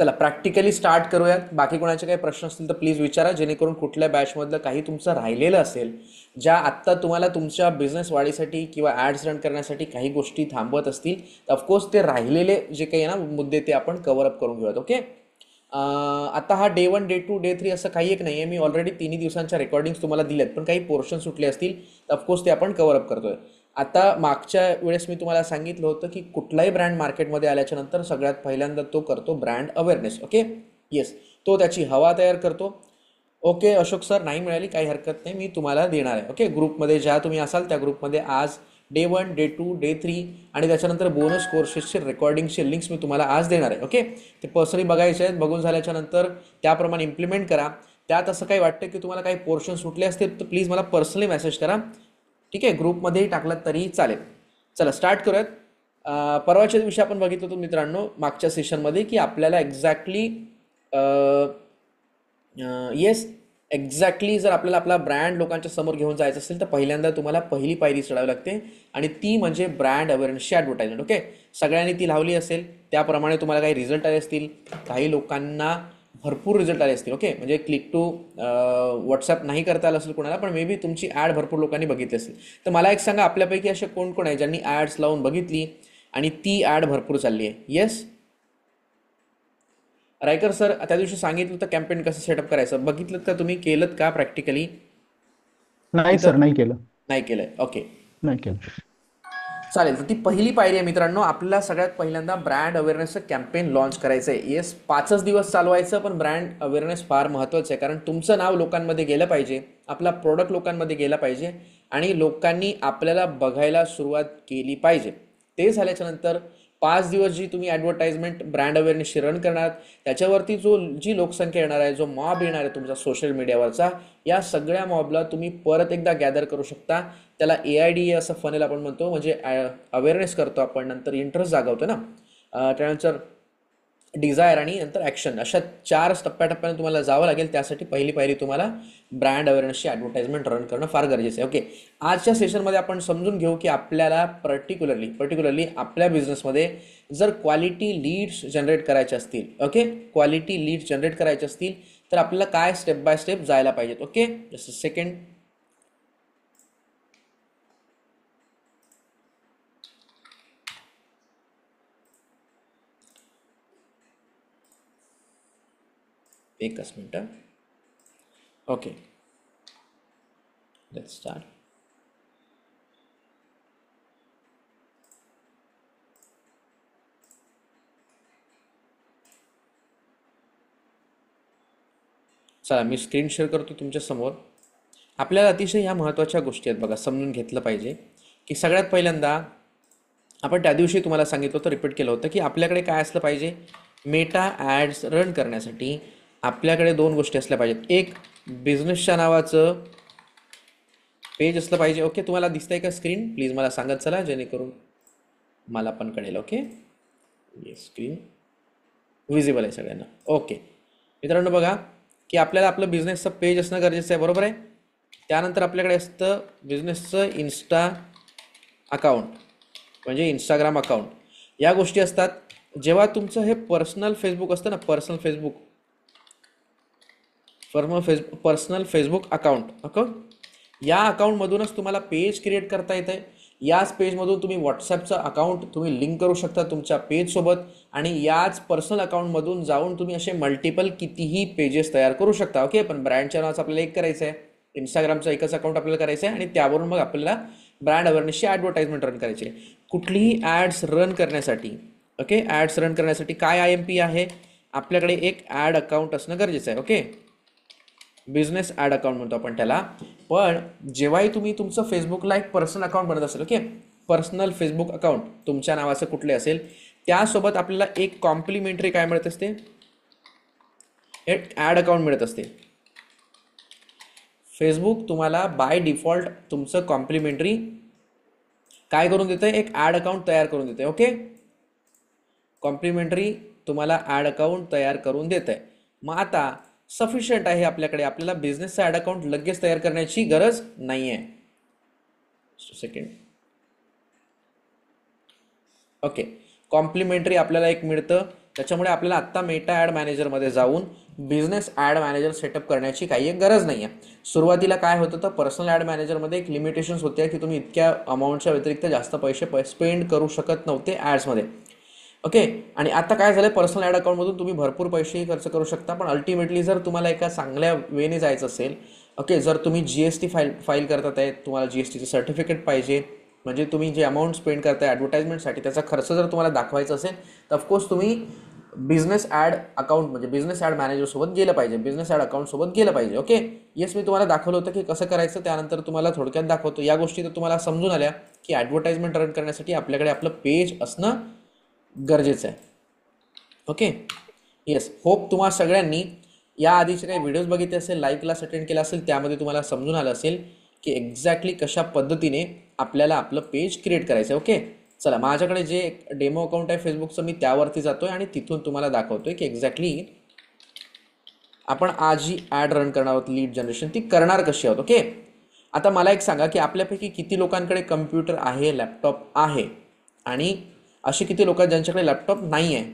चला practically start करूयात. बाकी कोणाचे काही प्रश्न असतील तर प्लीज विचारा, जेणेकरून कुठल्या बॅचमधलं काही तुमचं राहिलेलं असेल, ज्या आत्ता तुम्हाला तुमच्या बिझनेस वाढीसाठी किंवा ॲड्स रन करण्यासाठी काही गोष्टी थांबवत असतील, तर ऑफकोर्स ते राहिलेले जे काही आहे ना मुद्दे ते आपण कव्हर अप करून घेऊयात. ओके. आता हा डे 1 डे 2 डे 3 असं काही एक नाही आहे. मी ऑलरेडी 3 दिवसांच्या रेकॉर्डिंग्स तुम्हाला दिल्यात, पण काही पोर्शन सुटले असतील तर ऑफकोर्स ते आपण कव्हर अप करतोय. आता मागच्या वेळेस मी तुम्हाला सांगितलं होतं की कुठलाही ब्रँड मार्केटमध्ये आल्याच्या नंतर सगळ्यात पहिल्यांदा तो करतो ब्रँड अवेअरनेस. ओके. येस, तो त्याची हवा तयार करतो. ओके अशोक सर, नाही मिळाली काही हरकत नाही, मी तुम्हाला देणार आहे. ओके, ग्रुपमध्ये ज्या तुम्ही असाल त्या ग्रुपमध्ये आज डे 1 डे 2 डे 3 आणि त्याच्यानंतर बोनस कोर्सेसचे रेकॉर्डिंगचे लिंक्स मी तुम्हाला आज देणार आहे. ओके, ते पर्सनली बघायचे आहेत. बघून झाल्याच्या नंतर त्याप्रमाणे इम्प्लिमेंट करा. त्यात असं काही वाटतं की तुम्हाला काही पोर्शन सुटले असतील तर प्लीज मला पर्सनली मेसेज करा. ठीक आहे, ग्रुपमध्येही टाकलात तरी चालेल. चला स्टार्ट करूयात. परवाच्या दिवशी आपण बघितलं होतं मित्रांनो मागच्या सेशनमध्ये की आपल्याला एक्झॅक्टली येस एक्झॅक्टली जर आपल्याला आपला ब्रँड लोकांच्या समोर घेऊन जायचं असेल तर पहिल्यांदा तुम्हाला पहिली पायरी चढावी लागते आणि ती म्हणजे ब्रँड अवेअरनेसची ॲडव्हर्टाइजमेंट. ओके, सगळ्यांनी ती लावली असेल, त्याप्रमाणे तुम्हाला काही रिझल्ट आले असतील, काही लोकांना भरपूर रिझल्ट आले असतील. ओके, म्हणजे क्लिक टू व्हॉट्सअप नाही करता आलं असेल कोणाला, पण मे बी तुमची ॲड भरपूर लोकांनी बघितली असेल. तर मला एक सांगा, आपल्यापैकी असे कोण कोण आहे ज्यांनी ॲड्स लावून बघितली आणि ती ॲड भरपूर चालली आहे? येस रायकर सर, त्या दिवशी सांगितलं होतं कॅम्पेन कसं सेटअप करायचं, बघितलं का तुम्ही? केलं का प्रॅक्टिकली? नाही तिथं सर, नाही केलं. नाही केलंय. ओके नाही केलं. चालेल. तर ती पहिली पायरी आहे मित्रांनो. आपल्याला सगळ्यात पहिल्यांदा ब्रँड अवेअरनेसचं कॅम्पेन लॉन्च करायचं आहे. येस, 5च दिवस चालवायचं, पण ब्रँड अवेअरनेस फार महत्त्वाचं आहे, कारण तुमचं नाव लोकांमध्ये गेलं पाहिजे, आपला प्रोडक्ट लोकांमध्ये गेला पाहिजे आणि लोकांनी आपल्याला बघायला सुरुवात केली पाहिजे. ते झाल्याच्या नंतर 5 दिवस जी तुम्ही ॲडव्हर्टाइजमेंट ब्रँड अवेअरनेसची रन करणार, त्याच्यावरती जी लोकसंख्या येणार आहे, जो मॉब येणार आहे तुमचा सोशल मीडियावरचा, या सगळ्या मॉबला तुम्ही परत एकदा गॅदर करू शकता. त्याला AIDA असं फनेल आपण म्हणतो, म्हणजे अवेअरनेस करतो आपण, नंतर इंटरेस्ट जागवतो ना, त्यानंतर डिझायर आणि नंतर ॲक्शन, अशा 4 टप्प्याटप्प्याने तुम्हाला जावं लागेल. त्यासाठी पहिली पायरी तुम्हाला ब्रँड अवेअरनेसची ॲडव्हर्टाइजमेंट रन करणं फार गरजेचं आहे. ओके, आजच्या सेशनमध्ये आपण समजून घेऊ की आपल्याला पर्टिक्युलरली आपल्या बिझनेसमध्ये जर क्वालिटी लीड्स जनरेट करायचे असतील, ओके, क्वालिटी लीड्स जनरेट करायचे असतील तर आपल्याला काय स्टेप बाय स्टेप जायला पाहिजेत. Okay, just second. एकच मिनटं. Okay, let's start. चला मी स्क्रीन शेअर करतो तुमच्या समोर. आपल्याला अतिशय ह्या महत्त्वाच्या गोष्टी आहेत बघा, समजून घेतलं पाहिजे की सगळ्यात पहिल्यांदा आपण त्या दिवशी तुम्हाला सांगितलं होतं, रिपीट केलं होतं की आपल्याकडे काय असलं पाहिजे. मेटा ॲड्स रन करण्यासाठी आपल्याकडे 2 गोष्टी असल्या पाहिजेत. एक, बिझनेसच्या नावाचं पेज असलं पाहिजे. ओके, तुम्हाला दिसतंय का स्क्रीन? प्लीज मला सांगत चला, जेणेकरून मला पण कळेल. ओके, ये स्क्रीन विजिबल आहे सगळ्यांना. ओके मित्रांनो, बघा की आपल्याला आपलं बिझनेसचं पेज असणं गरजेचं आहे, बरोबर आहे. त्यानंतर आपल्याकडे असतं बिझनेसचं इन्स्टा अकाउंट, म्हणजे इंस्टाग्राम अकाउंट. या गोष्टी असतात. जेव्हा तुमचं हे पर्सनल फेसबुक असतं ना, पर्सनल फेसबुक अकाउंट, या अकाउंटमधूनच तुम्हाला पेज क्रिएट करता येतं आहे. याच पेजमधून तुम्ही व्हॉट्सॲपचं अकाउंट तुम्ही लिंक करू शकता तुमच्या पेजसोबत, आणि याच पर्सनल अकाउंटमधून जाऊन तुम्ही असे मल्टिपल कितीही पेजेस तयार करू शकता. ओके, पण ब्रँडच्या नावाचं आपल्याला एक करायचं आहे, इंस्टाग्रामचं एकच अकाउंट आपल्याला करायचं आहे, आणि त्यावरून मग आपल्याला ब्रँड अवेअरनेसची ॲडव्हर्टाइजमेंट रन करायची आहे. कुठलीही ॲड्स रन करण्यासाठी, ओके, ॲड्स रन करण्यासाठी काय IMP आहे, आपल्याकडे एक ॲड अकाउंट असणं गरजेचं आहे. ओके, बिझनेस ॲड अकाउंट म्हणतो आपण त्याला. पण जेव्हाही तुम्ही तुमचं फेसबुकला एक पर्सनल अकाउंट बनत असेल, ओके, पर्सनल फेसबुक अकाउंट तुमच्या नावाचं कुठले असेल, त्यासोबत आपल्याला एक कॉम्प्लिमेंटरी काय मिळत असते, एक ॲड अकाउंट मिळत असते. फेसबुक तुम्हाला बाय डिफॉल्ट तुमचं कॉम्प्लिमेंटरी काय करून देतं, एक ॲड अकाउंट तयार करून देते. ओके, कॉम्प्लिमेंटरी तुम्हाला ॲड अकाउंट तयार करून देत आहे. मग आता सफिशियंट आहे आपल्याकडे, आपल्याला बिझनेसचं ॲड अकाउंट लगेच तयार करण्याची गरज नाही आहे. सेकंड. ओके, कॉम्प्लिमेंटरी आपल्याला एक मिळतं, त्याच्यामुळे आपल्याला आत्ता मेटा ॲड मॅनेजरमध्ये जाऊन बिझनेस ॲड मॅनेजर सेटअप करण्याची काही एक गरज नाही आहे. सुरुवातीला काय होतं तर पर्सनल ॲड मॅनेजरमध्ये एक लिमिटेशन्स होत्या की तुम्ही इतक्या अमाऊंटच्या व्यतिरिक्त जास्त पैसे स्पेंड करू शकत नव्हते ॲड्समध्ये. ओके. आणि आता काय झालं, पर्सनल ॲड अकाउंटमधून तुम्ही भरपूर पैसेही खर्च करू शकता, पण अल्टिमेटली जर तुम्हाला एका चांगल्या वेने जायचं असेल, ओके, जर तुम्ही GST फाईल करतात आहे, तुम्हाला GSTचं सर्टिफिकेट पाहिजे, म्हणजे तुम्ही जे अमाऊंट स्पेंड करताय ॲडव्हर्टाइजमेंटसाठी त्याचा खर्च जर तुम्हाला दाखवायचा असेल तर ऑफकोर्स तुम्ही बिझनेस ॲड अकाउंट म्हणजे बिझनेस ॲड मॅनेजरसोबत गेलं पाहिजे, बिझनेस ॲड अकाउंटसोबत गेलं पाहिजे. ओके. येस, मी तुम्हाला दाखवलं होतं की कसं करायचं, त्यानंतर तुम्हाला थोडक्यात दाखवतो. या गोष्टी तर तुम्हाला समजून आल्या की ॲडव्हर्टाइजमेंट रन करण्यासाठी आपल्याकडे आपलं पेज असणं गरजेचं आहे. ओके. येस, होप तुम्हा सगळ्यांनी या आधीचे काही व्हिडिओज बघितले असेल, लाईव्ह क्लास अटेंड केला असेल, त्यामध्ये तुम्हाला समजून आलं असेल की एक्झॅक्टली कशा पद्धतीने आपल्याला आपलं पेज क्रिएट करायचं आहे. ओके. चला, माझ्याकडे जे एक डेमो अकाउंट आहे फेसबुकचं, मी त्यावरती जातोय आणि तिथून तुम्हाला दाखवतोय की एक्झॅक्टली आपण आज जी ॲड रन करणार आहोत लीड जनरेशन ती करणार कशी आहोत. ओके. आता मला एक सांगा की आपल्यापैकी किती लोकांकडे कम्प्युटर आहे, लॅपटॉप आहे, आणि असे किती लोक आहेत ज्यांच्याकडे लॅपटॉप नाही आहे?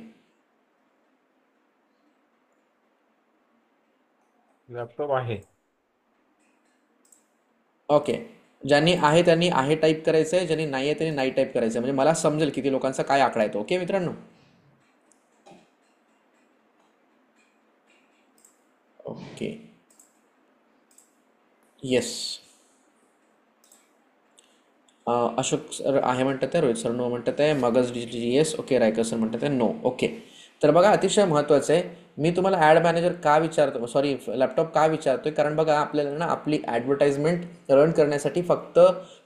लॅपटॉप आहे. ओके. ज्यांनी आहे त्यांनी आहे टाईप करायचं आहे, ज्यांनी नाही आहे त्यांनी नाही टाईप करायचं आहे, म्हणजे मला समजेल किती लोकांचा काय आकडा येतो. ओके मित्रांनो. ओके. येस, अशोक सर आहे म्हणतात आहे, रोहित सर नो म्हणतात आहे, मगज डी येस. ओके. रायकर सर म्हणतात आहे नो. ओके. तर बघा, अतिशय महत्त्वाचं आहे, मी तुम्हाला ॲड मॅनेजर का विचारतो, सॉरी लॅपटॉप का विचारतोय, कारण बघा आपल्याला ना आपली ॲडव्हर्टाइजमेंट रन करण्यासाठी फक्त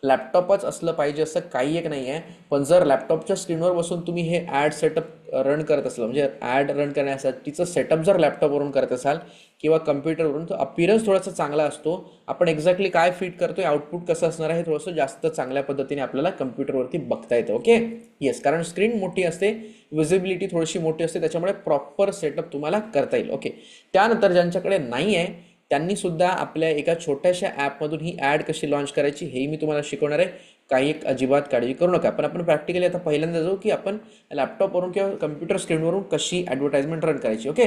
लॅपटॉपच असलं पाहिजे असं काही एक नाही आहे. पण जर लॅपटॉपच्या स्क्रीनवर बसून तुम्ही हे ॲड सेटअप रन करत असाल, म्हणजे ॲड रन करण्यासाठीचं सेटअप जर लॅपटॉपवरून करत असाल किंवा कम्प्युटरवरून, तर अपीरन्स थोडासा चांगला असतो. आपण एक्झॅक्टली काय फीड करतोय, आउटपुट कसं असणार आहे, थोडंसं जास्त चांगल्या पद्धतीने आपल्याला कम्प्युटरवरती बघता येतं. ओके. येस, कारण स्क्रीन मोठी असते, विजिबिलिटी थोडीशी मोठी असते, त्याच्यामुळे प्रॉपर सेटअप तुम्हाला करता येईल. ओके. त्यानंतर ज्यांच्याकडे नाही आहे त्यांनी सुद्धा आपल्या एका छोट्याशा ॲपमधून ही ॲड कशी लॉन्च करायची हेही मी तुम्हाला शिकवणार आहे. काही एक अजिबात काळजी करू नका. पण आपण प्रॅक्टिकली आता पहिल्यांदा जाऊ की आपण लॅपटॉपवरून किंवा कम्प्युटर स्क्रीनवरून कशी ॲडव्हर्टाइजमेंट रन करायची. ओके.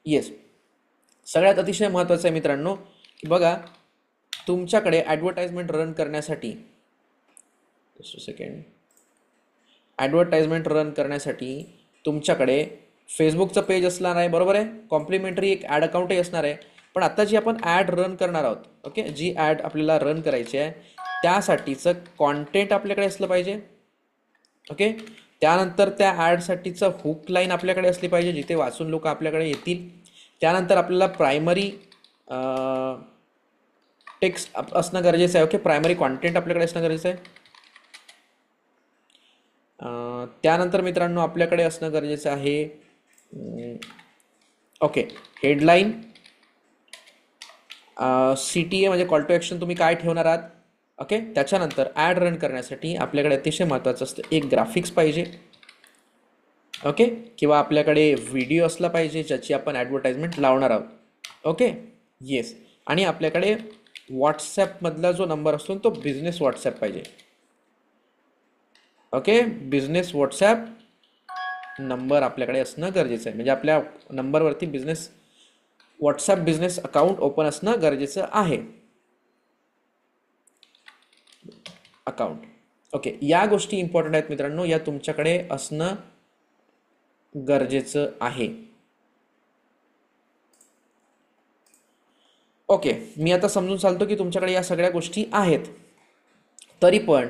येस, सगळ्यात अतिशय महत्त्वाचं आहे मित्रांनो की बघा, तुमच्याकडे ॲडव्हर्टाइजमेंट रन करण्यासाठी, just a second, advertisement run करण्यासाठी तुमच्याकडे फेसबुकचं पेज असणार आहे, बरोबर आहे, कॉम्प्लिमेंटरी एक ॲड अकाउंटही असणार आहे. पण आता जी आपण ॲड रन करणार आहोत, ओके, जी ॲड आपल्याला रन करायची आहे त्यासाठीचं कॉन्टेंट आपल्याकडे असलं पाहिजे. ओके. त्यानंतर त्या ॲडसाठीचं हुक लाईन आपल्याकडे असली पाहिजे, जिथे वाचून लोक आपल्याकडे येतील. त्यानंतर आपल्याला प्रायमरी टेक्स्ट असणं गरजेचं आहे. ओके. प्रायमरी कॉन्टेंट आपल्याकडे असणं गरजेचं आहे. त्यानंतर मित्रांनो आपल्याकडे असणं गरजेचं आहे, ओके, हेडलाईन, CTA म्हणजे कॉल टू ॲक्शन तुम्ही काय ठेवणार आहात. ओके. त्याच्यानंतर ॲड रन करण्यासाठी आपल्याकडे अतिशय महत्त्वाचं असतं एक ग्राफिक्स पाहिजे. ओके. किंवा आपल्याकडे व्हिडिओ असला पाहिजे ज्याची आपण ॲडव्हर्टाइजमेंट लावणार आहोत. ओके. येस, आणि आपल्याकडे व्हॉट्सॲपमधला जो नंबर असतो तो बिझनेस व्हॉट्सॲप पाहिजे. ओके. बिझनेस व्हॉट्सॲप नंबर आपल्याकडे असणं गरजेचं आहे, म्हणजे आपल्या नंबरवरती व्हॉट्सॲप बिझनेस अकाउंट ओपन असणं गरजेचं आहे. अकाउंट. ओके. या गोष्टी इम्पॉर्टंट आहेत मित्रांनो, या तुमच्याकडे असणं गरजेचं आहे. ओके. मी आता समजून चालतो की तुमच्याकडे या सगळ्या गोष्टी आहेत. तरी पण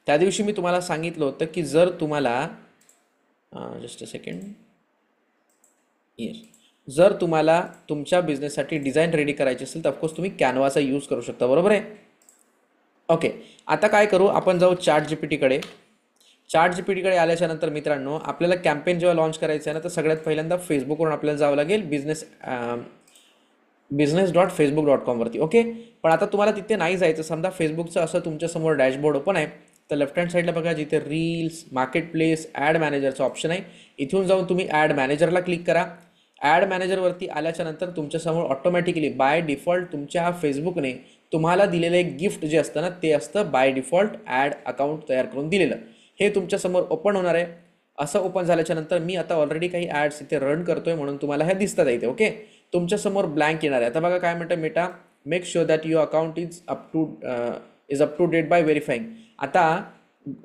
त्या दिवशी मी तुम्हाला सांगितलं होतं की जर तुम्हाला जस्ट अ सेकंड, येस, जर तुम्हाला तुमच्या बिझनेससाठी डिझाईन रेडी करायची असेल तर ऑफकोर्स तुम्ही कॅनवाचा यूज करू शकता, बरोबर आहे. ओके. आता काय करू, आपण जाऊ ChatGPTकडे. ChatGPTकडे आल्याच्या नंतर मित्रांनो आपल्याला कॅम्पेन जेव्हा लॉन्च करायचं आहे ना, तर सगळ्यात पहिल्यांदा फेसबुकवरून आपल्याला जावं लागेल business.facebook.com वरती. ओके. पण आता तुम्हाला तिथे नाही जायचं, समजा फेसबुकचं असं तुमच्यासमोर डॅशबोर्ड ओपन आहे, तर लेफ्ट हँड साईडला बघा जिथे रील्स, मार्केट प्लेस, ॲड मॅनेजरचं ऑप्शन आहे. इथून जाऊन तुम्ही ॲड मॅनेजरला क्लिक करा. ॲड मॅनेजरवरती आल्याच्या नंतर तुमच्यासमोर ऑटोमॅटिकली बाय डिफॉल्ट तुमच्या फेसबुकने तुम्हाला दिलेलं एक गिफ्ट जे असतं ना, ते असतं बाय डिफॉल्ट ॲड अकाउंट तयार करून दिलेलं. हे तुमच्यासमोर ओपन होणार आहे. असं ओपन झाल्याच्या नंतर मी आता ऑलरेडी काही ॲड्स इथे रन करतोय म्हणून तुम्हाला ह्या दिसतात इथे. ओके, तुमच्यासमोर ब्लँक येणार आहे. आता बघा काय म्हणतं Meta, make sure that your account is up to date by verifying. आता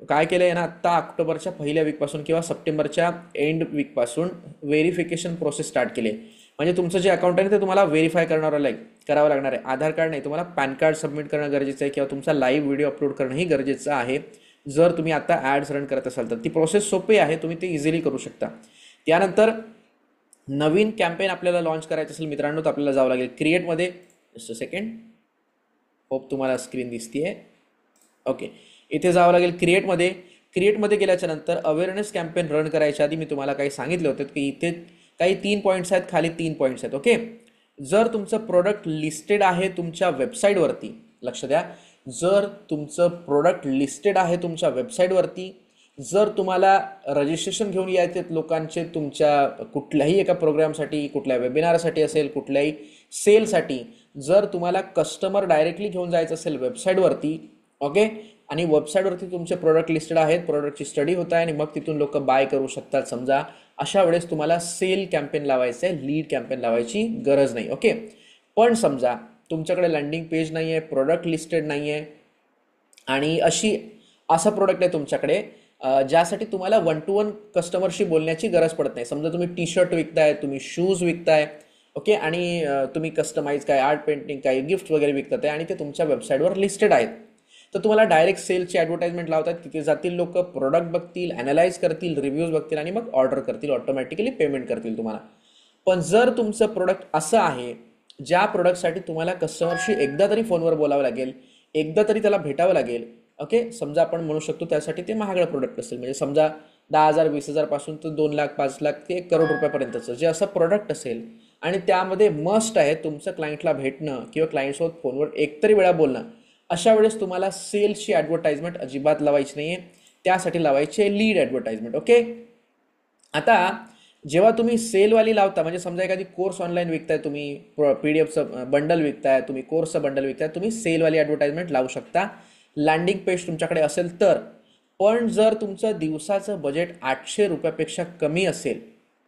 काय केलं आहे ना, आत्ता ऑक्टोबरच्या पहिल्या वीकपासून किंवा सप्टेंबरच्या एंड वीकपासून व्हेरिफिकेशन प्रोसेस स्टार्ट केली. म्हणजे तुमचं जे अकाउंट आहे ते तुम्हाला व्हेरीफाय करावं लागणार आहे. आधार कार्ड नाही, तुम्हाला पॅन कार्ड सबमिट करणं गरजेचं आहे किंवा तुमचा लाईव्ह व्हिडिओ अपलोड करणंही गरजेचं आहे. जर तुम्ही आता ॲड्स रन करत असाल तर ती प्रोसेस सोपी आहे, तुम्ही ते इझिली करू शकता. त्यानंतर नवीन कॅम्पेन आपल्याला लॉन्च करायचं असेल मित्रांनो तर आपल्याला जावं लागेल क्रिएटमध्ये. जस्ट अ सेकंड, होप तुम्हाला स्क्रीन दिसतीये. ओके, इथे जावं लागेल क्रिएटमध्ये. क्रिएटमध्ये गेल्याच्या नंतर अवेअरनेस कॅम्पेन रन करायच्या आधी मी तुम्हाला काही सांगितलं होतं की इथे काही 3 पॉईंट्स आहेत, खाली 3 पॉईंट्स आहेत. ओके, जर तुमचं प्रोडक्ट लिस्टेड आहे तुमच्या वेबसाईटवरती, लक्ष द्या, जर तुमचं प्रोडक्ट लिस्टेड आहे तुमच्या वेबसाईटवरती, जर तुम्हाला रजिस्ट्रेशन घेऊन यायचे लोकांचे तुमच्या कुठल्याही एका प्रोग्रामसाठी, कुठल्या वेबिनारसाठी असेल, कुठल्याही सेलसाठी, जर तुम्हाला कस्टमर डायरेक्टली घेऊन जायचं असेल वेबसाईटवरती, ओके, आणि वेबसाईटवरती तुमचे प्रोडक्ट लिस्टेड आहेत, प्रोडक्टची स्टडी होत आहे आणि मग तिथून लोक बाय करू शकतात समजा, अशा वेळेस तुम्हाला सेल कॅम्पेन लावायचं आहे, लीड कॅम्पेन लावायची गरज नाही. ओके, पण समजा तुमच्याकडे लँडिंग पेज नाही आहे, प्रोडक्ट लिस्टेड नाही आहे आणि असा प्रोडक्ट आहे तुमच्याकडे ज्यासाठी तुम्हाला 1-to-1 कस्टमरशी बोलण्याची गरज पडत नाही. समजा तुम्ही टी शर्ट विकताय, तुम्ही शूज विकताय, ओके, आणि तुम्ही कस्टमाइज काय आर्ट पेंटिंग काय गिफ्ट वगैरे विकतात आणि ते तुमच्या वेबसाईटवर लिस्टेड आहेत, तर तुम्हाला डायरेक्ट सेलची ॲडव्हर्टाइजमेंट लावतात. तिथे जातील लोक, प्रोडक्ट बघतील, ॲनालाइज करतील, रिव्ह्यूज बघतील आणि मग ऑर्डर करतील, ऑटोमॅटिकली पेमेंट करतील तुम्हाला. पण जर तुमचं प्रोडक्ट असं आहे ज्या प्रोडक्टसाठी तुम्हाला कस्टमरशी एकदा तरी फोनवर बोलावं लागेल, एकदा तरी त्याला भेटावं लागेल, ओके, समजा आपण म्हणू शकतो त्यासाठी ते महागडं प्रोडक्ट असेल, म्हणजे समजा 10,000 20,000 पासून तर 2 लाख 5 लाख ते 1 करोड रुपयापर्यंतचं जे असं प्रोडक्ट असेल आणि त्यामध्ये मस्ट आहे तुमचं क्लायंटला भेटणं किंवा क्लायंटसोबत फोनवर एकतरी वेळा बोलणं, अशा वेळेस तुम्हाला सेल्सची ॲडव्हर्टाइजमेंट अजिबात लावायची नाही आहे, त्यासाठी लावायची आहे लीड ॲडव्हर्टाइजमेंट. ओके, आता जेव्हा तुम्ही सेलवाली लावता, म्हणजे समजा एखादी कोर्स ऑनलाईन विकताय, तुम्ही PDF बंडल विकताय, तुम्ही कोर्सचं बंडल विकताय, तुम्ही सेलवाली ॲडव्हर्टाइजमेंट लावू शकता लँडिंग पेज तुमच्याकडे असेल तर. पण जर तुमचं दिवसाचं बजेट 800 रुपयापेक्षा कमी असेल,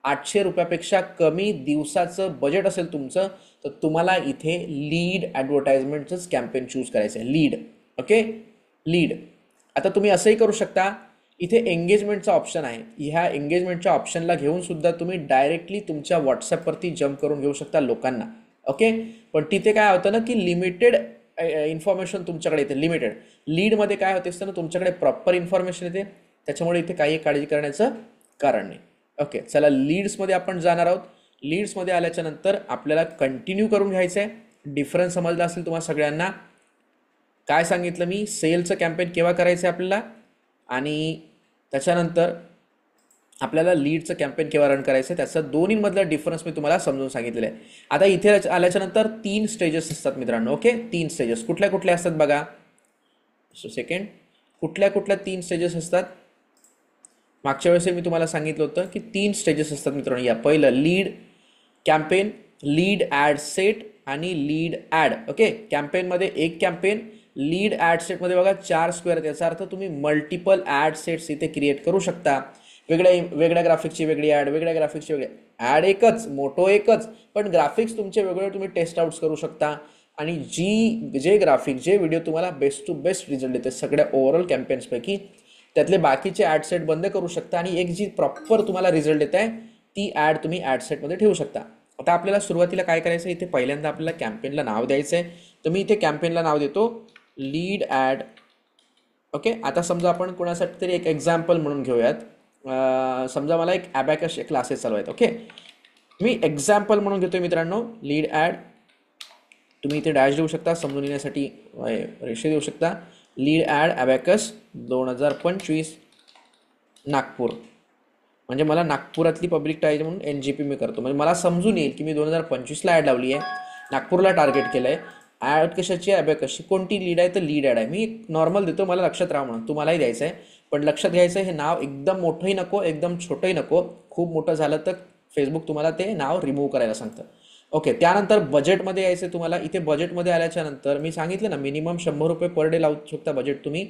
800 रुपयापेक्षा कमी दिवसाचं बजेट असेल तुमचं, तर तुम्हाला इथे लीड ॲडव्हर्टाइजमेंटचंच कॅम्पेन चूज करायचं आहे, लीड. Okay, lead. आता तुम्ही असंही करू शकता, इथे एंगेजमेंटचा ऑप्शन आहे, ह्या एंगेजमेंटच्या ऑप्शनला घेऊन सुद्धा तुम्ही डायरेक्टली तुमच्या व्हॉट्सॲपवरती जम्प करून घेऊ शकता लोकांना. ओके, पण तिथे काय होतं ना की लिमिटेड इन्फॉर्मेशन तुमच्याकडे येते, लिमिटेड. लीडमध्ये काय होते असतं ना, तुमच्याकडे प्रॉपर इन्फॉर्मेशन येते, त्याच्यामुळे इथे काही काळजी करण्याचं कारण नाही. ओके, चला लीड्समध्ये आपण जाणार आहोत. लीड्समध्ये आल्याच्या नंतर आपल्याला कंटिन्यू करून घ्यायचं आहे. डिफरन्स समजला असेल तुम्हाला सगळ्यांना. काय सांगितलं मी, सेलचं कॅम्पेन केव्हा करायचं आहे आपल्याला आणि त्याच्यानंतर आपल्याला लीडचं कॅम्पेन केव्हा रन करायचं आहे, त्याचं दोन्हीमधला डिफरन्स मी तुम्हाला समजून सांगितलेलं आहे. आता इथे आल्याच्यानंतर 3 स्टेजेस असतात मित्रांनो. ओके, 3 स्टेजेस कुठल्या कुठल्या असतात बघा. सेकंड, कुठल्या 3 स्टेजेस असतात. मागच्या वेळेस मी तुम्हाला सांगितलं होतं की 3 स्टेजेस असतात मित्रांनो. या पहिलं lead campaign, lead ad set आणि लीड ॲड. ओके, कॅम्पेनमध्ये एक कॅम्पेन, लीड ॲड सेटमध्ये बघा 4 स्क्वेअर. याचा अर्थ तुम्ही मल्टिपल ॲड सेट्स इथे क्रिएट करू शकता. वेगळ्या ग्राफिक्सची वेगळी ॲड, वेगळ्या ग्राफिक्सची वेगळी ॲड, एकच मोठो एकच, पण ग्राफिक्स तुमचे वेगळे तुम्ही टेस्ट आउट्स करू शकता आणि जे ग्राफिक जे व्हिडिओ तुम्हाला बेस्ट टू बेस्ट रिझल्ट देते सगळ्या ओव्हरऑल कॅम्पेन्सपैकी, त्यातले बाकीचे ॲड सेट बंद करू शकता आणि एक जी प्रॉपर तुम्हाला रिझल्ट देत आहे ती ॲड तुम्ही ॲड सेटमध्ये ठेवू शकता. आता आपल्याला सुरुवातीला काय करायचं, इथे पहिल्यांदा आपल्याला कॅम्पेनला नाव द्यायचं आहे. तर मी इथे कॅम्पेनला नाव देतो लीड ॲड. ओके, आता समजा आपण कोणासाठी तरी एक एक्झाम्पल म्हणून घेऊयात. समजा मला एक ॲबॅकस क्लासेस चालू आहेत. ओके, मी एक्झाम्पल म्हणून घेतोय मित्रांनो लीड ॲड. तुम्ही इथे डॅश देऊ शकता, समजून येण्यासाठी रेषे देऊ शकता. लीड ॲड ॲबॅकस 2025 नागपूर, म्हणजे मला नागपुरातली पब्लिक टाईज म्हणून NGP मी करतो, म्हणजे मला समजून येईल की मी 2025ला ॲड लावली आहे, नागपूरला टार्गेट केलं आहे. ॲड कशाची आहे, ॲबॅकसची. कोणती लीड आहे तर लीड ॲड आहे. मी नॉर्मल देतो, मला लक्षात राहा म्हणून. तुम्हालाही द्यायचं आहे, पण लक्षात घ्यायचं हे नाव एकदम मोठंही नको, एकदम छोटंही नको. खूप मोठं झालं तर फेसबुक तुम्हाला ते नाव रिमूव्ह करायला सांगतं. ओके, त्यानंतर बजेटमध्ये यायचं तुम्हाला. इथे बजेटमध्ये आल्याच्या नंतर मी सांगितलं ना, मिनिमम 100 रुपये पर डे लावू शकता बजेट तुम्ही.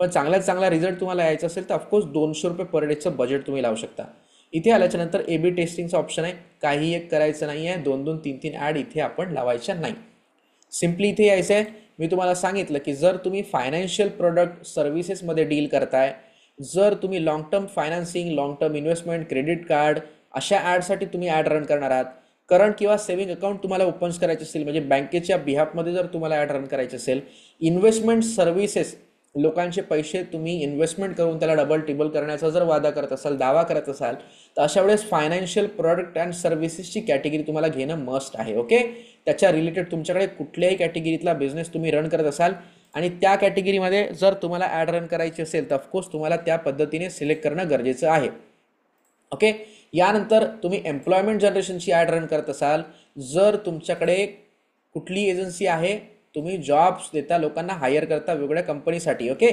पण चांगल्यात चांगला रिझल्ट तुम्हाला यायचा असेल तर ऑफकोर्स ₹200 पर डेचं बजेट तुम्ही लावू शकता. इथे आल्याच्या नंतर AB टेस्टिंगचा ऑप्शन आहे. काही एक करायचं नाही आहे, 2-2, 3-3 ॲड इथे आपण लावायच्या नाही. सिम्पली इथे यायचं आहे. मी तुम्हाला सांगितलं की जर तुम्ही फायनान्शियल प्रोडक्ट सर्व्हिसेसमध्ये डील करताय, जर तुम्ही long term financing, long term investment, credit card अशा ॲडसाठी तुम्ही ॲड रन करणार आहात, करंट किंवा सेव्हिंग अकाउंट तुम्हाला ओपन्स करायचे असेल, म्हणजे बँकेच्या बिहाफमध्ये जर तुम्हाला ॲड रन करायचे असेल, इन्व्हेस्टमेंट सर्व्हिसेस, लोकांचे पैसे तुम्ही इन्व्हेस्टमेंट करून त्याला डबल टिबल करण्याचा जर वादा करत असाल, दावा करत असाल, तर अशा वेळेस फायनान्शियल प्रोडक्ट अँड सर्व्हिसेसची कॅटेगरी तुम्हाला घेणं मस्ट आहे. ओके, त्याच्या रिलेटेड तुमच्याकडे कुठल्याही कॅटेगरीतला बिझनेस तुम्ही रन करत असाल आणि त्या कॅटेगरीमध्ये जर तुम्हाला ॲड रन करायची असेल तर ऑफकोर्स तुम्हाला त्या पद्धतीने सिलेक्ट करणं गरजेचं आहे. ओके, यानंतर तुम्ही एम्प्लॉयमेंट जनरेशनची ॲड रन करत असाल, जर तुमच्याकडे कुठली एजन्सी आहे, तुम्ही जॉब्स देता, लोकांना हायर करता वेगवेगळ्या कंपनीसाठी, ओके,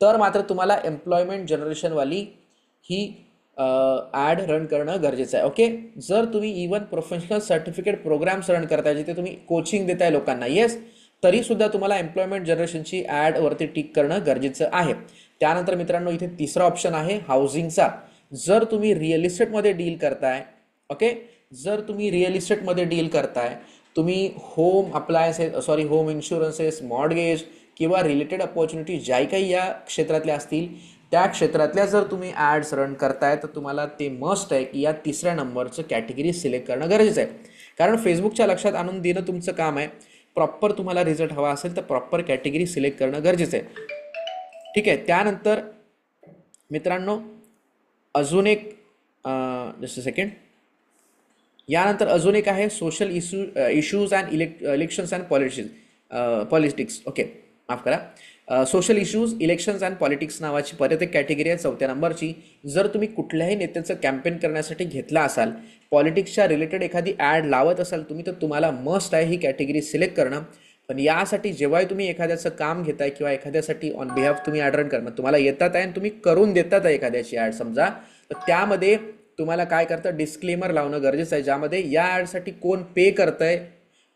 तर मात्र तुम्हाला एम्प्लॉयमेंट जनरेशनवाली ही ॲड रन करणं गरजेचं आहे. ओके, जर तुम्ही even professional certificate programs run करताय, जिथे तुम्ही कोचिंग देताय लोकांना, येस, तरीसुद्धा तुम्हाला एम्प्लॉयमेंट जनरेशनची ॲडवरती टिक करणं गरजेचं आहे. त्यानंतर मित्रांनो इथे तिसरा ऑप्शन आहे हाऊसिंगचा. जर तुम्ही रिअल इस्टेटमध्ये डील करताय, ओके, जर तुम्ही रिअल इस्टेटमध्ये डील करताय, तुम्ही होम अप्लायन्सेस, होम इन्शुरन्सेस, मॉर्गेज किंवा रिलेटेड अपॉर्च्युनिटी ज्याही काही या क्षेत्रातल्या असतील, त्या क्षेत्रातल्या जर तुम्ही ॲड्स रन करताय तर तुम्हाला ते मस्ट आहे की या तिसऱ्या नंबरचं कॅटेगरी सिलेक्ट करणं गरजेचं आहे. कारण फेसबुकच्या लक्षात आणून देणं तुमचं काम आहे. प्रॉपर तुम्हाला रिझल्ट हवा असेल तर प्रॉपर कॅटेगरी सिलेक्ट करणं गरजेचं आहे. ठीक आहे, त्यानंतर मित्रांनो अजून एक जस्ट अ सेकंड, यानंतर अजून एक आहे social issues and elections and politics. Okay, माफ करा, social issues, elections and politics नावाची परत एक कॅटेगरी आहे 4थ्या नंबरची. जर तुम्ही कुठल्याही नेत्याचं कॅम्पेन करण्यासाठी घेतला असाल, पॉलिटिक्सच्या रिलेटेड एखादी ॲड लावत असाल तुम्ही, तर तुम्हाला मस्ट आहे ही कॅटेगरी सिलेक्ट करणं. पण यासाठी जेव्हाही तुम्ही एखाद्याचं काम घेताय किंवा एखाद्यासाठी ऑन बिहाफ तुम्ही ॲड रन करणं तुम्हाला येतात आहे आणि तुम्ही करून देतात आहे एखाद्याची ॲड समजा, तर त्यामध्ये तुम्हाला काय करतं, डिस्क्लेमर लावणं गरजेचं आहे, ज्यामध्ये या ॲडसाठी कोण पे करतंय,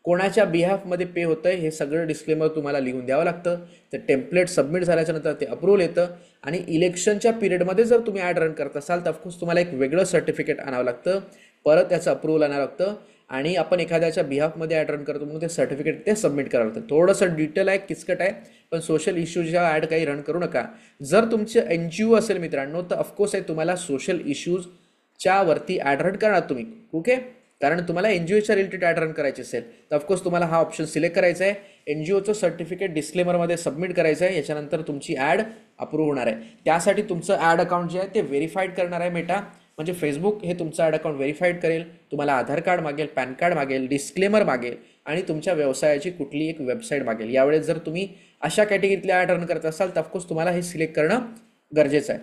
कोणाच्या बिहाफमध्ये पे होतंय, हे सगळं डिस्क्लेमर तुम्हाला लिहून द्यावं लागतं. ते टेम्पलेट सबमिट झाल्याच्या नंतर ते अप्रूव्हल येतं. आणि इलेक्शनच्या पिरियडमध्ये जर तुम्ही ॲड रन करत असाल तर ऑफकोर्स तुम्हाला एक वेगळं सर्टिफिकेट आणावं लागतं, परत त्याचं अप्रूव्हल आणावं लागतं आणि आपण एखाद्याच्या बिहाफमध्ये ॲड रन करतो म्हणून ते सर्टिफिकेट ते सबमिट करावं लागतं. थोडंसं डिटेल आहे, किचकट आहे, पण सोशल इश्यूजच्या ॲड काही रन करू नका. जर तुमचं NGO असेल मित्रांनो तर ऑफकोर्स आहे तुम्हाला सोशल इश्यूजच्या वरती ॲड रन करणार तुम्ही. ओके, कारण तुम्हाला NGOच्या रिलेटेड ॲड रन करायची असेल तर ऑफकोर्स तुम्हाला हा ऑप्शन सिलेक्ट करायचा आहे. NGOचं सर्टिफिकेट डिस्क्लेमरमध्ये सबमिट करायचं आहे, याच्यानंतर तुमची ॲड अप्रूव्ह होणार आहे. त्यासाठी तुमचं ॲड अकाउंट जे आहे ते व्हेरीफाईड करणार आहे मेटा, म्हणजे फेसबुक हे तुमचं ॲड अकाउंट व्हेरीफाईड करेल, तुम्हाला आधार कार्ड मागेल, पॅन कार्ड मागेल, डिस्क्लेमर मागेल आणि तुमच्या व्यवसायाची कुठली एक वेबसाईट मागेल. यावेळेस जर तुम्ही अशा कॅटेगरीतल्या ॲड रन करत असाल तर ऑफकोर्स तुम्हाला हे सिलेक्ट करणं गरजेचं आहे.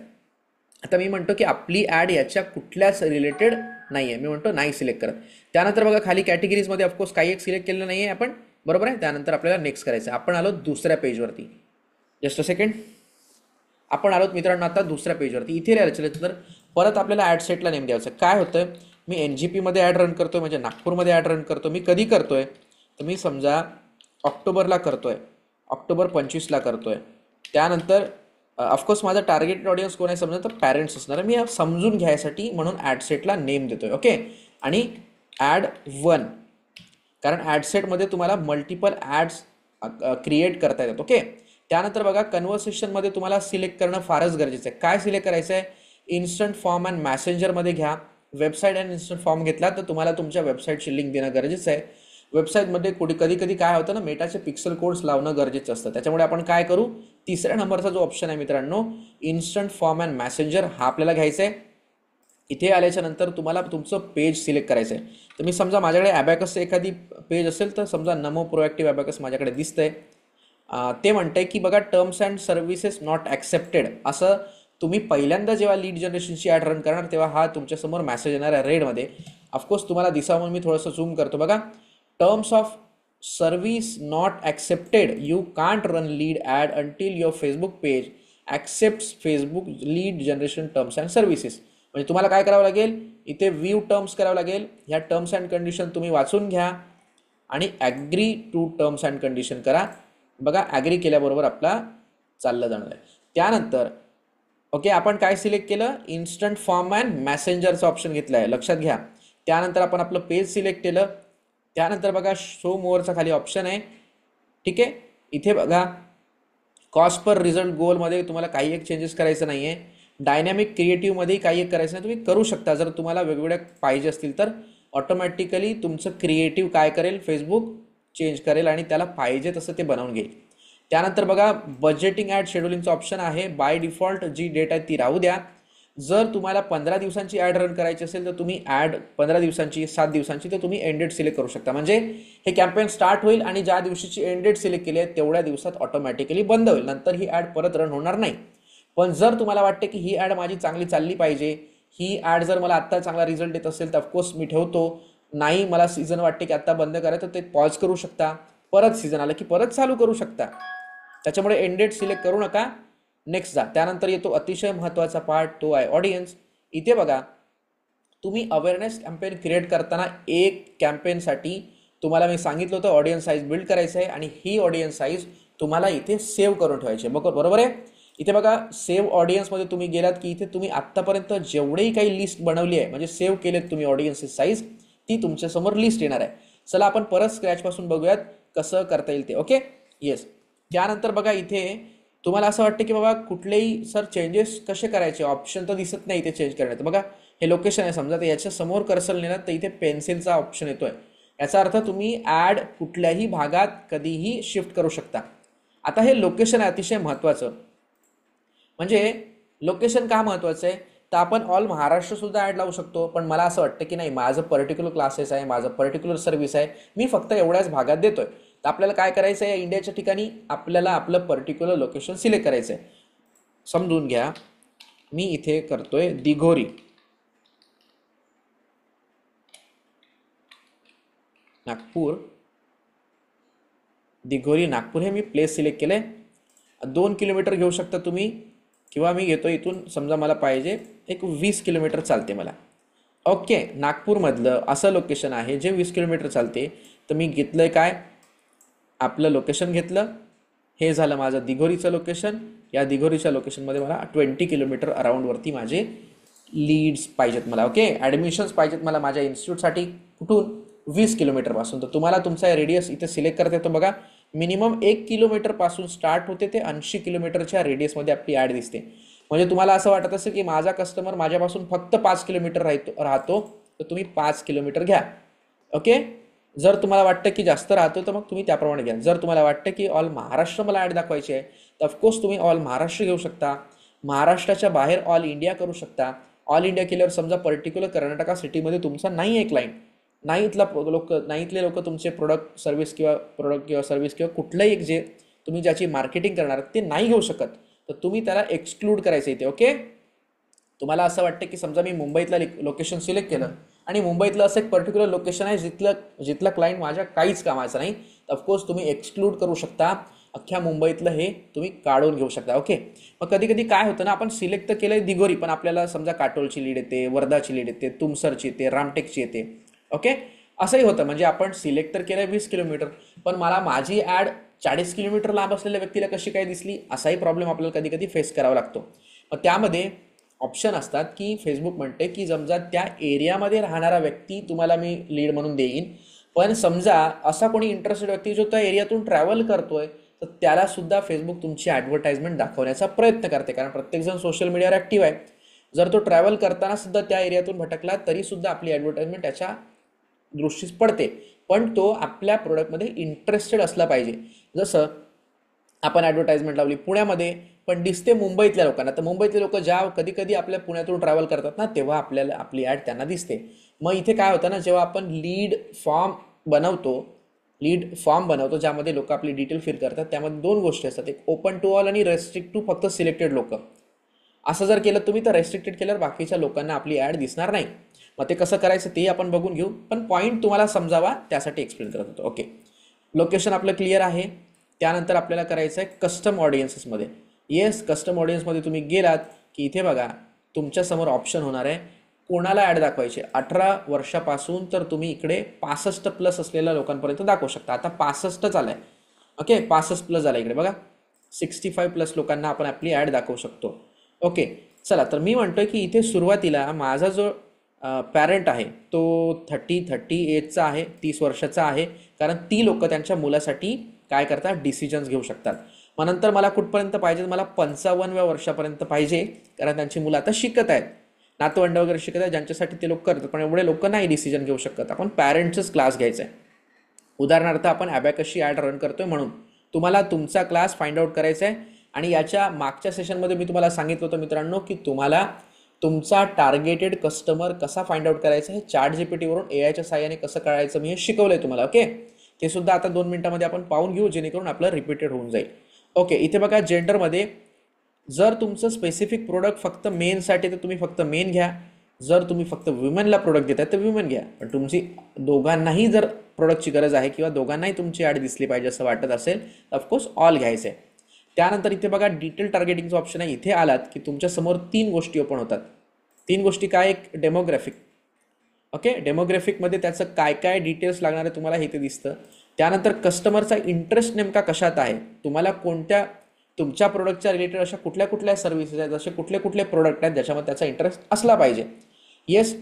आता मी म्हणतो की आपली ॲड याच्या कुठल्याच रिलेटेड नाही आहे, मी म्हणतो नाही सिलेक्ट करत. त्यानंतर बघा खाली कॅटेगरीजमध्ये ऑफकोर्स काही एक सिलेक्ट केलेलं नाही आहे आपण, बरोबर आहे. त्यानंतर आपल्याला नेक्स्ट करायचं आहे. आपण आलो दुसऱ्या पेजवरती, जस्ट अ सेकंड, आपण आलोत मित्रांनो आता दुसऱ्या पेजवरती. इथे राहायचं तर परत आपल्याला ॲड सेटला नेम द्यायचं. काय होतं, मी NGPमध्ये ॲड रन करतोय, म्हणजे नागपूरमध्ये ॲड रन करतो. मी कधी करतोय तर मी समजा ऑक्टोबरला करतोय, ऑक्टोबर 25ला करतोय. त्यानंतर ऑफकोर्स माझा टार्गेटेड ऑडियन्स कोण आहे समजा तर पॅरेंट्स असणार आहे. मी समजून घ्यायसाठी म्हणून ॲड सेटला नेम देतोय. ओके, आणि ॲड 1, कारण ॲड सेटमध्ये तुम्हाला मल्टिपल ॲड्स क्रिएट करता येतात. ओके, त्यानंतर बघा कन्व्हर्सेशनमध्ये तुम्हाला सिलेक्ट करणं फारच गरजेचं आहे. काय सिलेक्ट करायचं आहे, इन्स्टंट फॉर्म अँड मॅसेंजरमध्ये घ्या. वेबसाईट अँड इन्स्टंट फॉर्म घेतला तर तुम्हाला तुमच्या वेबसाईटची लिंक देणं गरजेचं आहे. वेबसाईटमध्ये कधी कधी काय होतं ना, मेटाचे पिक्सल कोड्स लावणं गरजेचं असतं. त्याच्यामुळे आपण काय करू, तिसऱ्या नंबरचा जो ऑप्शन आहे मित्रांनो, इन्स्टंट फॉर्म अँड मॅसेंजर, हा आपल्याला घ्यायचा आहे. इथे आल्याच्या नंतर तुम्हाला तुमचं पेज सिलेक्ट करायचं आहे. तर मी समजा माझ्याकडे ॲबॅकसचं एखादी पेज असेल तर समजा नमो प्रोएक्टिव्ह ॲबॅकस माझ्याकडे दिसतंय. ते म्हणतंय की बघा terms and services not accepted, असं तुम्ही पहिल्यांदा जेव्हा लीड जनरेशनची ॲड रन करणार तेव्हा हा तुमच्यासमोर मेसेज येणार आहे रेडमध्ये. ऑफकोर्स तुम्हाला दिसावं म्हणून मी थोडंसं झूम करतो. बघा, terms of service not accepted, you can't run lead ad until your Facebook page accepts Facebook lead generation terms and services. म्हणजे तुम्हाला काय करावं लागेल, इथे व्ह्यू टर्म्स करावं लागेल. ह्या टर्म्स अँड कंडिशन तुम्ही वाचून घ्या आणि agree to terms and condition करा. बघा, ॲग्री केल्याबरोबर आपला चाललं जाणार आहे. त्यानंतर ओके आपण काय सिलेक्ट केलं, इन्स्टंट फॉर्म अँड मॅसेंजरचा ऑप्शन घेतला आहे, लक्षात घ्या. त्यानंतर आपण आपलं पेज सिलेक्ट केलं. त्यानंतर बघा शो मोअरचा खाली ऑप्शन आहे. ठीक आहे, इथे बघा कॉस्ट पर रिझल्ट गोलमध्ये तुम्हाला काही एक चेंजेस करायचं नाही आहे. डायनॅमिक क्रिएटिव्हमध्ये काही एक करायचं नाही, तुम्ही करू शकता जर तुम्हाला वेगवेगळ्या पाहिजे असतील तर. ऑटोमॅटिकली तुमचं क्रिएटिव्ह काय करेल, फेसबुक चेंज करेल आणि त्याला पाहिजे तसं ते बनवून घेईल. त्यानंतर बघा बजेटिंग ॲड शेड्युलिंगचं ऑप्शन आहे. बाय डिफॉल्ट जी डेट आहे ती राहू द्या. जर तुम्हाला 15 दिवसांची ॲड रन करायची असेल तर तुम्ही ॲड 15 दिवसांची 7 दिवसांची तर तुम्ही एंड डेट सिलेक्ट करू शकता. म्हणजे हे कॅम्पेन स्टार्ट होईल आणि ज्या दिवशीची एंड डेट सिलेक्ट केली आहे तेवढ्या दिवसात ऑटोमॅटिकली बंद होईल, नंतर ही ॲड परत रन होणार नाही. पण जर तुम्हाला वाटते की ही ॲड माझी चांगली चालली पाहिजे, ही ॲड जर मला आत्ता चांगला रिझल्ट देत असेल तर ऑफकोर्स मी ठेवतो. नाही मला सीझन वाटते की आत्ता बंद करायचं, ते पॉज करू शकता, परत सीझन आलं की परत चालू करू शकता. त्याच्यामुळे एंड डेट सिलेक्ट करू नका, नेक्स्ट जा. त्यानंतर येतो अतिशय महत्त्वाचा पार्ट, तो आहे ऑडियन्स. इथे बघा तुम्ही अवेअरनेस कॅम्पेन क्रिएट करताना एक कॅम्पेनसाठी तुम्हाला मी सांगितलं होतं ऑडियन्स साईज बिल्ड करायचं आहे आणि ही ऑडियन्स साईज तुम्हाला इथे सेव्ह करून ठेवायची आहे. बरोबर आहे. इथे बघा सेव्ह ऑडियन्समध्ये तुम्ही गेलात की इथे तुम्ही आत्तापर्यंत जेवढेही काही लिस्ट बनवली आहे म्हणजे सेव्ह केलेत तुम्ही ऑडियन्सची साईज, ती तुमच्यासमोर लिस्ट येणार आहे. चला आपण परत स्क्रॅचपासून बघूयात कसं करता येईल ते. Okay, yes. त्यानंतर बघा इथे तुम्हाला असं वाटतं की बाबा कुठलेही सर चेंजेस कसे करायचे, ऑप्शन तर दिसत नाही इथे चेंज करण्यात. बघा हे लोकेशन आहे समजा, तर याच्या समोर कर्सर नेलात तर इथे पेन्सिलचा ऑप्शन येतोय. याचा अर्थ तुम्ही ॲड कुठल्याही भागात कधीही शिफ्ट करू शकता. आता हे लोकेशन आहे अतिशय महत्त्वाचं. म्हणजे लोकेशन का महत्त्वाचं आहे, तर आपण ऑल महाराष्ट्र सुद्धा ॲड लावू शकतो. पण मला असं वाटतं की नाही, माझं पर्टिक्युलर क्लासेस आहे, माझं पर्टिक्युलर सर्व्हिस आहे, मी फक्त एवढ्याच भागात देतोय. तर आपल्याला काय करायचं आहे, इंडियाच्या ठिकाणी आपल्याला आपलं पर्टिक्युलर लोकेशन सिलेक्ट करायचं आहे. समजून घ्या, मी इथे करतोय दिघोरी. नागपूर, दिघोरी नागपूर हे मी प्लेस सिलेक्ट केलंय. 2 किलोमीटर घेऊ शकता तुम्ही, किंवा मी घेतो इथून समजा मला पाहिजे एक 20 किलोमीटर चालते मला. ओके, नागपूरमधलं असं लोकेशन आहे जे 20 किलोमीटर चालते. तर मी घेतलंय काय, आपलं लोकेशन घेतलं. हे झालं माझं दिघोरीचं लोकेशन. या दिघोरीच्या लोकेशनमध्ये मला 20 किलोमीटर अराउंडवरती माझे लीड्स पाहिजेत मला. ओके, ॲडमिशन्स पाहिजेत मला माझ्या इन्स्टिट्यूटसाठी. कुठून, 20 किलोमीटरपासून. तर तुम्हाला तुमचा रेडियस इथे सिलेक्ट करता येतो. बघा मिनिमम 1 किलोमीटरपासून स्टार्ट होते ते 80 किलोमीटरच्या रेडियसमध्ये आपली ॲड दिसते. म्हणजे तुम्हाला असं वाटत असेल की माझा कस्टमर माझ्यापासून फक्त 5 किलोमीटर राहतो तर तुम्ही 5 किलोमीटर घ्या. ओके, जर तुम्हाला वाटतं की जास्त राहतो तर मग तुम्ही त्याप्रमाणे घ्या. जर तुम्हाला वाटतं की ऑल महाराष्ट्र मला ॲड दाखवायची आहे तर ऑफकोर्स तुम्ही ऑल महाराष्ट्र घेऊ शकता. महाराष्ट्राच्या बाहेर ऑल इंडिया करू शकता. ऑल इंडिया केल्यावर समजा पर्टिक्युलर कर्नाटका सिटीमध्ये तुमचा नाही आहे क्लायंट, नाही इथले लोक तुमचे प्रोडक्ट सर्व्हिस किंवा सर्व्हिस किंवा कुठलंही एक जे तुम्ही ज्याची मार्केटिंग करणार ते नाही घेऊ शकत, तर तुम्ही त्याला एक्सक्लूड करायचं इथे. ओके, तुम्हाला असं वाटतं की समजा मी मुंबईतलं लोकेशन सिलेक्ट केलं आणि मुंबईतलं असं एक पर्टिक्युलर लोकेशन आहे जिथलं क्लायंट माझ्या काहीच कामाचं नाही, तर ऑफकोर्स तुम्ही एक्सक्लूड करू शकता. अख्ख्या मुंबईतलं हे तुम्ही काढून घेऊ शकता. ओके, मग कधी कधी काय होतं ना, आपण सिलेक्ट तर केलंय दिघोरी, पण आपल्याला समजा काटोलची लीड येते, वर्धाची लीड येते, तुमसरची येते, रामटेकची येते. ओके, असंही होतं. म्हणजे आपण सिलेक्ट तर केलंय 20 किलोमीटर, पण मला माझी ॲड 40 किलोमीटर लांब असलेल्या व्यक्तीला कशी काय दिसली, असाही प्रॉब्लेम आपल्याला कधी कधी फेस करावा लागतो. मग त्यामध्ये ऑप्शन असतात की फेसबुक म्हणते की समजा त्या एरियामध्ये राहणारा व्यक्ती तुम्हाला मी लीड म्हणून देईन, पण समजा असा कोणी इंटरेस्टेड व्यक्ती जो त्या एरियातून ट्रॅव्हल करतोय तर त्याला सुद्धा फेसबुक तुमची ॲडव्हर्टाइजमेंट दाखवण्याचा प्रयत्न करते. कारण प्रत्येकजण सोशल मीडियावर ॲक्टिव्ह आहे. जर तो ट्रॅव्हल करताना सुद्धा त्या एरियातून भटकला तरी सुद्धा आपली ॲडव्हर्टाइजमेंट त्याच्या दृष्टीस पडते, पण तो आपल्या प्रोडक्टमध्ये इंटरेस्टेड असला पाहिजे. जसं आपण ॲडव्हर्टाइजमेंट लावली पुण्यामध्ये, पण दिसते मुंबईतल्या लोकांना, तर मुंबईतले लोक ज्या कधी कधी आपल्या पुण्यातून ट्रॅव्हल करतात ना, तेव्हा आपल्याला आपली ॲड त्यांना दिसते. मग इथे काय होतं ना, जेव्हा आपण लीड फॉर्म बनवतो ज्यामध्ये लोक आपली डिटेल फिल करतात, त्यामध्ये 2 गोष्टी असतात, एक ओपन टू ऑल आणि रेस्ट्रिक्ट टू फक्त सिलेक्टेड लोक. असं जर केलं तुम्ही तर रेस्ट्रिक्टेड केल्यावर बाकीच्या लोकांना आपली ॲड दिसणार नाही. मग ते कसं करायचं ते आपण बघून घेऊ, पण पॉईंट तुम्हाला समजावा त्यासाठी एक्सप्लेन करत होतो. ओके, लोकेशन आपलं क्लिअर आहे. त्यानंतर आपल्याला करायचं आहे कस्टम ऑडियन्सेसमध्ये. येस, कस्टम ऑडियन्समध्ये तुम्ही गेलात की इथे बघा तुमच्यासमोर ऑप्शन होणार आहे कोणाला ॲड दाखवायचे. 18 वर्षापासून तर तुम्ही इकडे 65+ असलेल्या लोकांपर्यंत दाखवू शकता. आता 65 आलाय. ओके, 65+ झाला इकडे बघा. 65+ लोकांना आपण आपली ॲड दाखवू शकतो. ओके, चला तर मी म्हणतोय की इथे सुरुवातीला माझा जो पॅरेंट आहे तो 30-38चा आहे, 30 वर्षाचा आहे. कारण ती लोक त्यांच्या मुलासाठी काय करतात, डिसिजन्स घेऊ शकतात. मग नंतर मला कुठपर्यंत पाहिजे, मला 55व्या वर्षापर्यंत पाहिजे, कारण त्यांची मुलं आता शिकत आहेत, नातवंड वगैरे शिकत आहेत, ज्यांच्यासाठी ते लोक करतात. पण एवढे लोक नाही डिसिजन घेऊ शकत. आपण पॅरेंट्सच क्लास घ्यायचा आहे. उदाहरणार्थ आपण ॲबॅकसची ॲड रन करतोय म्हणून तुम्हाला तुमचा क्लास फाइंड आउट करायचा आहे. आणि याच्या मागच्या सेशनमध्ये मी तुम्हाला सांगितलं होतं मित्रांनो की तुम्हाला तुमचा टार्गेटेड कस्टमर कसा फाइंड आउट करायचा आहे, ChatGPT वरून AIच्या साहाय्याने कसं कळायचं, मी हे शिकवलंय तुम्हाला. ओके, ते सुद्धा आता 2 मिनिटांमध्ये आपण पाहून घेऊ, जेणेकरून आपलं रिपीटेड होऊन जाईल. ओके, इथे बघा जेंडरमध्ये जर तुमचं स्पेसिफिक प्रोडक्ट फक्त मेनसाठी तर तुम्ही फक्त मेन घ्या. जर तुम्ही फक्त वुमेनला प्रोडक्ट देताय तर वुमेन घ्या. पण तुमची दोघांनाही जर प्रोडक्टची गरज आहे किंवा दोघांनाही तुमची ॲड दिसली पाहिजे असं वाटत असेल तर ऑफकोर्स ऑल घ्यायचं आहे. त्यानंतर इथे बघा डिटेल टार्गेटिंगचं ऑप्शन आहे. इथे आलात की तुमच्यासमोर 3 गोष्टी ओपन होतात. 3 गोष्टी काय, एक डेमोग्राफिक. ओके, डेमोग्राफिकमध्ये त्याचं काय काय डिटेल्स लागणार आहे तुम्हाला हे ते दिसतं. त्यानंतर कस्टमरचा इंटरेस्ट नेमका कशात आहे, तुम्हाला कोणत्या तुमच्या प्रोडक्टच्या रिलेटेड अशा कुठल्या कुठल्या सर्व्हिसेस आहेत, असे कुठले कुठले प्रोडक्ट आहेत ज्याच्यामध्ये त्याचा इंटरेस्ट असला पाहिजे. येस,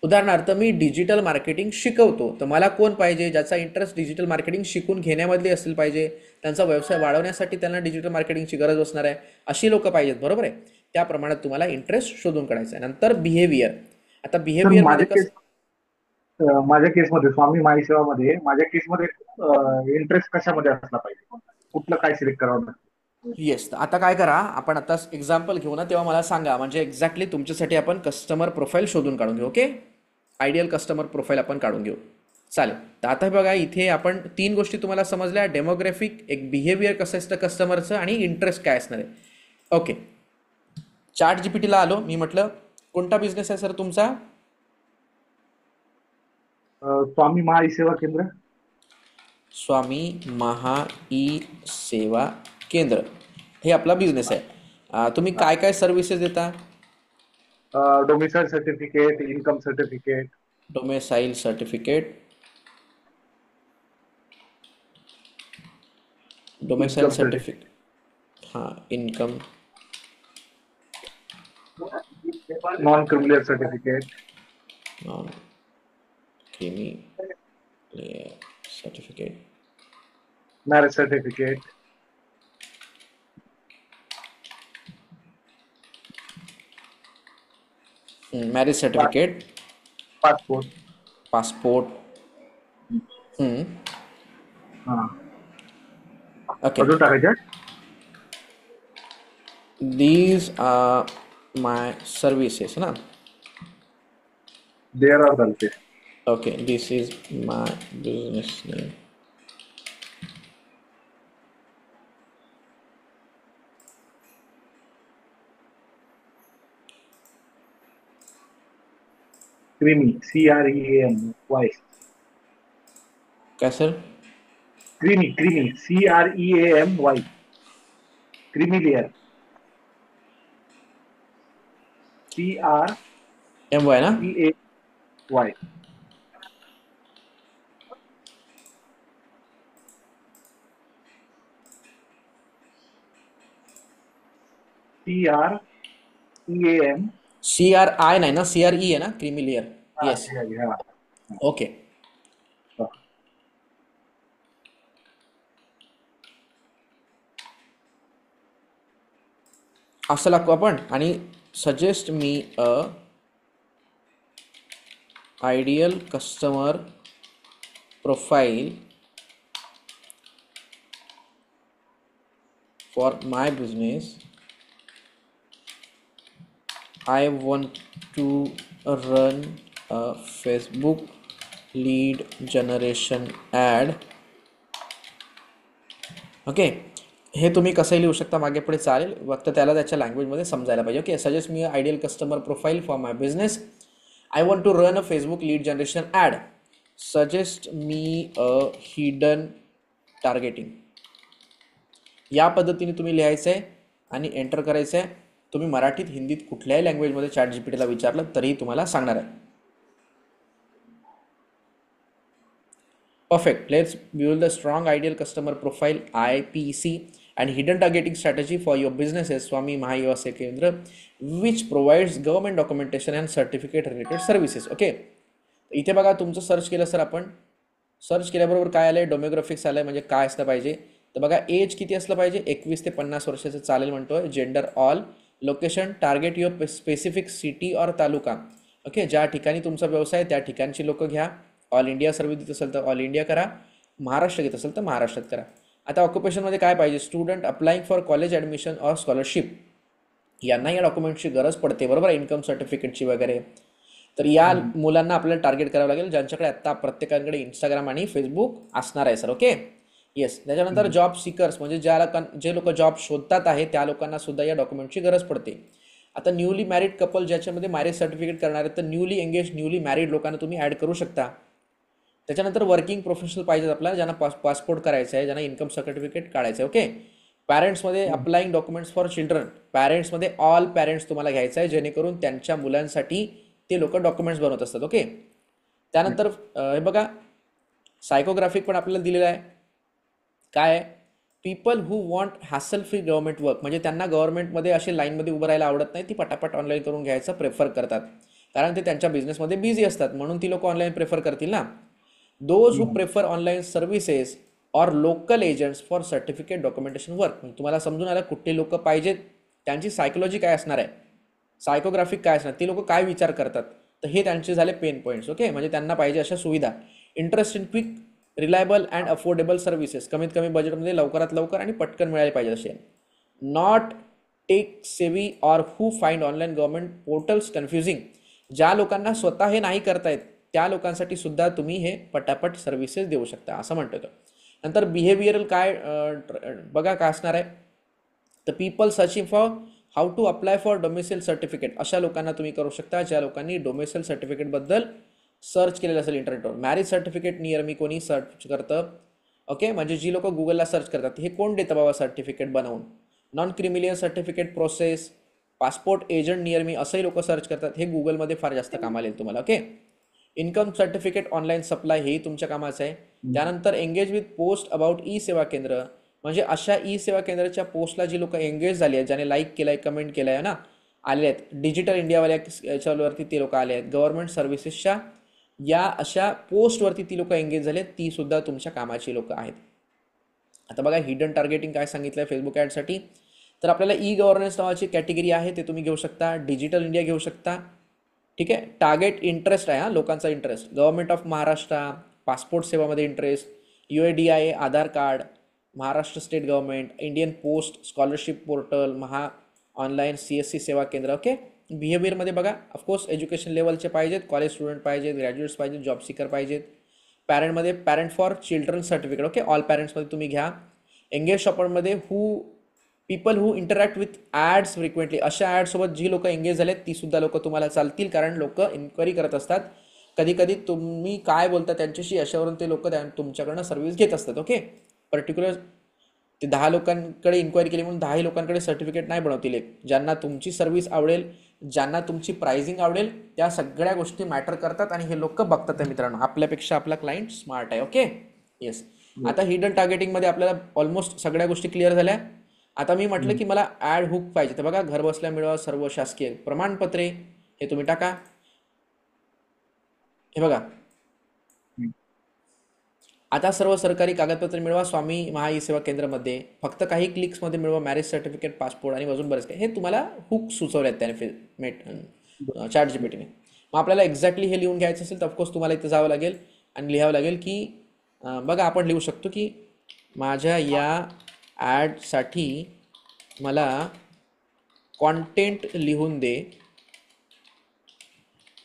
उदाहरणार्थ मी डिजिटल मार्केटिंग शिकवतो, तर मला कोण पाहिजे ज्याचा इंटरेस्ट डिजिटल मार्केटिंग शिकून घेण्यामधली असेल पाहिजे, त्यांचा व्यवसाय वाढवण्यासाठी त्यांना डिजिटल मार्केटिंगची गरज असणार आहे, अशी लोक पाहिजेत. बरोबर आहे, त्या प्रमाणात तुम्हाला इंटरेस्ट शोधून काढायचा आहे. नंतर बिहेवियर. आता सर बिहेवियरमध्ये कसं, माझ्या केसमध्ये स्वामी माई सेवामध्ये माझ्या केसमध्ये इंटरेस्ट कशामध्ये असला पाहिजे, कुठलं काय सिलेक्ट करावं लागतं? येस, आता काय करा, आपण आता एक्झाम्पल घेऊ ना, तेव्हा मला सांगा, म्हणजे एक्झॅक्टली तुमच्यासाठी आपण कस्टमर प्रोफाईल शोधून काढून घेऊ. ओके, आयडियल कस्टमर प्रोफाईल आपण काढून घेऊ. चालेल, तर आता बघा इथे आपण 3 गोष्टी तुम्हाला समजल्या, डेमोग्राफिक, एक बिहेवियर कसं असतं कस्टमरचं, आणि इंटरेस्ट काय असणार आहे. ओके, ChatGPTला आलो. मी म्हटलं कोणता बिझनेस आहे सर तुमचा? स्वामी महाई सेवा केंद्र. स्वामी महा ई सेवा केंद्र हे आपला बिझनेस आहे. तुम्ही काय काय सर्व्हिसेस देता? Domicile certificate, income certificate. Domicile certificate, domicile income certificate, हां, income, non criminal certificate. Non creamy layer certificate, marriage certificate. Marriage certificate, passport. Passport. हां, ओके, अजून टाकायचे. दीज आर माय सर्व्हिसेस ना. देअर आर चालते. Okay, this is my business name. Creamy, CREAM Y. काय sir? Creamy, CREAM Y. Creamy layer. MY ना. CREAY. CREAM. CRI नाही ना, CRE आहे ना, क्रिमिलियर. Yes, okay. असं लागतो आपण. आणि suggest me a ideal customer profile for my business. I want to run a Facebook lead generation ad. Okay, हे तुम्ही कसंही लिहू शकता, मागे पुढे चालेल, फक्त त्याला त्याच्या लँग्वेजमध्ये समजायला पाहिजे. Okay, suggest me ideal customer profile for my business. I want to run a Facebook lead generation ad. Suggest me a hidden targeting. या पद्धतीने तुम्ही लिहायचं आहे आणि एंटर करायचं आहे. तुम्ही मराठीत, हिंदीत, कुठल्याही लँग्वेजमध्ये ChatGPTला विचारलं तरीही तुम्हाला सांगणार आहे. Perfect. Let's build the strong ideal customer profile, IPC. and hidden targeting strategy for your businesses Swami Mahayuva Seva Kendra which provides government documentation and certificate related services. Okay, इथे बघा तुमचं सर्च केलं सर, आपण search केल्याबरोबर काय आलंय, demographics आलंय, म्हणजे काय असलं पाहिजे तर बघा एज किती असलं पाहिजे, 21 ते 50 वर्षाचं चालेल म्हणतोय. Gender all, location target your specific city और तालुका. ओके, ज्या ठिकाणी तुमचा व्यवसाय त्या ठिकाणची लोक घ्या. ऑल इंडिया सर्व्हिस देत असेल तर ऑल इंडिया करा, महाराष्ट्र घेत असेल तर महाराष्ट्रात करा. आता ऑक्युपेशनमध्ये काय पाहिजे, student applying for college admission or scholarship, यांना या डॉक्युमेंटची गरज पडते बरोबर, इन्कम सर्टिफिकेटची वगैरे. तर या मुलांना आपल्याला टार्गेट करावं लागेल ज्यांच्याकडे आत्ता प्रत्येकाकडे इंस्टाग्राम आणि फेसबुक असणार आहे सर. Okay, yes. त्याच्यानंतर जॉब सिकर्स म्हणजे जे लोक जॉब शोधतात आहे त्या लोकांना सुद्धा या डॉक्युमेंटची गरज पडते. आता न्यूली मॅरिड कपल ज्याच्यामध्ये मॅरेज सर्टिफिकेट करणार आहे तर न्यूली एंगेज न्यूली मॅरिड लोकांना तुम्ही ॲड करू शकता. त्याच्यानंतर वर्किंग प्रोफेशनल पाहिजेत आपल्याला, ज्यांना पासपोर्ट करायचं आहे, ज्यांना इन्कम सर्टिफिकेट काढायचं आहे. ओके, पॅरेंट्समध्ये अप्लाइंग डॉक्युमेंट्स फॉर चिल्ड्रन, पॅरेंट्समध्ये ऑल पॅरेंट्स तुम्हाला घ्यायचं आहे जेणेकरून त्यांच्या मुलांसाठी ते लोक डॉक्युमेंट्स बनवत असतात. ओके, त्यानंतर हे बघा सायकोग्राफिक पण आपल्याला दिलेलं आहे. काय आहे, people who want hassle free government work, म्हणजे त्यांना गव्हर्नमेंटमध्ये असे लाईनमध्ये उभं राहायला आवडत नाही, ती पटापट ऑनलाईन करून घ्यायचं प्रेफर करतात कारण ते त्यांच्या बिझनेसमध्ये बिझी असतात, म्हणून ती लोक ऑनलाईन प्रेफर करतील ना. Those who prefer online services or local agents for certificate documentation work, तुम्हाला समजून आलं कुठले लोक पाहिजेत, त्यांची सायकोलॉजी काय असणार आहे, सायकोग्राफिक काय असणार, ते लोक काय विचार करतात, तर हे त्यांचे झाले पेन पॉईंट्स. ओके, म्हणजे त्यांना पाहिजे अशा सुविधा. Interest in quick reliable and affordable services, कमीत कमी बजेटमध्ये लवकरात लवकर आणि पटकन मिळायला पाहिजे असे. Not tech savvy or who find online government portals confusing, ज्या लोकांना स्वतः हे नाही करतायत त्या लोकांसाठी सुद्धा तुम्ही हे पटापट सर्व्हिसेस देऊ शकता असं म्हणतो. नंतर बिहेवियरल काय बघा काय असणार आहे, तर people searching for how to apply for domicile certificate, अशा लोकांना तुम्ही करू शकता ज्या लोकांनी डोमेसिल सर्टिफिकेटबद्दल सर्च केलेलं असेल इंटरनेटवर. मॅरेज सर्टिफिकेट नियर मी कोणी सर्च करतं. ओके, म्हणजे जी लोक गुगलला सर्च करतात हे कोण देतं बाबा सर्टिफिकेट बनवून. Non creamy layer certificate process, passport agent near me असंही लोक सर्च करतात, हे गुगलमध्ये फार जास्त कामाला येईल तुम्हाला. Okay, income certificate online supply हेही तुमच्या कामाचं आहे. त्यानंतर engage with post about E सेवा केंद्र, म्हणजे अशा ई सेवा केंद्राच्या पोस्टला जी लोक एंगेज झाली आहेत, ज्याने लाईक केलं आहे, कमेंट केलं आहे ना, आले आहेत. डिजिटल इंडियावाल्या याच्यावरती ते लोक आले आहेत. गव्हर्नमेंट सर्व्हिसेसच्या या अशा पोस्टवरती ती लोक एंगेज झाले, ती सुद्धा तुमच्या कामाची लोक आहेत. आता बघा हिडन टार्गेटिंग काय सांगितलं आहे फेसबुक ॲडसाठी, तर आपल्याला ई गव्हर्नन्स नावाची कॅटेगरी आहे ते तुम्ही घेऊ शकता. डिजिटल इंडिया घेऊ शकता. ठीक आहे, टार्गेट इंटरेस्ट आहे, हा लोकांचा interest. Government of Maharashtra, passport सेवामध्ये interest, UIDIA, Aadhaar card, Maharashtra state government, Indian post, scholarship portal, online CSC Seva केंद्र. ओके, बिहेवियरमध्ये बघा ऑफकोर्स एज्युकेशन लेवलचे पाहिजेत, कॉलेज स्टुडंट पाहिजेत, ग्रॅज्युएट्स पाहिजेत, जॉब सिकर पाहिजेत. पॅरेंटमध्ये parent for children certificate. Okay, all पॅरेंट्समध्ये तुम्ही घ्या. एंगेज शॉपरमध्ये people who interact with ads frequently, अशा ॲडसोबत जी लोक एंगेज झालेत ती सुद्धा लोक तुम्हाला चालतील कारण लोक इन्क्वायरी करत असतात. कधी कधी तुम्ही काय बोलता त्यांच्याशी अशावरून ते लोक तुमच्याकडनं सर्व्हिस घेत असतात. ओके, पर्टिक्युलर ते 10 लोकांकडे इन्क्वायरी केली म्हणून 10 लोकांकडे सर्टिफिकेट नाही बनवतील. ज्यांना तुमची सर्व्हिस आवडेल, ज्यांना तुमची प्राइसिंग आवडेल, त्या सगळ्या गोष्टी मॅटर करतात आणि हे लोक बघतात. आहे मित्रांनो, आपल्यापेक्षा आपला क्लायंट स्मार्ट आहे. Okay, yes. आता हिडन टार्गेटिंगमध्ये आपल्याला ऑलमोस्ट सगळ्या गोष्टी क्लिअर झाल्या. आता मी म्हटलं की मला ॲड हुक पाहिजे, तर बघा घर बसल्या मिळवा सर्व शासकीय प्रमाणपत्रे, हे तुम्ही टाका. हे बघा, आता सर्व सरकारी कागदपत्रे मिळवा स्वामी महा ई सेवा केंद्रामध्ये, फक्त काही क्लिक्समध्ये मिळवा मॅरेज सर्टिफिकेट, पासपोर्ट आणि अजून बरेच काही. हे तुम्हाला हुक सुचवले आहेत त्याने चॅट जीपीटीने. मग आपल्याला एक्झॅक्टली हे लिहून घ्यायचं असेल तर ऑफकोर्स तुम्हाला इथं जावं लागेल आणि लिहावं लागेल की बघा आपण लिहू शकतो की माझ्या या ॲडसाठी मला कॉन्टेंट लिहून दे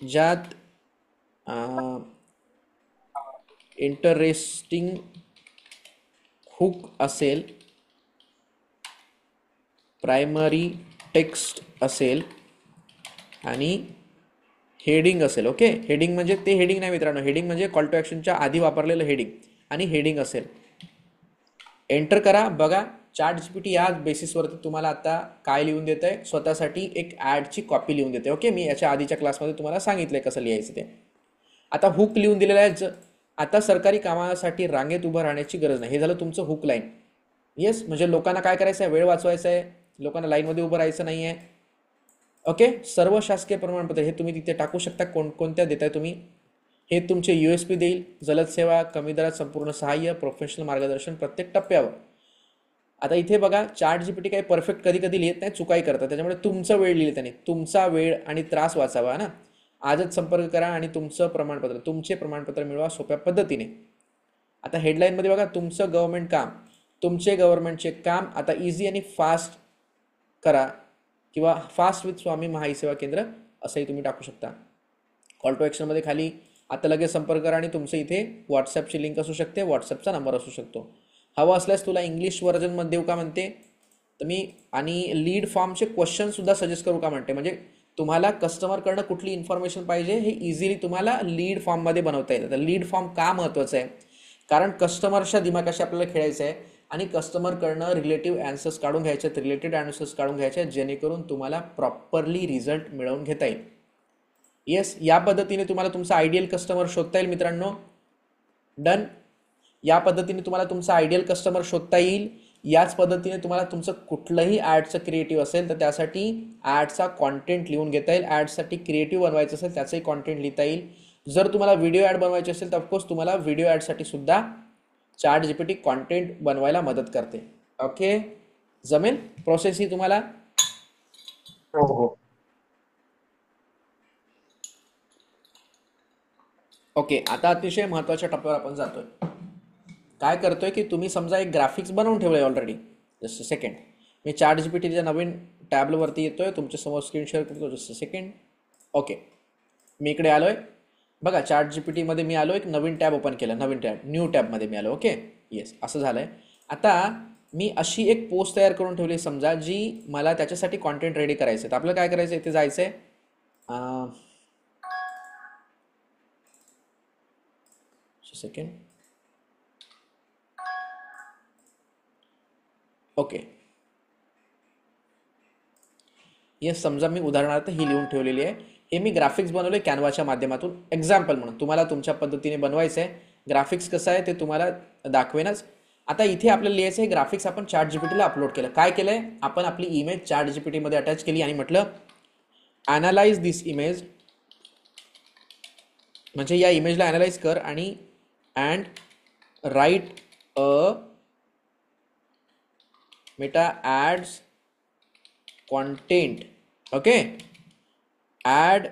ज्यात इंटरेस्टिंग हुक असेल, प्रायमरी टेक्स्ट असेल आणि हेडिंग असेल. ओके, हेडिंग म्हणजे ते हेडिंग नाही मित्रांनो, हेडिंग म्हणजे कॉल टू ॲक्शनच्या आधी वापरलेलं हेडिंग आणि हेडिंग असेल. एंटर करा. बघा चॅट जीपीटी या बेसिसवरती तुम्हाला आता काय लिहून देत आहे, स्वतःसाठी एक ॲडची कॉपी लिहून देते. ओके, मी याच्या आधीच्या क्लासमध्ये तुम्हाला सांगितलं आहे कसं लिहायचं ते. आता हुक लिहून दिलेलं आहे. आता सरकारी कामासाठी रांगेत उभं राहण्याची गरज नाही, हे झालं तुमचं हुक लाईन. येस, म्हणजे लोकांना काय करायचं आहे, वेळ वाचवायचा आहे, लोकांना लाईनमध्ये उभं राहायचं नाही आहे. ओके, सर्व शासकीय प्रमाणपत्र हे तुम्ही तिथे टाकू शकता. कोणत्या देताय तुम्ही, हे तुमचे USP देईल. जलद सेवा, कमी दरात संपूर्ण सहाय्य, प्रोफेशनल मार्गदर्शन प्रत्येक टप्प्यावर. आता इथे बघा, ChatGPT काही परफेक्ट कधी कधी लिहित नाही, चुकाई करतात, त्याच्यामुळे तुमचा वेळ लिहिले त्याने, तुमचा वेळ आणि त्रास वाचावा ना. आजच संपर्क करा आणि तुमचे प्रमाणपत्र मिळवा सोप्या पद्धतीने. आता हेडलाईनमध्ये बघा, तुमचं गव्हर्नमेंट काम, तुमचे गव्हर्नमेंटचे काम आता इझी आणि फास्ट करा, किंवा फास्ट विथ स्वामी महाई सेवा केंद्र असंही तुम्ही टाकू शकता. कॉल टू ॲक्शनमध्ये खाली आता लगेच संपर्क करा, आणि तुमचं इथे व्हॉट्सॲपची लिंक असू शकते, व्हॉट्सॲपचा नंबर असू शकतो. हवं असल्यास तुला इंग्लिश व्हर्जनमध्ये देऊ का म्हणते तर मी, आणि लीड फॉर्मचे क्वेश्चनसुद्धा सजेस्ट करू का म्हणते. म्हणजे तुम्हाला कस्टमरकडनं कुठली इन्फॉर्मेशन पाहिजे हे इझिली तुम्हाला लीड फॉर्ममध्ये बनवता येतं. तर लीड फॉर्म का महत्त्वाचं आहे, कारण कस्टमरच्या दिमागाशी आपल्याला खेळायचं आहे, आणि कस्टमरकडनं रिलेटिव्ह ॲन्सर्स काढून घ्यायचे आहेत, रिलेटेड ॲन्सर्स काढून घ्यायचे आहेत, जेणेकरून तुम्हाला प्रॉपरली रिझल्ट मिळवून घेता येईल. येस, या पद्धतीने तुम्हाला तुमचा आयडियल कस्टमर शोधता येईल मित्रांनो. डन. या पद्धतीने तुम्हाला तुमचा आयडियल कस्टमर शोधता येईल. याच पद्धतीने तुम्हाला तुमचं कुठलंही ॲडचं क्रिएटिव्ह असेल तर त्यासाठी ॲडचा कॉन्टेंट लिहून घेता येईल. ॲडसाठी क्रिएटिव्ह बनवायचं असेल त्याचंही कॉन्टेंट लिहिता येईल. जर तुम्हाला व्हिडिओ ॲड बनवायचे असेल तर ऑफकोर्स तुम्हाला व्हिडिओ ॲडसाठी सुद्धा ChatGPT कॉन्टेंट बनवायला मदत करते. ओके, जमेल प्रोसेस ही तुम्हाला. हो हो. ओके, आता अतिशय महत्त्वाच्या टप्प्यावर आपण जातोय. काय करतोय की तुम्ही समजा एक ग्राफिक्स बनवून ठेवलं आहे ऑलरेडी. जस्ट सेकंड, मी ChatGPTच्या नवीन टॅबवरती येतोय, तुमच्यासमोर स्क्रीन शेअर करतो. Just second. ओके, मी इकडे आलो आहे बघा. ChatGPTमध्ये मी आलो, एक नवीन टॅब ओपन केलं, नवीन टॅब, न्यू टॅबमध्ये मी आलो. ओके, येस, असं झालं आहे. आता मी अशी एक पोस्ट तयार करून ठेवली समजा, जी मला त्याच्यासाठी कॉन्टेंट रेडी करायचं आहे. तर आपलं काय करायचं, इथे जायचं आहे, सेकंड. ओके, येस, समजा मी उदाहरणार्थ ही लिहून ठेवलेली आहे. हे मी ग्राफिक्स बनवले कॅनवाच्या माध्यमातून, एक्झाम्पल म्हणून. तुम्हाला तुमच्या पद्धतीने बनवायचं आहे. ग्राफिक्स कसं आहे ते तुम्हाला दाखवेनच. आता इथे आपल्याला लिहायचं आहे ग्राफिक्स आपण ChatGPTला अपलोड केलं. काय केलं आहे आपण, आपली इमेज ChatGPTमध्ये अटॅच केली आणि म्हटलं ॲनालाइज दिस इमेज, म्हणजे या इमेजला ॲनालाइज कर आणि and write a Meta ads content. Okay, add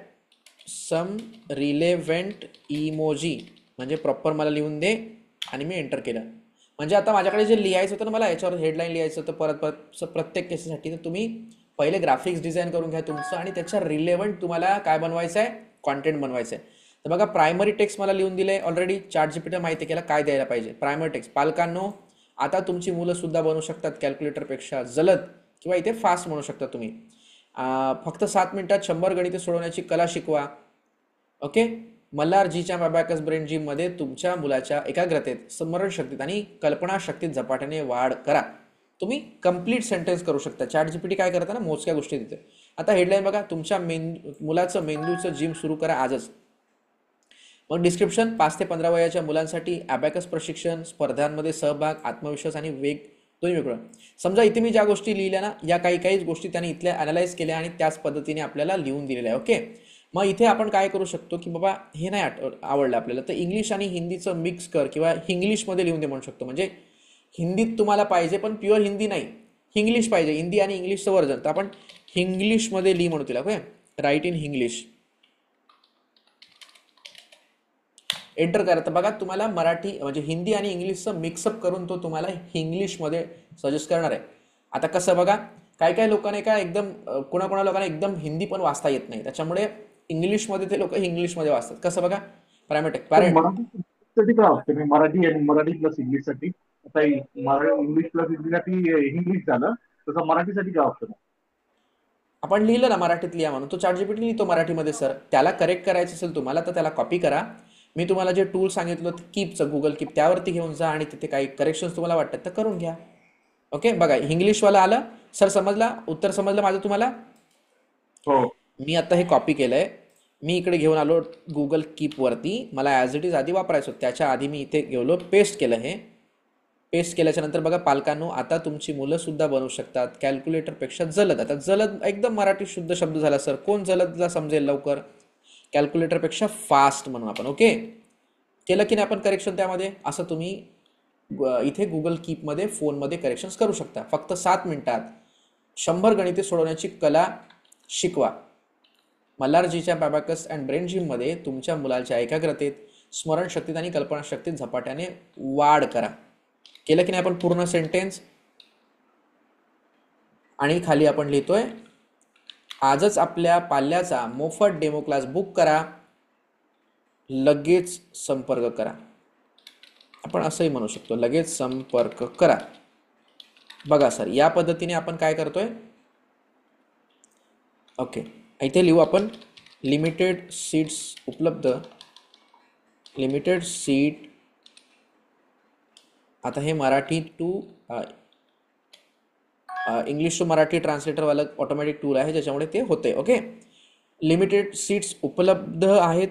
some relevant emoji, म्हणजे प्रॉपर मला लिहून दे, आणि मी एंटर केलं. म्हणजे आता माझ्याकडे जे लिहायचं होतं ना, मला याच्यावर हेडलाईन लिहायचं होतं परत प्रत्येक केससाठी. तर तुम्ही पहिले ग्राफिक्स डिझाईन करून घ्या तुमचं, आणि त्याच्या रिलेव्हंट तुम्हाला काय बनवायचं आहे, कॉन्टेंट बनवायचं आहे. तर बघा, प्रायमरी टेक्स्ट मला लिहून दिले ऑलरेडी. ChatGPT माहिती केला काय द्यायला पाहिजे. प्रायमरी टेक्स्ट, पालकांनो आता तुमची मुलं सुद्धा बनवू शकतात कॅल्क्युलेटरपेक्षा जलद, किंवा इथे फास्ट म्हणू शकता तुम्ही. फक्त 7 मिनिटात 100 गणिते सोडवण्याची कला शिकवा. ओके, मल्हारजीच्या अबॅकस ब्रेन जिममध्ये तुमच्या मुलाच्या एकाग्रतेत, स्मरणशक्तीत आणि कल्पनाशक्तीत झपाट्याने वाढ करा. तुम्ही कंप्लीट सेंटेन्स करू शकता. ChatGPT काय करता ना, मोजक्या गोष्टी देते. आता हेडलाईन बघा, तुमच्या मुलाचं मेंदूचं जिम सुरू करा आजच. मग डिस्क्रिप्शन, 5 ते 15 वयाच्या मुलांसाठी अबॅकस प्रशिक्षण, स्पर्धांमध्ये सहभाग, आत्मविश्वास आणि वेग दोन्ही वेगळं. समजा इथे मी ज्या गोष्टी लिहिल्या ना, या काही गोष्टी त्याने इथल्या ॲनालाइज केल्या आणि त्याच पद्धतीने आपल्याला लिहून दिलेल्या आहे. ओके, मग इथे आपण काय करू शकतो की बाबा हे नाही आवडलं आपल्याला, तर इंग्लिश आणि हिंदीचं मिक्स कर, किंवा इंग्लिशमध्ये लिहून दे म्हणू शकतो. म्हणजे हिंदीत तुम्हाला पाहिजे पण प्युअर हिंदी नाही, इंग्लिश पाहिजे, हिंदी आणि इंग्लिशचं वर्जन, तर आपण इंग्लिशमध्ये लिही म्हणू तिला. Okay, write in English, enter करा. तर बघा तुम्हाला मराठी म्हणजे हिंदी आणि इंग्लिशचं मिक्सअप करून तो तुम्हाला इंग्लिशमध्ये सजेस्ट करणार आहे. आता कसं बघा, काय लोकांना काय एकदम कोणा लोकांना एकदम हिंदी पण वाचता येत नाही, त्याच्यामुळे इंग्लिशमध्ये ते लोक इंग्लिशमध्ये वाचतात. कसं बघा, पॅरेंट मराठी काय वाटतं मी, मराठी आणि मराठी प्लस इंग्लिशसाठी. आता इंग्लिश प्लस इंग्लिशसाठी इंग्लिश झालं, तसं मराठीसाठी काय वाटतं. आपण लिहिलं ना मराठीत लिहा म्हणून, तो ChatGPT लिहितो मराठीमध्ये. सर त्याला करेक्ट करायचं असेल तुम्हाला तर त्याला कॉपी करा. मी तुम्हाला जे टूल सांगितलं कीपचं, गुगल कीप, त्यावरती घेऊन जा आणि तिथे काही करेक्शन्स तुम्हाला वाटतात तर करून घ्या. ओके, बघा इंग्लिशवाला आलं. सर समजला, उत्तर समजलं माझं तुम्हाला. हो, मी आता हे कॉपी केलंय, मी इकडे घेऊन आलो गुगल कीपवरती. मला ॲज इट इज आधी वापरायचं, त्याच्या आधी मी इथे गेलो पेस्ट केलं हे. पेस्ट केल्याच्या नंतर बघा पालकांनो, आता तुमची मुलं सुद्धा बनवू शकतात कॅल्क्युलेटरपेक्षा जलद. आता जलद एकदम मराठी शुद्ध शब्द झाला सर, कोण जलदला समजेल लवकर? कॅल्क्युलेटरपेक्षा फास्ट म्हणून आपण. ओके, केलं की नाही आपण करेक्शन त्यामध्ये? असं तुम्ही इथे गुगल कीपमध्ये फोनमध्ये करेक्शन्स करू शकता. फक्त 7 मिनिटात 100 गणिते सोडवण्याची कला शिकवा. मल्हारजीच्या बॅबॅकस अँड ब्रेन जिममध्ये तुमच्या मुलाच्या एकाग्रतेत, स्मरणशक्तीत आणि कल्पनाशक्तीत झपाट्याने वाढ करा. केलं की नाही आपण पूर्ण सेंटेन्स? आणि खाली आपण लिहितोय, आजच आपल्या पाल्याचा मोफत डेमो क्लास बुक करा, लगेच संपर्क करा. आपण असंही म्हणू शकतो, लगेच संपर्क करा. बघा सर, या पद्धतीने आपण काय करतोय? ओके, इथे लिहू आपण लिमिटेड सीट्स उपलब्ध, लिमिटेड सीट. आता हे Marathi to English to Marathi ट्रान्सलेटरवालं ऑटोमॅटिक टूल आहे, ज्याच्यामुळे ते होते. ओके, लिमिटेड सीट्स उपलब्ध आहेत,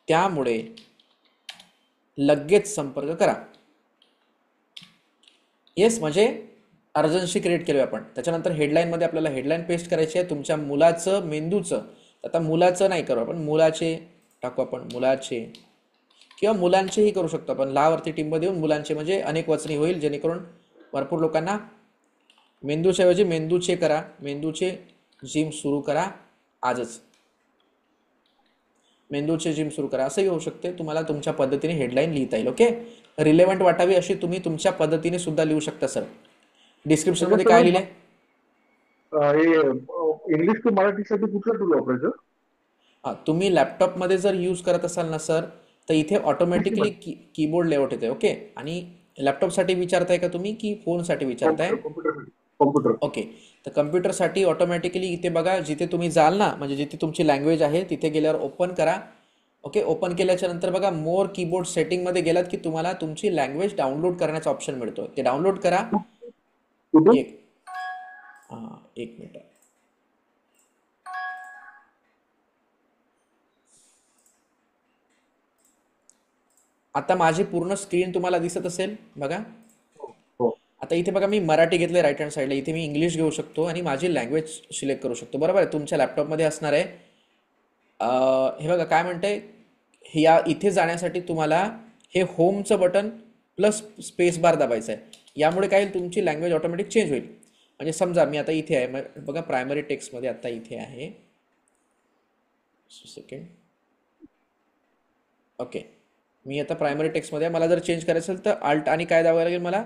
त्यामुळे लगेच संपर्क करा. येस, म्हणजे अर्जन्सी क्रिएट केली आपण. त्याच्यानंतर हेडलाईनमध्ये आपल्याला हेडलाईन पेस्ट करायची आहे तुमच्या मुलाचं मेंदूचं. आता मुलाचं नाही करू आपण, मुलाचे टाकू आपण, मुलाचे किंवा मुलांचेही करू शकतो आपण. लावरती टीममध्ये येऊन मुलांचे म्हणजे अनेक वचनी होईल, जेणेकरून भरपूर लोकांना मेंदूच्या ऐवजी मेंदूचे करा, मेंदूचे जिम सुरू करा आजच, मेंदूचे जिम सुरू करा, असंही होऊ शकते. तुम्हाला तुमच्या पद्धतीने हेडलाईन लिहिता येईल. ओके, रिलेव्हंट वाटावी अशी तुम्ही तुमच्या पद्धतीने सुद्धा लिहू शकता. सर डिस्क्रिप्शनमध्ये काय लिहिले? इंग्लिश टू मराठीसाठी कुठलं टूल वापरायचं? तुम्ही लॅपटॉपमध्ये जर यूज करत असाल ना सर, तर इथे ऑटोमॅटिकली कीबोर्ड लेआउट येते. ओके, आणि लॅपटॉपसाठी विचारताय का तुम्ही की फोनसाठी विचारताय? कॉम्प्युटर. ओके, तर कम्प्युटरसाठी ऑटोमॅटिकली इथे बघा, जिथे तुम्ही जाल ना, म्हणजे जिथे तुमची लँग्वेज आहे तिथे गेल्यावर ओपन करा. ओके, ओपन केल्याच्या नंतर बघा मोर कीबोर्ड सेटिंगमध्ये गेलात की तुम्हाला तुमची लँग्वेज डाउनलोड करण्याचा ऑप्शन मिळतो. ते डाउनलोड करा. एक मिनिट. आता माझी पूर्ण स्क्रीन तुम्हाला दिसत असेल बघा. आता इथे बघा मी मराठी घेतले राईट हँड साईडला, इथे मी इंग्लिश घेऊ शकतो आणि माझी लँग्वेज सिलेक्ट करू शकतो. बरोबर आहे, तुमच्या लॅपटॉपमध्ये असणार आहे. हे बघा काय म्हणतंय, या इथे जाण्यासाठी तुम्हाला हे होमचं बटन प्लस स्पेस बार दाबायचं आहे. यामुळे काय होईल, तुमची लँग्वेज ऑटोमॅटिक चेंज होईल. म्हणजे समजा मी आता इथे आहे बघा, प्रायमरी टेक्स्टमध्ये आता इथे आहे. सेकंड. ओके, मी आता प्रायमरी टेक्स्टमध्ये आहे. मला जर चेंज करायचं असेल तर अल्ट आणि काय दाबावं लागेल मला,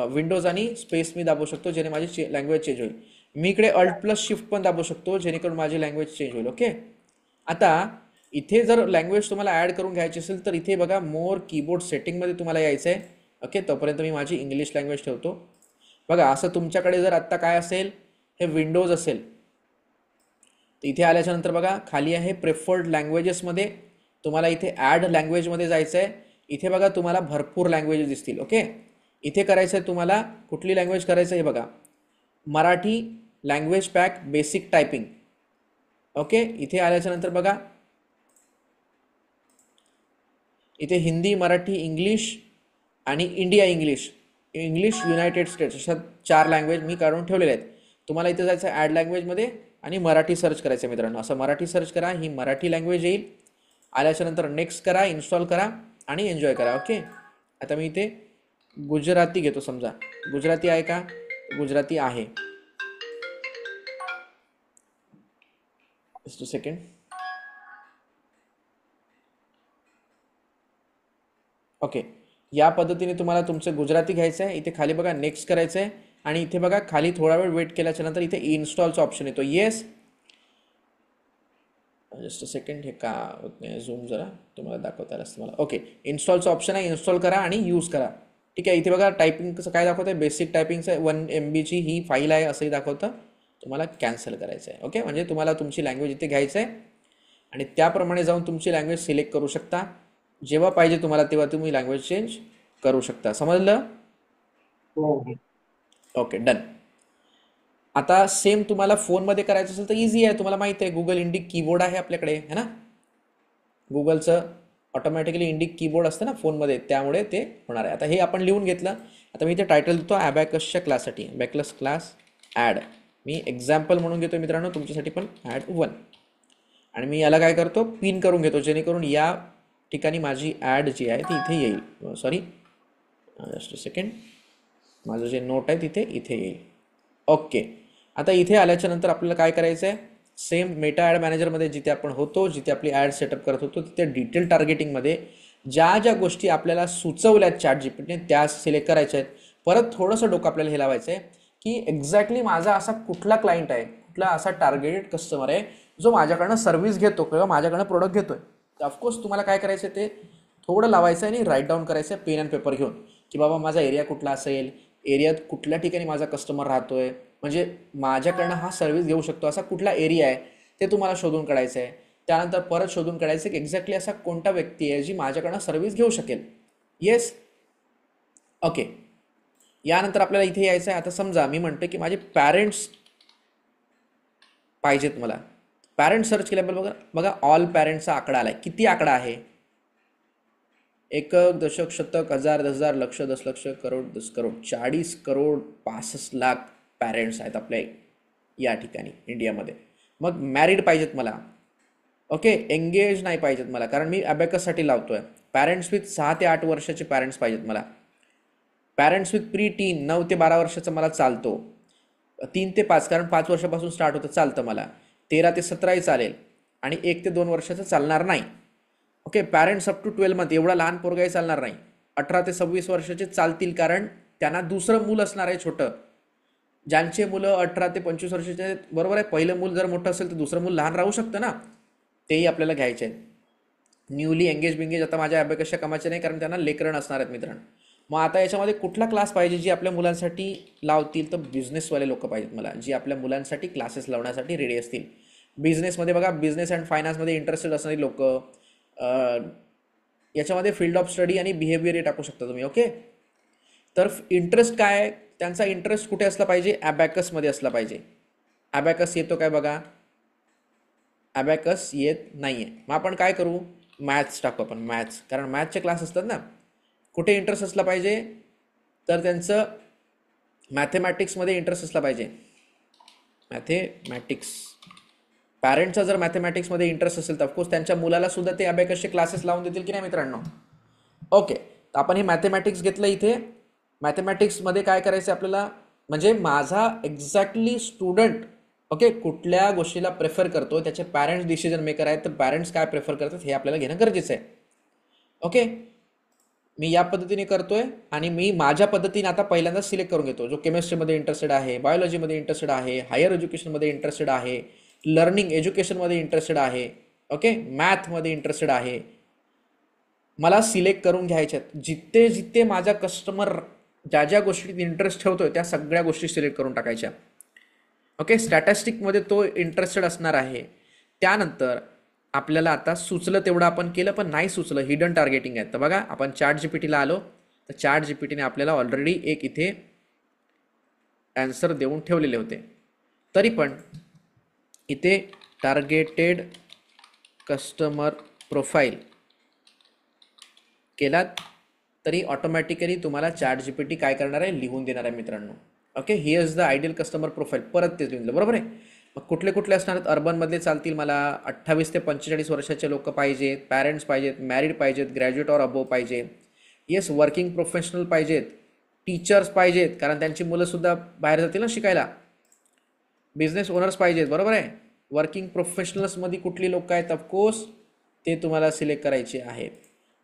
विंडोज आणि स्पेस मी दाबू शकतो, जेणे माझी लँग्वेज चेंज होईल. मी इकडे अल्ट प्लस शिफ्ट पण दाबू शकतो, जेणेकरून माझी लँग्वेज चेंज होईल. ओके, आता इथे जर लँग्वेज तुम्हाला ॲड करून घ्यायची असेल तर इथे बघा मोर कीबोर्ड सेटिंगमध्ये तुम्हाला यायचं आहे. ओके, तोपर्यंत मी माझी इंग्लिश लँग्वेज ठेवतो. बघा असं तुमच्याकडे जर आत्ता काय असेल, हे विंडोज असेल, तर इथे आल्याच्या नंतर बघा खाली आहे प्रेफर्ड लँग्वेजेसमध्ये, तुम्हाला इथे ॲड लँग्वेजमध्ये जायचं आहे. इथे बघा तुम्हाला भरपूर लँग्वेजेस दिसतील. ओके, इथे करायचं आहे तुम्हाला कुठली लँग्वेज करायचं आहे बघा, Marathi language pack basic typing. Okay, इथे आल्याच्या नंतर बघा इथे हिंदी, मराठी, इंग्लिश आणि India English, English United states, अशा 4 लँग्वेज मी काढून ठेवलेल्या आहेत. तुम्हाला इथे जायचं आहे ॲड लँग्वेजमध्ये आणि मराठी सर्च करायचं आहे मित्रांनो. असं मराठी सर्च करा, ही मराठी लँग्वेज येईल. आल्याच्या नंतर नेक्स्ट करा, इन्स्टॉल करा आणि एन्जॉय करा. ओके, आता मी इथे गुजराती घेतो. समजा गुजराती आहे का? गुजराती आहे. Just a second. ओके, या पद्धतीने तुम्हाला तुमचं गुजराती घ्यायचं आहे. इथे खाली बघा नेक्स्ट करायचं आहे आणि इथे बघा खाली थोडा वेळ वेट केल्याच्या नंतर इथे इन्स्टॉलचा ऑप्शन येतो. Yes, just a second. हे का होत नाही झूम, जरा तुम्हाला दाखवता आलं असतं मला. ओके, इन्स्टॉलचं ऑप्शन आहे, इन्स्टॉल करा आणि यूज करा. ठीक आहे, इथे बघा टायपिंग कसं काय दाखवतं आहे, बेसिक टायपिंगचं 1 MB ही फाईल आहे असंही दाखवतं. तुम्हाला कॅन्सल करायचं आहे. ओके, म्हणजे तुम्हाला तुमची लँग्वेज इथे घ्यायचं आहे आणि त्याप्रमाणे जाऊन तुमची लँग्वेज सिलेक्ट करू शकता. जेव्हा पाहिजे तुम्हाला तेव्हा तुम्ही लँग्वेज चेंज करू शकता. समजलं? Okay, done. आता सेम तुम्हाला फोनमध्ये करायचं असेल तर इझी आहे, तुम्हाला माहिती आहे गुगल इंडिक कीबोर्ड आहे आपल्याकडे, है ना. गुगलचं ऑटोमॅटिकली इंडिक कीबोर्ड असतं ना फोनमध्ये, त्यामुळे ते होणार आहे. आता हे आपण लिहून घेतलं. आता मी इथे टायटल देतो ॲबॅकसच्या क्लाससाठी, ॲबॅकस क्लास ॲड. मी एक्झाम्पल म्हणून घेतो मित्रांनो, तुमच्यासाठी पण ॲड 1. आणि मी याला काय करतो, पिन करून घेतो, जेणेकरून या ठिकाणी माझी ॲड जी आहे ती इथे येईल. सॉरी, जस्ट अ सेकंड, माझं जे नोट आहे तिथे इथे येईल. ओके. आता इथे आल्याच्या नंतर आपल्याला काय करायचं आहे, सेम मेटा ॲड मॅनेजरमध्ये जिथे आपण होतो, जिथे आपली ॲड सेटअप करत होतो, तिथे डिटेल टार्गेटिंगमध्ये ज्या ज्या गोष्टी आपल्याला सुचवल्यात ChatGPTने त्या सिलेक्ट करायच्या आहेत. परत थोडंसं डोकं आपल्याला हे लावायचं आहे की एक्झॅक्टली माझा असा कुठला क्लायंट आहे, कुठला असा टार्गेटेड कस्टमर आहे जो माझ्याकडनं सर्व्हिस घेतो किंवा माझ्याकडनं प्रोडक्ट घेतोय. तर ऑफकोर्स तुम्हाला काय करायचं आहे, ते थोडं लावायचं आहे आणि राईट डाऊन करायचं आहे पेन अँड पेपर घेऊन, की बाबा माझा एरिया कुठला असेल, एरियात कुठल्या ठिकाणी माझा कस्टमर राहतोय, म्हणजे माझ्याकडनं हा सर्व्हिस घेऊ शकतो असा कुठला एरिया आहे ते तुम्हाला शोधून काढायचं आहे. त्यानंतर परत शोधून काढायचं की एक्झॅक्टली असा कोणता व्यक्ती आहे जी माझ्याकडनं सर्व्हिस घेऊ शकेल. Yes, okay. यानंतर आपल्याला इथे यायचं आहे. आता समजा मी म्हणतो की माझे पॅरेंट्स पाहिजेत मला. पॅरेंट सर्च केल्याबरोबर बघा बघा ऑल पॅरेंट्सचा आकडा आलाय. किती आकडा आहे? एकक, दशक, शतक, हजार, 10,000, लक्ष, 10,00,000, करोड, 10 करोड, 40 करोड 65 लाख पॅरेंट्स आहेत आपल्या या ठिकाणी इंडियामध्ये. मग मॅरिड पाहिजेत मला. ओके, एंगेज नाही पाहिजेत मला, कारण मी ॲबॅकससाठी लावतोय. पॅरेंट्स विथ 6 ते 8 वर्षाचे पॅरेंट्स पाहिजेत मला. पॅरेंट्स विथ प्री टीन 9 ते 12 वर्षाचा मला चालतो. 3 ते 5, कारण 5 वर्षापासून स्टार्ट होतं, चालतं मला. 13 ते 17ही चालेल, आणि 1 ते 2 वर्षाचं चालणार नाही. Okay. Parents up to 12 month, एवढा लहान पोरगाही चालणार नाही. 18 ते 26 वर्षाचे चालतील, कारण त्यांना दुसरं मूल असणार आहे छोटं. ज्यांचे मुलं 18 ते 25 वर्षाचे आहेत, बरोबर आहे, पहिलं मूल जर मोठं असेल तर दुसरं मूल लहान राहू शकतं ना, तेही आपल्याला घ्यायचे आहेत. न्यूली एंगेज बिंगेज आता माझ्या ॲबॅकसच्या कामाचे नाही, कारण त्यांना लेकरं नसणार आहेत मित्रांनो. मग आता याच्यामध्ये कुठला क्लास पाहिजे जी आपल्या मुलांसाठी लावतील, तर बिझनेसवाले लोक पाहिजेत मला, जी आपल्या मुलांसाठी क्लासेस लावण्यासाठी रेडी असतील. बिझनेसमध्ये बघा, बिझनेस अँड फायनान्समध्ये इंटरेस्टेड असणारी लोक, याच्यामध्ये फील्ड ऑफ स्टडी आणि बिहेवियर टाकू शकता तुम्ही. ओके. तर इंटरेस्ट काय आहे, त्यांचा इंटरेस्ट कुठे असला पाहिजे, ॲबॅकसमध्ये असला पाहिजे. ॲबॅकस येतो काय बघा, ॲबॅकस येत नाही आहे. मग आपण काय करू, मॅथ्स टाकू आपण, मॅथ्स, कारण मॅथ्सचे क्लास असतात ना. कुठे इंटरेस्ट असला पाहिजे, तर त्यांचं मॅथेमॅटिक्समध्ये इंटरेस्ट असला पाहिजे. मॅथेमॅटिक्स, पॅरेंट्सचा जर मॅथेमॅटिक्समध्ये इंटरेस्ट असेल तर ऑफकोर्स त्यांच्या मुलाला सुद्धा ते ॲबॅकसचे क्लासेस लावून देतील की नाही मित्रांनो. ओके. तर आपण हे मॅथेमॅटिक्स घेतलं. इथे मॅथेमॅटिक्समध्ये काय करायचं आपल्याला, म्हणजे माझा एक्झॅक्टली स्टुडंट ओके कुठल्या गोष्टीला प्रेफर करतो, त्याचे पॅरेंट्स डिसिजन मेकर आहेत, तर पॅरेंट्स काय प्रेफर करतात हे आपल्याला घेणं गरजेचं आहे. ओके. मी या पद्धतीने करतोय, आणि मी माझ्या पद्धतीने आता पहिल्यांदा सिलेक्ट करून घेतो, जो केमिस्ट्रीमध्ये इंटरेस्टेड आहे, बायोलॉजीमध्ये इंटरेस्टेड आहे, हायर एज्युकेशनमध्ये इंटरेस्टेड आहे, लर्निंग एज्युकेशनमध्ये इंटरेस्टेड आहे, ओके, मॅथमध्ये इंटरेस्टेड आहे. मला सिलेक्ट करून घ्यायच्या आहेत. जिथे जिथे माझा कस्टमर ज्या ज्या गोष्टीत इंटरेस्ट ठेवतोय त्या सगळ्या गोष्टी सिलेक्ट करून टाकायच्या. ओके. स्टॅटिस्टिकमध्ये तो इंटरेस्टेड असणार आहे. त्यानंतर आपल्याला आता सुचलं तेवढं आपण केलं, पण नाही सुचलं, हिडन टार्गेटिंग आहे. तर बघा, आपण ChatGPTला आलो, तर ChatGPTने आपल्याला ऑलरेडी एक इथे ॲन्सर देऊन ठेवलेले होते. तरी पण इथे टार्गेटेड कस्टमर प्रोफाईल केलात तरी ऑटोमॅटिकली तुम्हाला ChatGPT काय करणार आहे, लिहून देणार आहे मित्रांनो. Okay. Here is the ideal customer profile, परत तेच लिहून दिलं, बरोबर आहे. मग कुठले कुठले असणार आहेत, अर्बनमधले चालतील मला, 28 ते 45 वर्षाचे लोक पाहिजेत, पॅरेंट्स पाहिजेत, मॅरिड पाहिजेत, ग्रॅज्युएट ऑर अबोव पाहिजे. येस, वर्किंग प्रोफेशनल पाहिजेत, टीचर्स पाहिजेत, कारण त्यांची मुलंसुद्धा बाहेर जातील ना शिकायला. बिझनेस ओनर्स पाहिजेत, बरोबर आहे. वर्किंग प्रोफेशनल्समध्ये कुठली लोक आहेत, ऑफकोर्स ते तुम्हाला सिलेक्ट करायचे आहेत.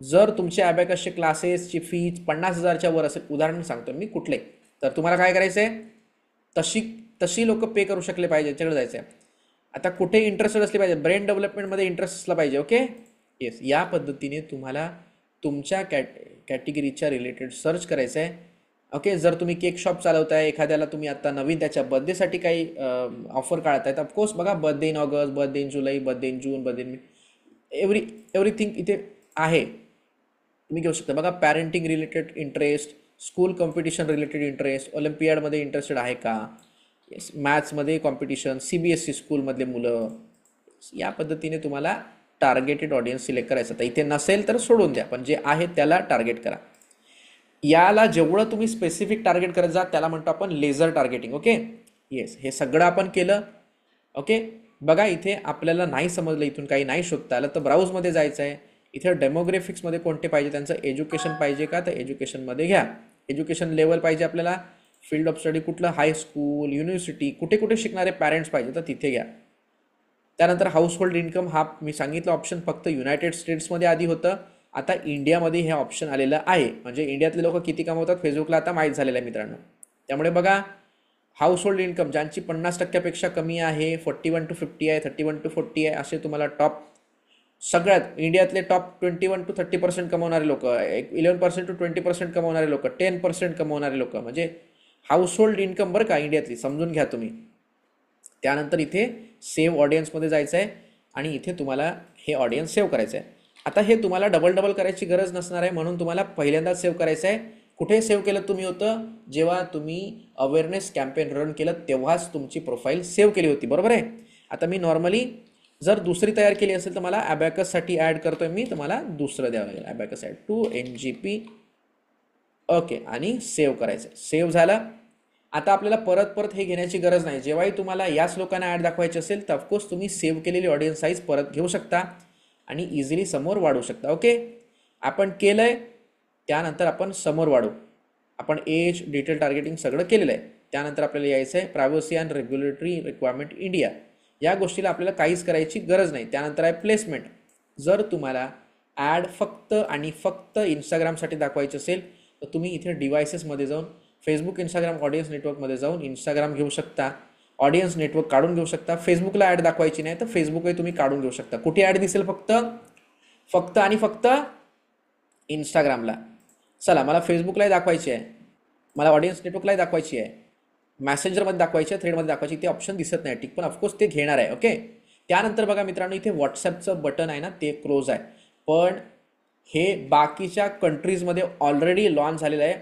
जर तुमचे ॲबॅकसचे क्लासेसची फीज 50,000च्या वर असेल, उदाहरण सांगतो मी कुठले, तर तुम्हाला काय करायचं आहे, तशी लोक पे करू शकले पाहिजे, याच्याकडे जायचं आहे. आता कुठे इंटरेस्टेड असले पाहिजे, ब्रेन डेव्हलपमेंटमध्ये इंटरेस्ट असला पाहिजे. ओके. येस, या पद्धतीने तुम्हाला तुमच्या कॅटेगरीच्या रिलेटेड सर्च करायचं आहे. ओके. जर तुम्ही केक शॉप चालवताय, एखाद्याला तुम्ही आता नवीन त्याच्या बर्थडेसाठी काही ऑफर काढतायत, ऑफकोर्स बघा, birthday in August, birthday in July, birthday in June, birthday in everything इथे आहे, तुम्ही घेऊ शकता. बघा, parenting related interest, school competition related interest, ऑलिम्पियाडमध्ये इंटरेस्टेड आहे का, येस, मॅथ्समध्ये कॉम्पिटिशन, CBSE स्कूलमधले मुलं, या पद्धतीने तुम्हाला टार्गेटेड ऑडियन्स सिलेक्ट करायचं. तर इथे नसेल तर सोडून द्या, पण जे आहे त्याला टार्गेट करा. याला जेवढं तुम्ही स्पेसिफिक टार्गेट करत जा त्याला म्हणतो आपण लेझर टार्गेटिंग. ओके, येस, हे सगळं आपण केलं. ओके, बघा इथे आपल्याला नाही समजलं, इथून काही नाही शोधता आलं तर ब्राउजमध्ये जायचं आहे. इथे डेमोग्राफिक्समध्ये कोणते पाहिजे, त्यांचं एज्युकेशन पाहिजे का, तर एज्युकेशनमध्ये घ्या. एज्युकेशन लेवल पाहिजे आपल्याला, फील्ड ऑफ स्टडी कुठलं, हायस्कूल, युनिव्हर्सिटी, कुठे कुठे शिकणारे पॅरेंट्स पाहिजे तर तिथे घ्या. त्यानंतर हाऊस होल्ड इन्कम, हा मी सांगितलं ऑप्शन फक्त युनायटेड स्टेट्समध्ये आधी होतं, आता इंडियामध्ये हे ऑप्शन आलेलं आहे. म्हणजे इंडियातले लोक किती कमवतात फेसबुकला आता माहीत झालेलं आहे मित्रांनो. त्यामुळे बघा, हाऊस होल्ड इन्कम ज्यांची 50% कमी आहे, 41 to 50 आहे, 31 to 40 आहे, असे तुम्हाला टॉप सगळ्यात इंडियातले टॉप 21 to 30% कमवणारे लोक, 11% to 20% कमवणारे लोक, 10% कमवणारे लोक, म्हणजे हाऊस होल्ड इन्कम बरं का इंडियातली, समजून घ्या तुम्ही. त्यानंतर इथे सेव्ह ऑडियन्समध्ये जायचं आहे आणि इथे तुम्हाला हे ऑडियन्स सेव्ह करायचं आहे. आता हे तुम्हाला डबल डबल करायची गरज नसणार आहे, म्हणून तुम्हाला पहिल्यांदाच सेव्ह करायचं आहे. कुठे सेव्ह केलं तुम्ही होतं, जेव्हा तुम्ही अवेअरनेस कॅम्पेन रन केलं तेव्हाच तुमची प्रोफाईल सेव्ह केली होती, बरोबर आहे. आता मी नॉर्मली जर दुसरी तयार केली असेल तर मला ॲबॅकससाठी ॲड करतोय मी, तर मला दुसरं द्यावं लागेल, abacus add to NGP. Okay, आणि सेव्ह करायचं. सेव्ह झालं. आता आपल्याला परत परत हे घेण्याची गरज नाही. जेव्हाही तुम्हाला याच लोकांना ॲड दाखवायची असेल तर ऑफकोर्स तुम्ही सेव्ह केलेली ऑडियन्स साईज परत घेऊ शकता आणि इझिली समोर वाढवू शकता. ओके, आपण केलं आहे. त्यानंतर आपण समोर वाढू. आपण एज, डिटेल टार्गेटिंग सगळं केलेलं आहे. त्यानंतर आपल्याला यायचं आहे privacy and regulatory requirement India. या गोष्टीला आपल्याला काहीच करायची गरज नाही. त्यानंतर आहे प्लेसमेंट. जर तुम्हाला ॲड फक्त आणि फक्त इंस्टाग्रामसाठी दाखवायची असेल तर तुम्ही इथे डिव्हायसेसमध्ये जाऊन फेसबुक इंस्टाग्राम ऑडियन्स नेटवर्कमध्ये जाऊन इंस्टाग्राम घेऊ शकता, ऑडियन्स नेटवर्क काढून घेऊ शकता. फेसबुकला ॲड दाखवायची नाही तर फेसबुकही तुम्ही काढून घेऊ शकता. कुठे ॲड दिसेल, फक्त फक्त आणि फक्त इंस्टाग्रामला. चला, मला फेसबुकलाही दाखवायची आहे, मला ऑडियन्स नेटवर्कलाही दाखवायची आहे, मॅसेंजरमध्ये दाखवायची आहे, थ्रेडमध्ये दाखवायची, ते ऑप्शन दिसत नाही ठीक, पण ऑफकोर्स ते घेणार आहे. ओके, त्यानंतर बघा मित्रांनो, इथे व्हॉट्सॲपचं बटन आहे ना, ते क्लोज आहे, पण हे बाकीच्या कंट्रीजमध्ये ऑलरेडी लॉन्च झालेलं आहे.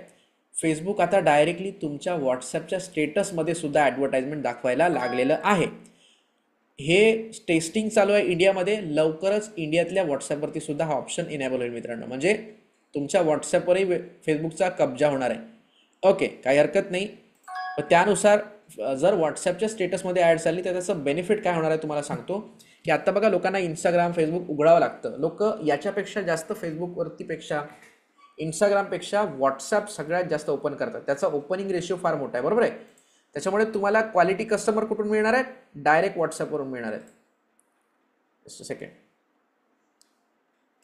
फेसबुक आता डायरेक्टली तुमच्या व्हॉट्सॲपच्या स्टेटसमध्ये सुद्धा ॲडव्हर्टाइजमेंट दाखवायला लागलेलं आहे. हे टेस्टिंग चालू आहे इंडियामध्ये. लवकरच इंडियातल्या व्हॉट्सॲपवरती सुद्धा हा ऑप्शन इनेबल होईल मित्रांनो, म्हणजे तुमच्या व्हॉट्सॲपवरही फेसबुकचा कब्जा होणार आहे. ओके, काही हरकत नाही. पण त्यानुसार जर व्हॉट्सॲपच्या स्टेटसमध्ये ॲड झाली तर त्याचं बेनिफिट काय होणार आहे तुम्हाला सांगतो, की आत्ता बघा लोकांना इंस्टाग्राम, फेसबुक उघडावं लागतं. लोक याच्यापेक्षा जास्त फेसबुकवरतीपेक्षा इंस्टाग्रामपेक्षा व्हॉट्सॲप सगळ्यात जास्त ओपन करतात. त्याचा ओपनिंग रेशिओ फार मोठा आहे, बरोबर आहे. त्याच्यामुळे तुम्हाला क्वालिटी कस्टमर कुठून मिळणार आहेत, डायरेक्ट व्हॉट्सॲपवरून मिळणार आहेत. Just second.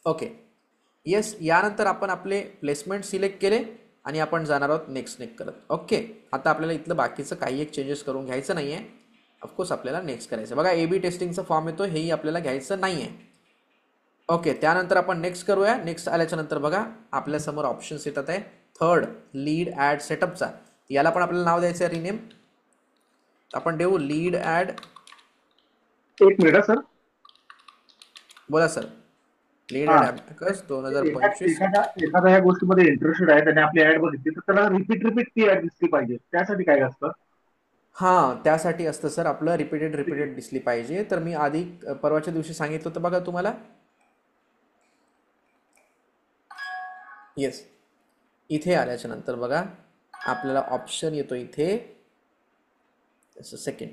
ओके, येस, यानंतर आपण आपले प्लेसमेंट सिलेक्ट केले आणि आपण जाणार आहोत नेक्स्ट करत. ओके, आता आपल्याला इथलं बाकीचं काही एक चेंजेस करून घ्यायचं नाही आहे. ऑफकोर्स आपल्याला नेक्स्ट करायचं. बघा, AB टेस्टिंगचं फॉर्म येतो, हेही आपल्याला घ्यायचं नाही आहे. ओके, त्यानंतर आपण नेक्स्ट करूया. नेक्स्ट आल्याच्या नंतर बघा आपल्यासमोर ऑप्शन्स येतात आहे. थर्ड, लीड ॲड सेटअपचा. याला पण आपल्याला नाव द्यायचं आहे रिनेम. आपण देऊ लीड ॲड. एक मिनिट सर. बोला सर. Lead ad abacus 2025. एखादा या गोष्टीमध्ये इंटरेस्टेड आहे, त्याने आपली ऍड बघितली तर त्याला रिपीट ती ऍड दिसली पाहिजे, त्यासाठी काय असतं? हां, त्यासाठी असतं सर आपलं रिपीटेड दिसली पाहिजे. तर मी आधी परवाच्या दिवशी सांगितलं होतं बघा तुम्हाला. येस, इथे आल्याच्या नंतर बघा आपल्याला ऑप्शन येतो इथे. सेकंड,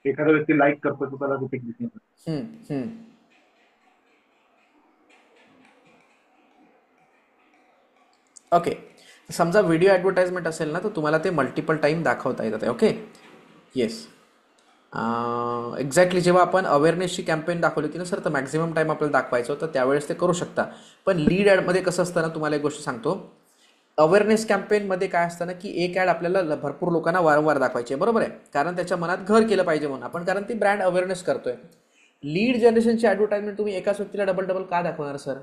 एखादा व्यक्ती लाईक करतो तर त्याला रिपीट दिसणार. ओके, समजा व्हिडिओ ॲडव्हर्टाइजमेंट असेल ना तर तुम्हाला ते मल्टिपल टाईम दाखवता येतात. Okay, yes, exactly. जेव्हा आपण अवेअरनेसची कॅम्पेन दाखवली होती ना सर, तर मॅक्झिमम टाईम आपल्याला दाखवायचं होतं, त्यावेळेस ते करू शकता. पण लीड ॲडमध्ये कसं असतं ना, तुम्हाला एक गोष्ट सांगतो. अवेअरनेस कॅम्पेनमध्ये काय असतं ना, की एक ॲड आपल्याला भरपूर लोकांना वारंवार दाखवायची आहे, बरोबर आहे, कारण त्याच्या मनात घर केलं पाहिजे म्हणून आपण, कारण ती ब्रँड अवेअरनेस करतोय. लीड जनरेशनची ॲडव्हर्टाइजमेंट तुम्ही एकाच व्यक्तीला डबल डबल का दाखवणार सर?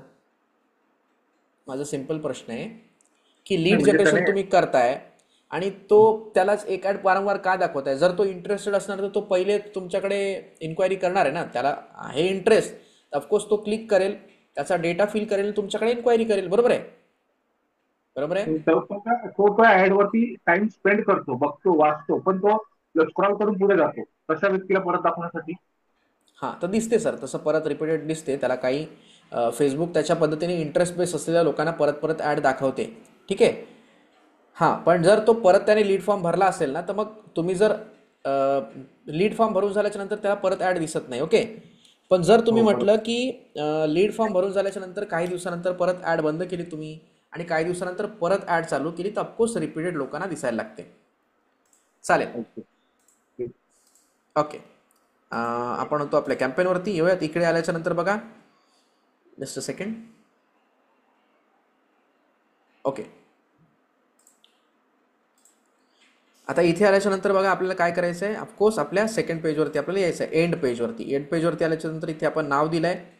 माझा सिम्पल प्रश्न आहे की लीड जनरेशन तुम्ही करताय आणि तो त्यालाच एक ॲड वारंवार का दाखवताय? जर तो इंटरेस्टेड असणार तर तो पहिले तुमच्याकडे इन्क्वायरी करणार आहे ना, त्याला आहे इंटरेस्ट, ऑफकोर्स तो क्लिक करेल, त्याचा डेटा फिल करेल, तुमच्याकडे इन्क्वायरी करेल, बरोबर आहे, बरोबर आहे. तो ऍड वरती टाइम स्पेंड करतो, बघतो, वाचतो, पण तो स्क्रॉल करून पुढे जातो. तशा व्यक्तीला परत दाखवण्यासाठी हां, तर दिसते सर, तसं परत रिपीटेड दिसते. त्याला काही फेसबुक त्याच्या पद्धतीने इंटरेस्ट बेस असलेल्या लोकांना परत परत ॲड दाखवते. ठीक आहे. हां, पण जर तो परत त्याने लीड फॉर्म भरला असेल ना, तर मग तुम्ही जर लीड फॉर्म भरून झाल्याच्या नंतर त्याला परत ॲड दिसत नाही. ओके. पण जर तुम्ही हो बरोबर. म्हटलं की लीड फॉर्म भरून झाल्याच्या नंतर काही दिवसानंतर परत ॲड बंद केली तुम्ही आणि काही दिवसानंतर परत ॲड चालू केली, तर ऑफकोर्स रिपीटेड लोकांना दिसायला लागते. चालेल. ओके. ओके. आपण होतो आपल्या कॅम्पेनवरती. येऊयात इकडे आल्याच्या नंतर बघा. Just a second. ओके. आता इथे आल्याच्या नंतर बघा आपल्याला काय करायचं आहे. ऑफकोर्स आपल्या सेकंड पेजवरती आपल्याला यायचं आहे, एंड पेजवरती. एंड पेजवरती आल्याच्या नंतर इथे आपण नाव दिलं आहे.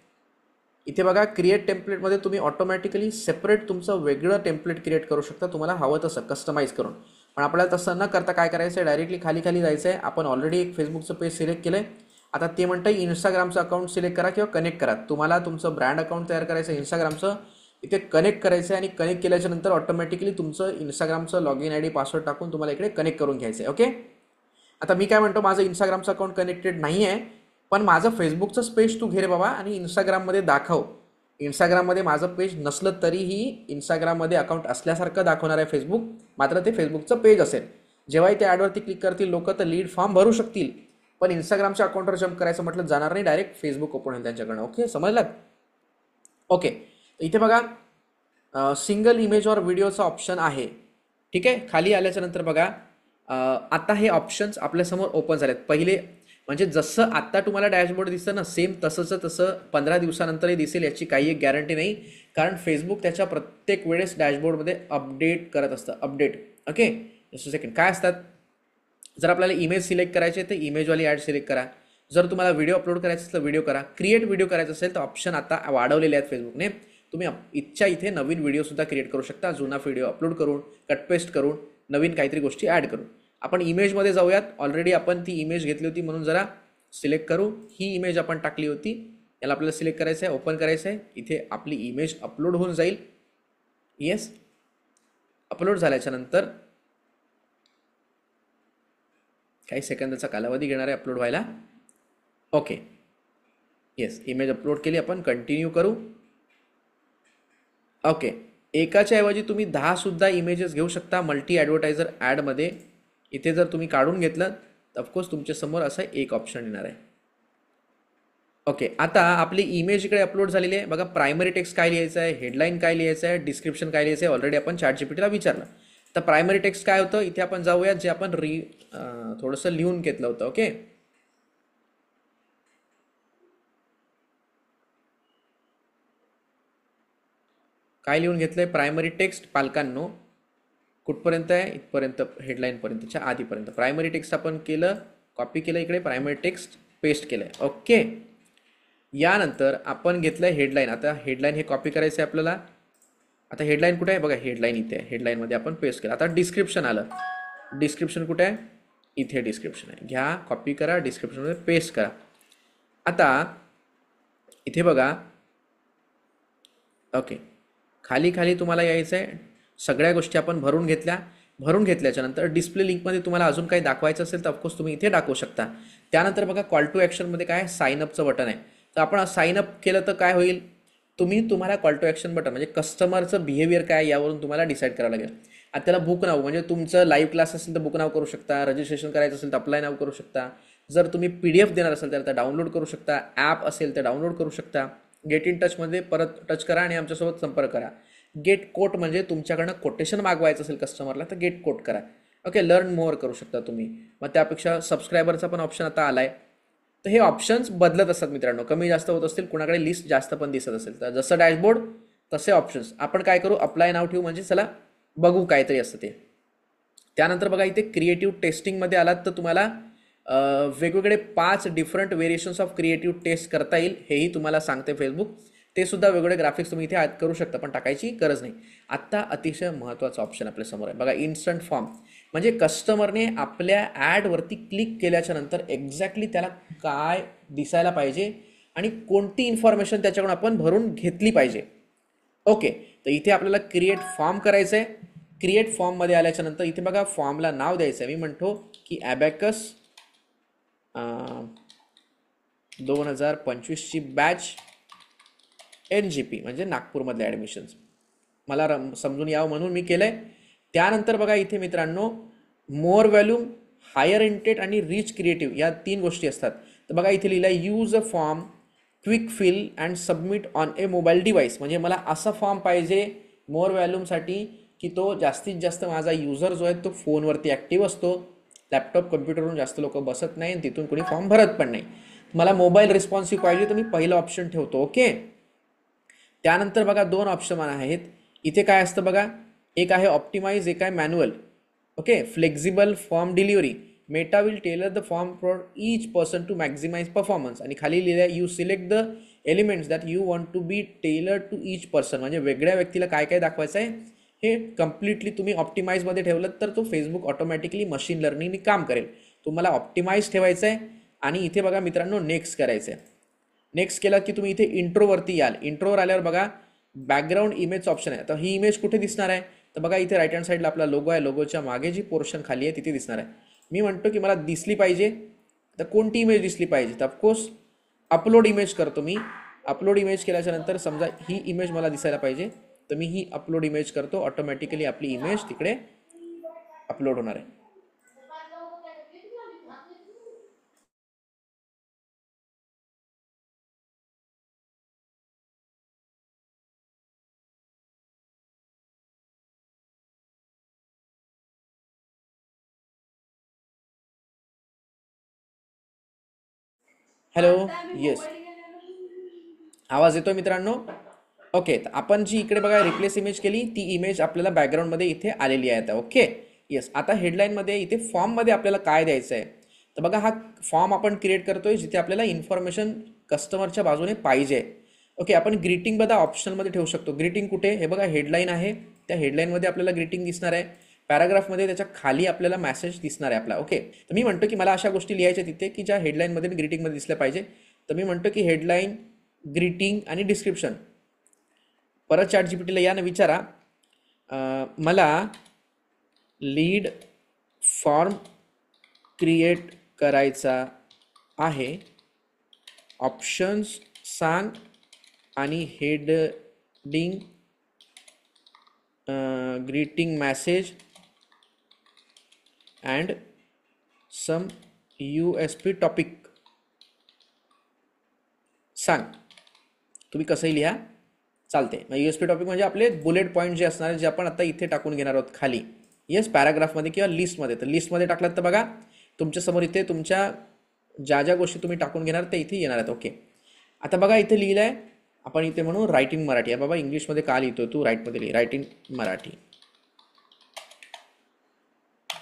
इथे बघा क्रिएट टेम्पलेटमध्ये तुम्ही ऑटोमॅटिकली सेपरेट तुमचं वेगळं टेम्पलेट क्रिएट करू शकता, तुम्हाला हवं तसं कस्टमाइज करून. पण आपल्याला तसं न करता काय करायचं आहे, डायरेक्टली खाली खाली जायचं आहे. आपण ऑलरेडी एक फेसबुकचं पेज सिलेक्ट केलं आहे. आता ते म्हणतं इंस्टाग्रामचं अकाउंट सिलेक्ट करा किंवा कनेक्ट करा. तुम्हाला तुमचं ब्रँड अकाउंट तयार करायचं आहे इंस्टाग्रामचं. इथे कनेक्ट करायचं आहे आणि कनेक्ट केल्याच्या नंतर ऑटोमॅटिकली तुमचं इंस्टाग्रामचं लॉग इन ID पासवर्ड टाकून तुम्हाला इकडे कनेक्ट करून घ्यायचं आहे. ओके. आता मी काय म्हणतो, माझं इंस्टाग्रामचं अकाउंट कनेक्टेड नाही आहे, पण माझं फेसबुकचं पेज तू घे रे बाबा आणि इंस्टाग्राममध्ये दाखव. इंस्टाग्राममध्ये माझं पेज नसलं तरीही इंस्टाग्राममध्ये अकाउंट असल्यासारखं दाखवणार आहे फेसबुक, मात्र ते फेसबुकचं पेज असेल. जेव्हाही त्या ॲडवरती क्लिक करतील लोक, तर लीड फॉर्म भरू शकतील, पण इंस्टाग्रामच्या अकाउंटवर जम्प करायचं म्हटलं जाणार नाही, डायरेक्ट फेसबुक ओपन होईल त्यांच्याकडनं. ओके, समजलात? ओके. इथे बघा सिंगल इमेज और व्हिडिओचा ऑप्शन आहे. ठीक आहे. खाली आल्याच्या नंतर बघा आता हे ऑप्शन्स आपल्यासमोर ओपन झालेत. पहिले म्हणजे जसं आत्ता तुम्हाला डॅशबोर्ड दिसतं ना, सेम तसं 15 दिवसानंतरही दिसेल, याची काही एक गॅरंटी नाही. कारण फेसबुक त्याच्या प्रत्येक वेळेस डॅशबोर्डमध्ये अपडेट करत असतं. अपडेट. ओके. Just second. काय असतात, जर आपल्याला इमेज सिलेक्ट करायचे तर इमेजवाली ॲड सिलेक्ट करा. जर तुम्हाला व्हिडिओ अपलोड करायचा असेल तर व्हिडिओ करा. क्रिएट व्हिडिओ करायचा असेल तर ऑप्शन आता वाढवलेले आहेत फेसबुकने. तुम्ही इच्छा इथे नवीन व्हिडिओसुद्धा क्रिएट करू शकता, जुना व्हिडिओ अपलोड करून, कट पेस्ट करून, नवीन काहीतरी गोष्टी ॲड करून. आपण इमेजमध्ये जाऊयात. ऑलरेडी आपण ती इमेज घेतली होती म्हणून जरा सिलेक्ट करू. ही इमेज आपण टाकली होती, याला आपल्याला सिलेक्ट करायचं आहे, ओपन करायचं आहे. इथे आपली इमेज अपलोड होऊन जाईल. येस. अपलोड झाल्याच्या नंतर काही सेकंदाचा कालावधी घेणार आहे अपलोड व्हायला. ओके. येस, इमेज अपलोड केली आपण. कंटिन्यू करू. ओके. एकाच्या ऐवजी तुम्ही 10 सुद्धा इमेजेस घेऊ शकता मल्टी ॲडव्हर्टायझर ॲडमध्ये. इथे जर तुम्ही काढून घेतलं तर ऑफकोर्स तुमच्यासमोर असं एक ऑप्शन येणार आहे. ओके. आता आपली इमेज इकडे अपलोड झालेली आहे. बघा प्रायमरी टेक्स्ट काय लिहायचं आहे, हेडलाईन काय लिहायचं आहे, डिस्क्रिप्शन काय लिहायचं आहे, ऑलरेडी आपण ChatGPTला विचारलं. तर प्रायमरी टेक्स्ट काय होतं, इथे आपण जाऊयात, जे आपण थोडंसं लिहून घेतलं होतं. ओके. काय लिहून घेतलंय, प्रायमरी टेक्स्ट पालकांनो कुठपर्यंत आहे, इथपर्यंत, हेडलाईनपर्यंतच्या आधीपर्यंत. प्रायमरी टेक्स्ट आपण केलं, कॉपी केलं, इकडे प्रायमरी टेक्स्ट पेस्ट केलंय. ओके. यानंतर आपण घेतलंय हेडलाईन. आता हेडलाईन हे कॉपी करायचं आहे आपल्याला. आता हेडलाईन कुठे आहे, बघा हेडलाईन इथे आहे. हेडलाईनमध्ये आपण पेस्ट केलं. आता डिस्क्रिप्शन आलं. डिस्क्रिप्शन कुठे आहे, इथे डिस्क्रिप्शन आहे. घ्या, कॉपी करा, डिस्क्रिप्शनमध्ये पेस्ट करा. आता इथे बघा. ओके. खाली खाली तुम्हाला यायचं आहे. सगळ्या गोष्टी आपण भरून घेतल्या. भरून घेतल्याच्या नंतर डिस्प्ले लिंकमध्ये तुम्हाला अजून काही दाखवायचं असेल तर ऑफकोर्स तुम्ही इथे दाखवू शकता. त्यानंतर बघा कॉल टू ॲक्शनमध्ये काय, साइन अपचं बटन आहे. तर आपण साइन अप केलं तर काय होईल, तुम्हाला कॉल टू ॲक्शन बटन म्हणजे कस्टमरचं बिहेवियर काय यावरून तुम्हाला डिसाईड करावं लागेल. आता त्याला बुक नाव म्हणजे तुमचं लाईव्ह क्लास असेल तर बुक नाव करू शकता, रजिस्ट्रेशन करायचं असेल तर अप्लाय नाव करू शकता, जर तुम्ही PDF देणार असाल तर डाउनलोड करू शकता, ॲप असेल तर डाउनलोड करू शकता. गेट इन टचमध्ये परत टच करा आणि आमच्यासोबत संपर्क करा. गेट कोट म्हणजे तुमच्याकडनं कोटेशन मागवायचं असेल कस्टमरला तर गेट कोट करा. ओके. लर्न मोर करू शकता तुम्ही. मग त्यापेक्षा सबस्क्रायबरचा पण ऑप्शन आता आला आहे. तर हे ऑप्शन्स बदलत असतात मित्रांनो, कमी जास्त होत असतील, कुणाकडे लिस्ट जास्त पण दिसत असेल तर जसं डॅशबोर्ड तसे ऑप्शन्स. आपण काय करू, अप्लाय नाव ठेवू म्हणजे चला बघू काहीतरी असतं ते. त्यानंतर बघा इथे क्रिएटिव्ह टेस्टिंगमध्ये आलात तर तुम्हाला वेगवेगळे 5 different variations of creative test करता येईल, हेही तुम्हाला सांगते फेसबुक. ते सुद्धा वेगवेगळे ग्राफिक्स तुम्ही इथे ॲड करू शकता, पण टाकायची गरज नाही. आत्ता अतिशय महत्त्वाचा ऑप्शन आपल्यासमोर आहे बघा, इन्स्टंट फॉर्म. म्हणजे कस्टमरने आपल्या ॲडवरती क्लिक केल्याच्या नंतर एक्झॅक्टली त्याला काय दिसायला पाहिजे आणि कोणती इन्फॉर्मेशन त्याच्याकडून आपण भरून घेतली पाहिजे. ओके. तर इथे आपल्याला क्रिएट फॉर्म करायचं आहे. क्रिएट फॉर्ममध्ये आल्याच्या नंतर इथे बघा फॉर्मला नाव द्यायचं आहे. मी म्हणतो की ॲबॅकस 2025ची बॅच NGP म्हणजे नागपूरमधले ॲडमिशन्स मला समजून यावं म्हणून मी केलं आहे. त्यानंतर बघा इथे मित्रांनो मोर व्हॅल्यूम, हायर इंटेट आणि रिच क्रिएटिव्ह या 3 गोष्टी असतात. तर बघा इथे लिहिलं आहे use a form quick fill and submit on a mobile device. म्हणजे मला असा फॉर्म पाहिजे मोर व्हॅल्यूमसाठी की तो जास्तीत जास्त माझा युजर जो आहे तो फोनवरती ॲक्टिव्ह असतो, लॅपटॉप कम्प्युटरवरून जास्त लोक बसत नाही आणि तिथून कोणी फॉर्म भरत पण नाही. मला मोबाईल रिस्पॉन्सिव्ह पाहिजे तर मी पहिलं ऑप्शन ठेवतो. ओके. त्यानंतर बघा 2 ऑप्शन आहेत इथे. काय असतं बघा, एक आहे ऑप्टिमाइज, एक आहे manual. Okay. Flexible form delivery, Meta will tailor the form for each person to maximise performance. आणि खाली लिहिलं आहे you select the elements that you want to be tailor to each person. म्हणजे वेगळ्या व्यक्तीला काय काय दाखवायचं आहे हे कम्प्लिटली तुम्ही ऑप्टिमाइजमध्ये ठेवलं तर तो फेसबुक ऑटोमॅटिकली मशीन लर्निंगने काम करेल. तुम्हाला ऑप्टिमाइज ठेवायचं आहे. आणि इथे बघा मित्रांनो नेक्स्ट करायचं आहे. नेक्स्ट केला की तुम्ही इथे इंट्रोवरती याल. इंट्रोवर आल्यावर बघा बॅकग्राऊंड इमेज ऑप्शन आहे. तर ही इमेज कुठे दिसणार आहे तर बघा इथे राईट हँड साईडला आपला लोगो आहे. लोगोच्या मागे जी पोर्शन खाली आहे तिथे दिसणार आहे. मी म्हणतो की मला दिसली पाहिजे तर कोणती इमेज दिसली पाहिजे तर ऑफकोर्स अपलोड इमेज करतो मी. अपलोड इमेज केल्याच्या नंतर समजा ही इमेज मला दिसायला पाहिजे तर मी ही अपलोड इमेज करतो. ऑटोमॅटिकली आपली इमेज तिकडे अपलोड होणार आहे. हॅलो. येस, आवाज येतोय मित्रांनो. ओके. तर आपण जी इकडे बघा रिप्लेस इमेज केली ती इमेज आपल्याला बॅकग्राऊंडमध्ये इथे आलेली आहे आता. ओके. येस. आता हेडलाईनमध्ये इथे फॉर्ममध्ये आपल्याला काय द्यायचं आहे तर बघा हा फॉर्म आपण क्रिएट करतोय जिथे आपल्याला इन्फॉर्मेशन कस्टमरच्या बाजूने पाहिजे. ओके. आपण ग्रीटिंग बघा ऑप्शनमध्ये ठेवू शकतो. ग्रीटिंग कुठे हे बघा हेडलाईन आहे, त्या हेडलाईनमध्ये आपल्याला ग्रीटिंग दिसणार आहे. पॅराग्राफमध्ये त्याच्या खाली आपल्याला मेसेज दिसणार आहे आपला. ओके. तर मी म्हणतो की मला अशा गोष्टी लिहायच्या तिथे की ज्या हेडलाईनमध्ये आणि ग्रीटिंगमध्ये दिसल्या पाहिजे. तर मी म्हणतो की हेडलाईन, ग्रीटिंग आणि डिस्क्रिप्शन. परत ChatGPTला या ना विचारा मला लीड फॉर्म क्रिएट करायचा आहे, ऑप्शन्स सांग आणि heading, greeting message and some USP topic सांग. तुम्ही कसंही लिहा चालते. USP टॉपिक म्हणजे आपले बुलेट पॉईंट जे असणार जे आपण आता इथे टाकून घेणार आहोत खाली. येस, पॅराग्राफमध्ये किंवा लिस्टमध्ये. तर लिस्टमध्ये टाकलात तर बघा तुमच्यासमोर इथे तुमच्या ज्या ज्या गोष्टी तुम्ही टाकून घेणार त्या इथे येणार आहेत. ओके. आता बघा इथे लिहिलं आहे आपण इथे म्हणू राईट इन मराठी. आहे बाबा इंग्लिशमध्ये का लिहितोय तू, राईटमध्ये लिहि, राईट इन मराठी.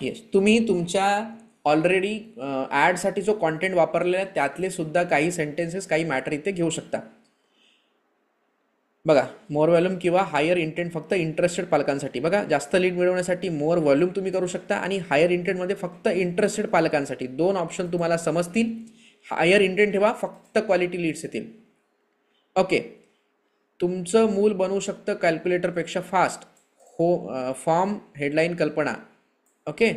येस, तुम्ही तुमच्या ऑलरेडी ॲडसाठी जो कॉन्टेंट वापरलेला आहे त्यातले सुद्धा काही सेंटेन्सेस काही मॅटर इथे घेऊ शकता. बघा मोर व्हॉल्यूम किंवा हायर इंटेंट फक्त इंटरेस्टेड पालकांसाठी. बघा जास्त लीड मिळवण्यासाठी मोर व्हॉल्यूम तुम्ही करू शकता आणि हायर इंटेंटमध्ये फक्त इंटरेस्टेड पालकांसाठी 2 ऑप्शन तुम्हाला समजतील. हायर इंटेंट ठेवा, फक्त क्वालिटी लीड्स येतील. ओके. तुमचं मूल बनवू शकतं कॅल्क्युलेटरपेक्षा फास्ट. हो. फॉर्म हेडलाईन कल्पना. ओके.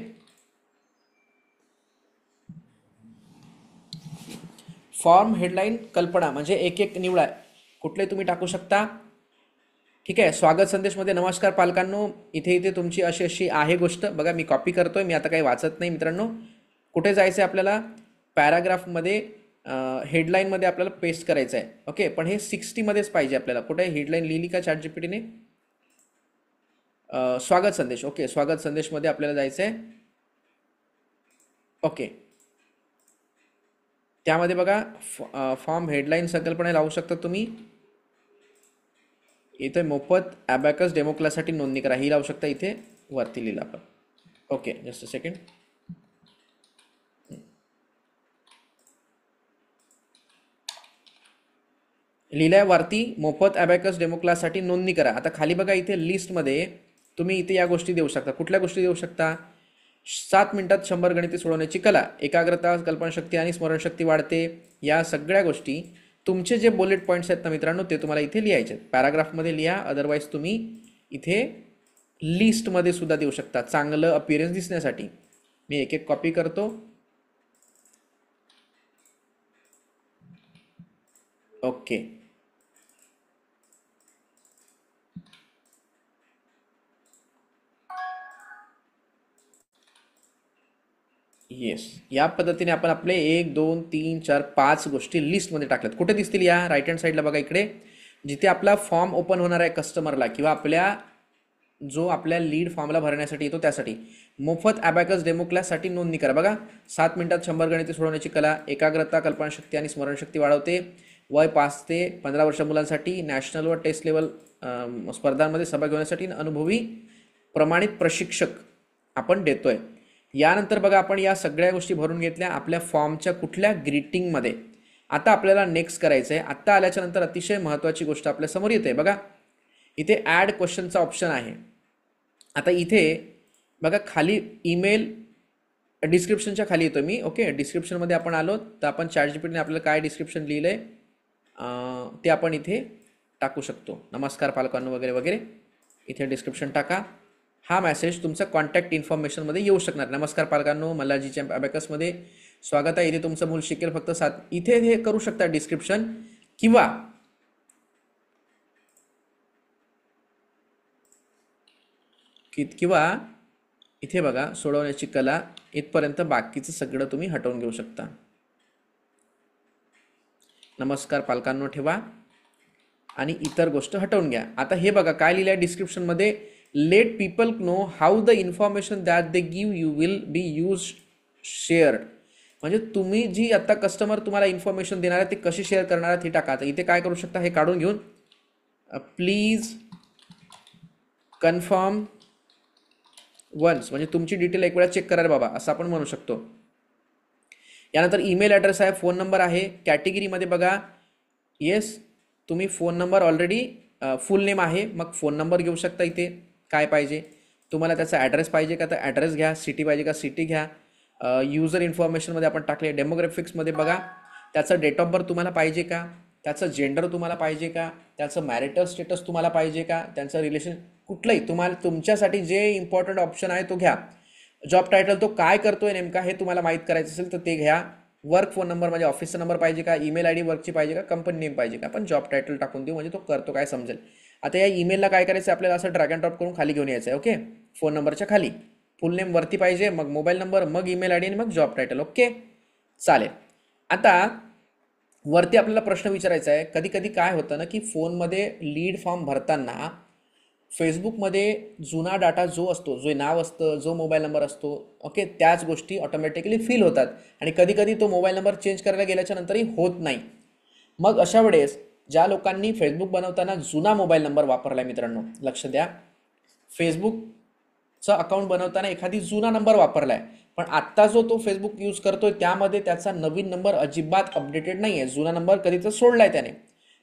फॉर्म हेडलाईन कल्पना म्हणजे एक एक निवडा, कुठले तुम्ही टाकू शकता. ठीक आहे. स्वागत संदेशमध्ये नमस्कार पालकांनो, इथे इथे तुमची अशी अशी आहे गोष्ट. बघा मी कॉपी करतोय, मी आता काही वाचत नाही मित्रांनो. कुठे जायचं आहे आपल्याला, पॅराग्राफमध्ये हेडलाईनमध्ये आपल्याला पेस्ट करायचं आहे. ओके. पण हे 60मध्येच पाहिजे आपल्याला. कुठे हेडलाईन लिहिली का ChatGPTने, स्वागत संदेश. ओके. स्वागत संदेशमध्ये आपल्याला जायचं आहे. ओके. त्यामध्ये बघा फॉर्म हेडलाईन संकल्पना लावू शकता तुम्ही. इथे मोफत ॲबॅकस डेमो क्लाससाठी नोंदणी करा ही लावू शकता. इथे वरती लिहिलं आपण. ओके. Just a second. लिहिलंय वरती मोफत ॲबॅकस डेमो क्लाससाठी नोंदणी करा. आता खाली बघा इथे लिस्टमध्ये तुम्ही इथे या गोष्टी देऊ शकता. कुठल्या गोष्टी देऊ शकता, 7 मिनिटात 100 गणिते सोडवण्याची कला, एकाग्रता, कल्पनाशक्ती आणि स्मरणशक्ती वाढते. या सगळ्या गोष्टी तुमचे जे बुलेट पॉईंट्स आहेत ना मित्रांनो ते तुम्हाला इथे लिहायचे आहेत. पॅराग्राफमध्ये लिहा, अदरवाईज तुम्ही इथे लिस्टमध्ये सुद्धा देऊ शकता चांगलं अपीअरन्स दिसण्यासाठी. मी एक एक कॉपी करतो. Okay, yes. या पद्धतीने आपण आपले 1 2 3 4 5 गोष्टी लिस्टमध्ये टाकल्यात. कुठे दिसतील या? राईट हँड साईडला बघा इकडे, जिथे आपला फॉर्म ओपन होणार आहे कस्टमरला किंवा आपल्या जो आपल्या लीड फॉर्मला भरण्यासाठी येतो त्यासाठी. मोफत ॲबॅकस डेमो क्लाससाठी नोंदणी करा. बघा 7 मिनिटात 100 गणिते सोडवण्याची कला, एकाग्रता, कल्पनाशक्ती आणि स्मरणशक्ती वाढवते. वय 5 ते 15 वर्ष मुलांसाठी, नॅशनल व टेस्ट लेवल स्पर्धांमध्ये सहभाग घेण्यासाठी अनुभवी प्रमाणित प्रशिक्षक आपण देतोय. यानंतर बघा आपण या सगळ्या गोष्टी भरून घेतल्या आपल्या फॉर्मच्या कुठल्या ग्रीटिंगमध्ये. आता आपल्याला नेक्स्ट करायचं आहे. आता आल्याच्या नंतर अतिशय महत्त्वाची गोष्ट आपल्या समोर येते. बघा इथे ॲड क्वेश्चनचा ऑप्शन आहे. आता इथे बघा खाली ईमेल डिस्क्रिप्शनच्या खाली येतो मी. ओके, डिस्क्रिप्शनमध्ये आपण आलो तर आपण ChatGPTने आपल्याला काय डिस्क्रिप्शन लिहिलं आहे ते आपण इथे टाकू शकतो. नमस्कार पालकांनो वगैरे वगैरे इथे डिस्क्रिप्शन टाका. हा मेसेज तुमचा कॉन्टॅक्ट इन्फॉर्मेशनमध्ये येऊ शकणार. नमस्कार पालकांनो, मल्हारजीच्या ॲबॅकसमध्ये स्वागत आहे. इथे तुमचं मूल शिकेल फक्त 7. इथे हे करू शकता डिस्क्रिप्शन, किंवा इथे बघा सोडवण्याची कला इथपर्यंत बाकीचं सगळं तुम्ही हटवून घेऊ शकता. नमस्कार पालकांनो ठेवा आणि इतर गोष्ट हटवून घ्या. आता हे बघा काय लिहिलं आहे डिस्क्रिप्शनमध्ये, let people know how the information that they give you will be use shared. म्हणजे तुम्ही जी आता कस्टमर तुम्हाला इन्फॉर्मेशन देणार आहे ते कशी शेअर करणार आहे ती टाका. आता इथे काय करू शकता, हे काढून घेऊन प्लीज कन्फर्म वन्स, म्हणजे तुमची डिटेल एक वेळा चेक करा रे बाबा, असं आपण म्हणू शकतो. यानंतर ईमेल ॲड्रेस आहे, फोन नंबर आहे. कॅटेगरीमध्ये बघा येस तुम्ही फोन नंबर ऑलरेडी फुल नेम आहे, मग फोन नंबर घेऊ शकता. इथे काय पाहिजे तुम्हाला, त्याचा ॲड्रेस पाहिजे का तर ॲड्रेस घ्या, सिटी पाहिजे का सिटी घ्या. युजर इन्फॉर्मेशनमध्ये आपण टाकले. डेमोग्राफिक्समध्ये बघा त्याचं डेट ऑफ बर्थ तुम्हाला पाहिजे का, त्याचं जेंडर तुम्हाला पाहिजे का, त्याचं मॅरिटल स्टेटस तुम्हाला पाहिजे का, त्यांचं रिलेशन कुठलंही तुम्हाला तुमच्यासाठी जे इम्पॉर्टंट ऑप्शन आहे तो घ्या. जॉब टायटल तो काय करतोय नेमका हे तुम्हाला माहीत करायचं असेल तर ते घ्या. वर्क फोन नंबर म्हणजे ऑफिसचा नंबर पाहिजे का, ईमेल आय डी वर्कची पाहिजे का, कंपनी नेम पाहिजे का. आपण जॉब टायटल टाकून देऊ म्हणजे तो करतो काय समजेल. आता या ईमेलला काय करायचं आपल्याला, असं ड्रॅग अँड ड्रॉप करून खाली घेऊन यायचं आहे. ओके, फोन नंबरच्या खाली फुल नेम वरती पाहिजे, मग मोबाईल नंबर, मग ईमेल आय डी आणि मग जॉब टायटल. ओके चालेल. आता वरती आपल्याला प्रश्न विचारायचा आहे. कधी कधी काय होतं ना की फोनमध्ये लीड फॉर्म भरताना फेसबुकमध्ये जुना डाटा जो असतो, जो नाव असतं, जो मोबाईल नंबर असतो, ओके, त्याच गोष्टी ऑटोमॅटिकली फिल होतात आणि कधी कधी तो मोबाईल नंबर चेंज करायला गेल्याच्या नंतरही होत नाही. मग अशा वेळेस ज्या लोकांनी फेसबुक बनवताना जुना मोबाईल नंबर वापरला आहे, मित्रांनो लक्ष द्या, फेसबुकचं अकाउंट बनवताना एखादी जुना नंबर वापरला आहे, पण आत्ता जो तो फेसबुक यूज करतोय त्यामध्ये त्याचा नवीन नंबर अजिबात अपडेटेड नाही आहे, जुना नंबर कधीच सोडला आहे त्याने,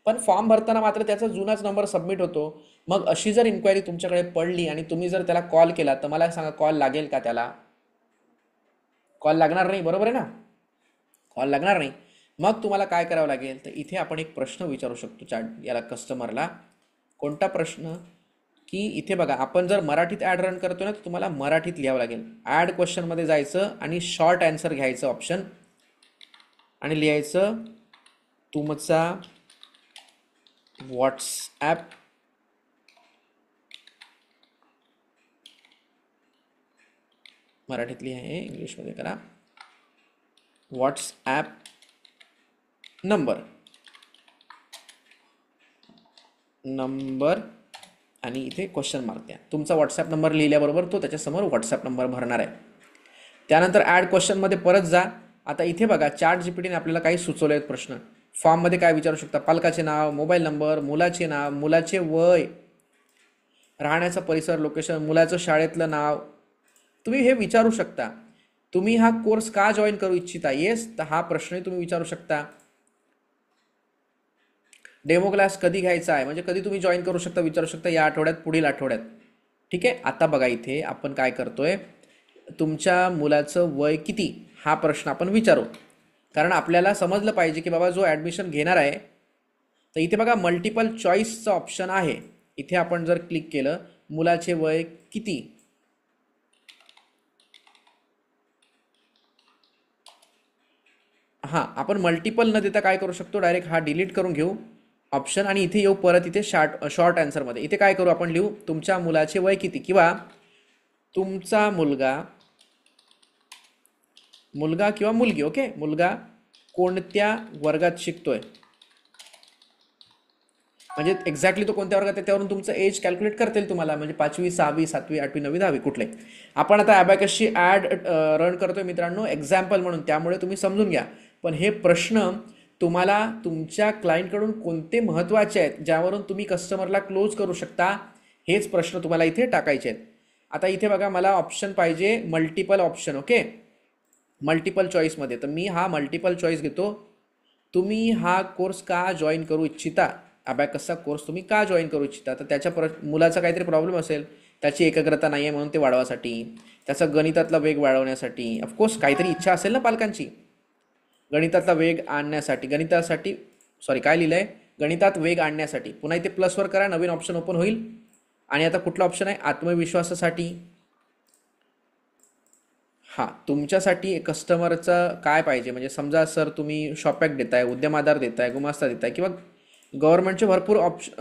पण फॉर्म भरताना मात्र त्याचा जुनाच नंबर सबमिट होतो. मग अशी जर इन्क्वायरी तुमच्याकडे पडली आणि तुम्ही जर त्याला कॉल केला तर मला सांगा कॉल लागेल का? त्याला कॉल लागणार नाही, बरोबर आहे ना, कॉल लागणार नाही. मग तुम्हाला काय करावं लागेल तर इथे आपण एक प्रश्न विचारू शकतो याला कस्टमरला. कोणता प्रश्न की इथे बघा आपण जर मराठीत ॲड रन करतो ना तर तुम्हाला मराठीत लिहावं लागेल. ॲड क्वेश्चनमध्ये जायचं आणि शॉर्ट आन्सर घ्यायचं ऑप्शन आणि लिहायचं तुमचा व्हॉट्सॲप मराठीतली आहे, इंग्लिशमध्ये करा. व्हॉट्सॲप नंबर आणि इथे क्वेश्चन मार्क द्या. तुमचा व्हॉट्सॲप नंबर लिहिल्याबरोबर तो त्याच्यासमोर व्हॉट्सॲप नंबर भरणार आहे. त्यानंतर ॲड क्वेश्चनमध्ये परत जा. आता इथे बघा ChatGPTने आपल्याला काही सुचवले आहेत प्रश्न. फॉर्ममध्ये काय विचारू शकता, पालकाचे नाव, मोबाईल नंबर, मुलाचे नाव, मुलाचे वय, राहण्याचा परिसर, लोकेशन, मुलाचं शाळेतलं नाव, तुम्ही हे विचारू शकता. तुम्ही हा कोर्स का जॉईन करू इच्छिता, येस तर हा प्रश्नही तुम्ही विचारू शकता. डेमो क्लास कधी घ्यायचा आहे म्हणजे कधी तुम्ही जॉईन करू शकता, विचारू शकता, या आठवड्यात, पुढील आठवड्यात. ठीक आहे. आता बघा इथे आपण काय करतोय, तुमच्या मुलाचं वय किती हा प्रश्न आपण विचारू, कारण आपल्याला समजलं पाहिजे की बाबा जो ॲडमिशन घेणार आहे. तर इथे बघा मल्टिपल चॉईसचं ऑप्शन आहे. इथे आपण जर क्लिक केलं मुलाचे वय किती, हां, आपण मल्टिपल न देता काय करू शकतो, डायरेक्ट हा डिलीट करून घेऊ ऑप्शन आणि इथे येऊ परत इथे शॉर्ट आन्सरमध्ये. इथे काय करू आपण लिहू तुमच्या मुलाचे वय किती किंवा तुमचा मुलगा किंवा मुलगी. ओके, मुलगा कोणत्या वर्गात शिकतोय, म्हणजे एक्झॅक्टली तो कोणत्या वर्गात आहे त्यावरून तुमचं एज कॅल्क्युलेट करता येईल तुम्हाला, म्हणजे 5वी 6वी 7वी 8वी 9वी 10वी कुठले. आपण आता ॲबॅकसची ॲड रन करतोय मित्रांनो एक्झाम्पल म्हणून, त्यामुळे तुम्ही समजून घ्या. पण हे प्रश्न तुम्हाला तुमच्या क्लायंटकडून कोणते महत्त्वाचे आहेत ज्यावरून तुम्ही कस्टमरला क्लोज करू शकता, हेच प्रश्न तुम्हाला इथे टाकायचे आहेत. आता इथे बघा मला ऑप्शन पाहिजे मल्टिपल ऑप्शन. ओके, मल्टिपल चॉईसमध्ये, तर मी हा मल्टिपल चॉईस घेतो. तुम्ही हा कोर्स का जॉईन करू इच्छिता, अबॅकसचा कोर्स तुम्ही का जॉईन करू इच्छिता, तर त्याच्या मुलाचा काहीतरी प्रॉब्लेम असेल, त्याची एकाग्रता नाही आहे म्हणून ते वाढवासाठी, त्याचा गणितातला वेग वाढवण्यासाठी, ऑफकोर्स काहीतरी इच्छा असेल ना पालकांची, गणितातला वेग आणण्यासाठी, काय लिहिलं आहे, गणितात वेग आणण्यासाठी. पुन्हा इथे प्लसवर करा, नवीन ऑप्शन ओपन होईल. आणि आता कुठला ऑप्शन आहे, आत्मविश्वासासाठी. हां, तुमच्यासाठी कस्टमरचं काय पाहिजे, म्हणजे समजा सर तुम्ही शॉपॅक देताय, उद्यम आधार देताय, गुमास्ता देताय किंवा गव्हर्नमेंटचे भरपूर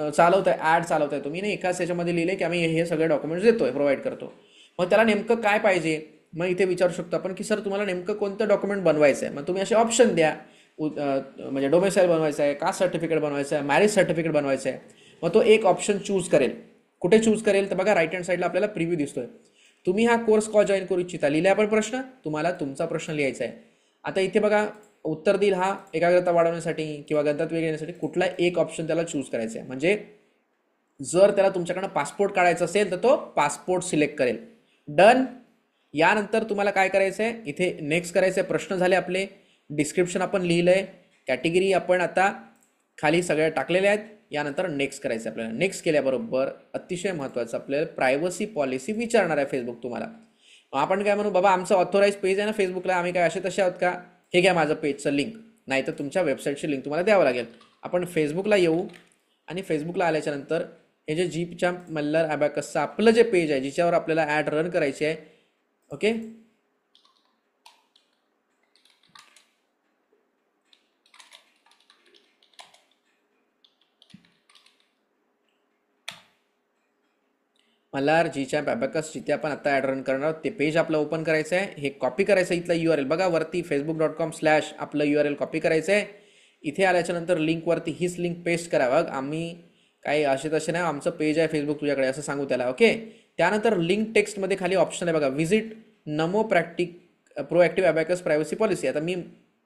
चालवताय, ॲड चालवताय तुम्ही नाही, एकाच याच्यामध्ये लिहिले की आम्ही हे सगळे डॉक्युमेंट्स देतोय, प्रोव्हाइड करतो. मग त्याला नेमकं काय पाहिजे, मग इथे विचारू शकतो आपण की सर तुम्हाला नेमकं कोणतं डॉक्युमेंट बनवायचं आहे. मग तुम्ही असे ऑप्शन द्या, म्हणजे डोमेसाईल बनवायचं आहे, कास्ट सर्टिफिकेट बनवायचं आहे, मॅरेज सर्टिफिकेट बनवायचं आहे. मग तो एक ऑप्शन चूज करेल. कुठे चूज करेल तर बघा राईट हँड साईडला आपल्याला प्रिव्ह्यू दिसतोय. तुम्ही हा कोर्स का जॉईन करू इच्छिता, लिहिला आपण प्रश्न, तुम्हाला तुमचा प्रश्न लिहायचा आहे. आता इथे बघा उत्तर देईल हा एकाग्रता वाढवण्यासाठी किंवा गणितात वेग येण्यासाठी, कुठला एक ऑप्शन त्याला चूज करायचा आहे. म्हणजे जर त्याला तुमच्याकडनं पासपोर्ट काढायचा असेल तर तो पासपोर्ट सिलेक्ट करेल. डन. यानंतर तुम्हाला काय करायचं आहे, इथे नेक्स्ट करायचं आहे. प्रश्न झाले आपले, डिस्क्रिप्शन आपण लिहिलं आहे, कॅटेगरी आपण आता खाली सगळ्या टाकलेल्या आहेत. यानंतर नेक्स्ट करायचं आपल्याला. नेक्स्ट केल्याबरोबर अतिशय महत्त्वाचं आपल्याला प्रायव्हसी पॉलिसी विचारणार आहे फेसबुक तुम्हाला. आपण काय म्हणू, बाबा आमचं ऑथोराईज पेज आहे ना फेसबुकला, आम्ही काय असे तसे आहोत का, हे घ्या माझं पेजचं लिंक, नाही तर तुमच्या वेबसाईटची लिंक तुम्हाला द्यावं लागेल. आपण फेसबुकला येऊ आणि फेसबुकला आल्याच्यानंतर हे जे जीपच्या मल्हार अबॅकसचं आपलं जे पेज आहे जिच्यावर आपल्याला ॲड रन करायची आहे. ओके, मल्हार जी चॅम्प अबॅकस जिथे आपण आता ॲड रन करणार आहोत ते पेज आपलं ओपन करायचं आहे. हे कॉपी करायचं, इथलं URL बघा वरती facebook.com/ आपलं URL कॉपी करायचं आहे. इथे आल्याच्यानंतर लिंकवरती हीच लिंक पेस्ट करा. बघ आम्ही काही असे तसे नाही, आमचं पेज आहे फेसबुक तुझ्याकडे असं सांगू त्याला. ओके, त्यानंतर लिंक टेक्स्टमध्ये खाली ऑप्शन आहे बघा, व्हिजिट नमो प्रोॲक्टिव्ह अबॅकस प्रायव्हसी पॉलिसी. आता मी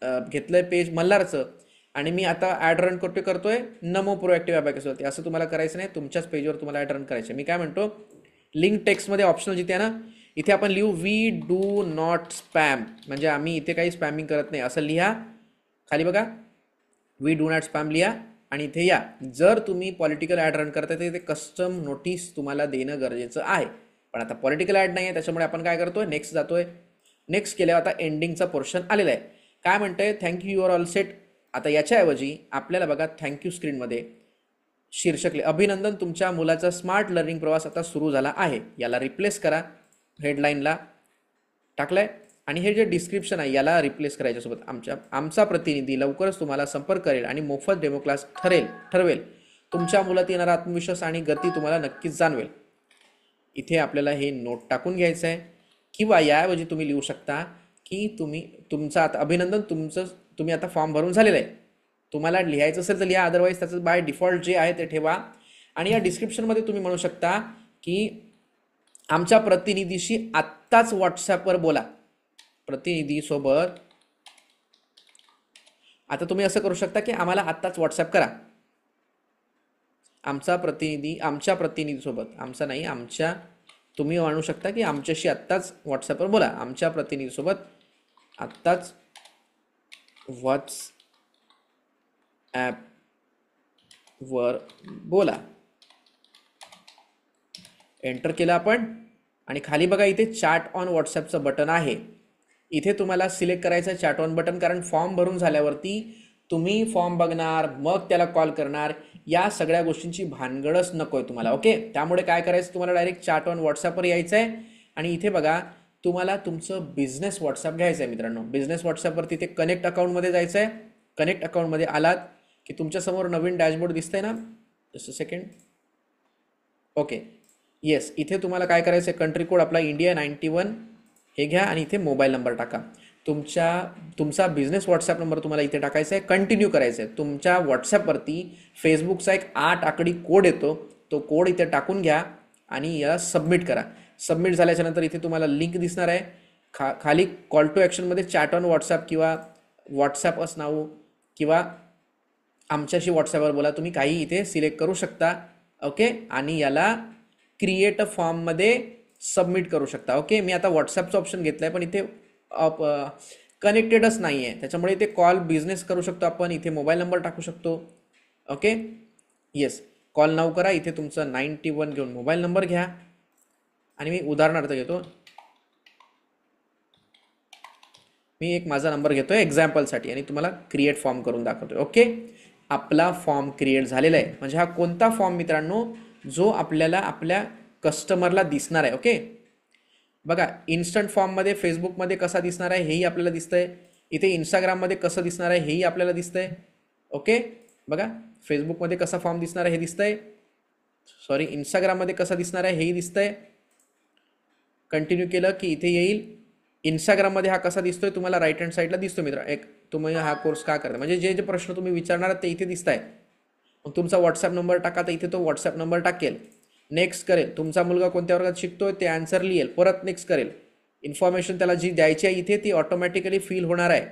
घेतलंय पेज मल्हारचं आणि मी आता ॲड रन करतोय नमो प्रोॲक्टिव्ह अबॅकसवरती. असं तुम्हाला करायचं नाही, तुमच्याच पेजवर तुम्हाला ॲड रन करायचं. मी काय म्हणतो, लिंक टेक्स्टमध्ये ऑप्शनल जिथे आहे ना, इथे आपण लिहू वी डू नॉट स्पॅम, म्हणजे आम्ही इथे काही स्पॅमिंग करत नाही असं लिहा. खाली बघा वी डू नॉट स्पॅम लिहा आणि इथे या. जर तुम्ही पॉलिटिकल ॲड रन करताय तर ते कस्टम नोटीस तुम्हाला देणं गरजेचं आहे. पण आता पॉलिटिकल ॲड नाही आहे त्याच्यामुळे आपण काय करतोय, नेक्स्ट जातोय. नेक्स्ट केल्यावर आता एंडिंगचा पोर्शन आलेला आहे. काय म्हणतंय, thank you you are all set. आता याच्याऐवजी आपल्याला बघा थँक्यू स्क्रीनमध्ये शीर्षक अभिनंदन, तुमच्या मुलाचा स्मार्ट लर्निंग प्रवास आता सुरू झाला आहे. याला रिप्लेस करा, हेडलाईनला टाकलंय. आणि हे जे डिस्क्रिप्शन आहे याला रिप्लेस करायच्यासोबत आमचा प्रतिनिधी लवकरच तुम्हाला संपर्क करेल आणि मोफत डेमो क्लास ठरवेल. तुमच्या मुलात येणारा आत्मविश्वास आणि गती तुम्हाला नक्कीच जाणवेल. इथे आपल्याला हे नोट टाकून घ्यायचं आहे. किंवा याऐवजी तुम्ही लिहू शकता की तुमचं आता अभिनंदन, तुम्ही आता फॉर्म भरून झालेला आहे. तुम्हाला लिहायचं असेल तर लिहा, अदरवाईज त्याचं बाय डिफॉल्ट जे आहे ते ठेवा. आणि या डिस्क्रिप्शनमध्ये तुम्ही म्हणू शकता की आमच्या प्रतिनिधीशी आत्ताच व्हॉट्सॲपवर बोला. प्रतिनिधीसोबत आता तुम्ही असं करू शकता की आम्हाला आत्ताच व्हॉट्सॲप करा. आमच्या प्रतिनिधीसोबत, आमचा नाही आमच्या, तुम्ही म्हणू शकता की आमच्याशी आत्ताच व्हॉट्सॲपवर बोला. आमच्या प्रतिनिधीसोबत आत्ताच व्हॉट्सॲपवर बोला. एंटर केलं आपण आणि खाली बघा इथे चॅट ऑन व्हॉट्सॲपचं बटन आहे. इथे तुम्हाला सिलेक्ट करायचं आहे चॅट ऑन बटन, कारण फॉर्म भरून झाल्यावरती तुम्ही फॉर्म बघणार मग त्याला कॉल करणार, या सगळ्या गोष्टींची भानगडच नको आहे तुम्हाला. ओके, त्यामुळे काय करायचं, तुम्हाला डायरेक्ट चॅट ऑन व्हॉट्सॲपवर यायचं आहे आणि इथे बघा तुम्हाला तुमचं बिझनेस व्हॉट्सअप घ्यायचं आहे मित्रांनो. बिझनेस व्हॉट्सअपवरती ते कनेक्ट अकाउंटमध्ये जायचं आहे. कनेक्ट अकाउंटमध्ये आलात की तुमच्यासमोर नवीन डॅशबोर्ड दिसतंय ना. Just a second. Okay, yes. इथे तुम्हाला काय करायचं आहे, कंट्री कोड आपला इंडिया 91 हे घ्या आणि इथे मोबाईल नंबर टाका. तुमचा बिझनेस व्हॉट्सअप नंबर तुम्हाला इथे टाकायचा आहे. कंटिन्यू करायचं आहे. तुमच्या व्हॉट्सअपवरती फेसबुकचा एक 8 आकडी कोड येतो, तो कोड इथे टाकून घ्या आणि याला सबमिट करा. सबमिट झाल्याच्यानंतर इथे तुम्हाला लिंक दिसणार आहे. खाली कॉल टू ॲक्शनमध्ये चॅट ऑन व्हॉट्सअप किंवा व्हॉट्सअप अस नाव किंवा आमच्याशी व्हॉट्सअपवर बोला, तुम्ही काही इथे सिलेक्ट करू शकता. ओके, आणि याला क्रिएट अ फॉर्ममध्ये सबमिट करू शकता. ओके, मी आता व्हॉट्सअपचं ऑप्शन घेतलं आहे, पण इथे कनेक्टेडच नाही आहे, त्याच्यामुळे इथे कॉल बिझनेस करू शकतो आपण. इथे मोबाईल नंबर टाकू शकतो. Okay, yes. कॉल नाव करा. इथे तुमचं 91 घेऊन मोबाईल नंबर घ्या आणि मी उदाहरणार्थ घेतो. मी एक माझा नंबर घेतोय एक्झाम्पलसाठी आणि तुम्हाला क्रिएट फॉर्म करून दाखवतोय. ओके, आपला फॉर्म क्रिएट झालेला आहे. म्हणजे हा कोणता फॉर्म मित्रांनो, जो आपल्याला आपल्या कस्टमरला दिसणार आहे. ओके, बघा इन्स्टंट फॉर्ममध्ये फेसबुकमध्ये कसा दिसणार आहे हेही आपल्याला दिसतंय. इथे इंस्टाग्राममध्ये कसं दिसणार आहे हेही आपल्याला दिसतंय. ओके, बघा फेसबुकमध्ये कसा फॉर्म दिसणार आहे हे दिसतंय. सॉरी, इंस्टाग्राममध्ये कसा दिसणार आहे हेही दिसतंय. कंटिन्यू केलं की इथे येईल. इंस्टाग्राममध्ये हा कसा दिसतोय तुम्हाला राईट हँड साईडला दिसतो मित्र. एक तुम्ही हा कोर्स का करता, म्हणजे जे जे प्रश्न तुम्ही विचारणार ते इथे दिसत आहे. मग तुमचा व्हॉट्सअप नंबर टाका, तर इथे तो व्हॉट्सअप नंबर टाकेल. नेक्स्ट करेल. तुमचा मुलगा कोणत्या वर्गात शिकतोय ते आन्सर लिहेल. परत नेक्स्ट करेल. इन्फॉर्मेशन त्याला जी द्यायची आहे इथे ती ऑटोमॅटिकली फिल होणार आहे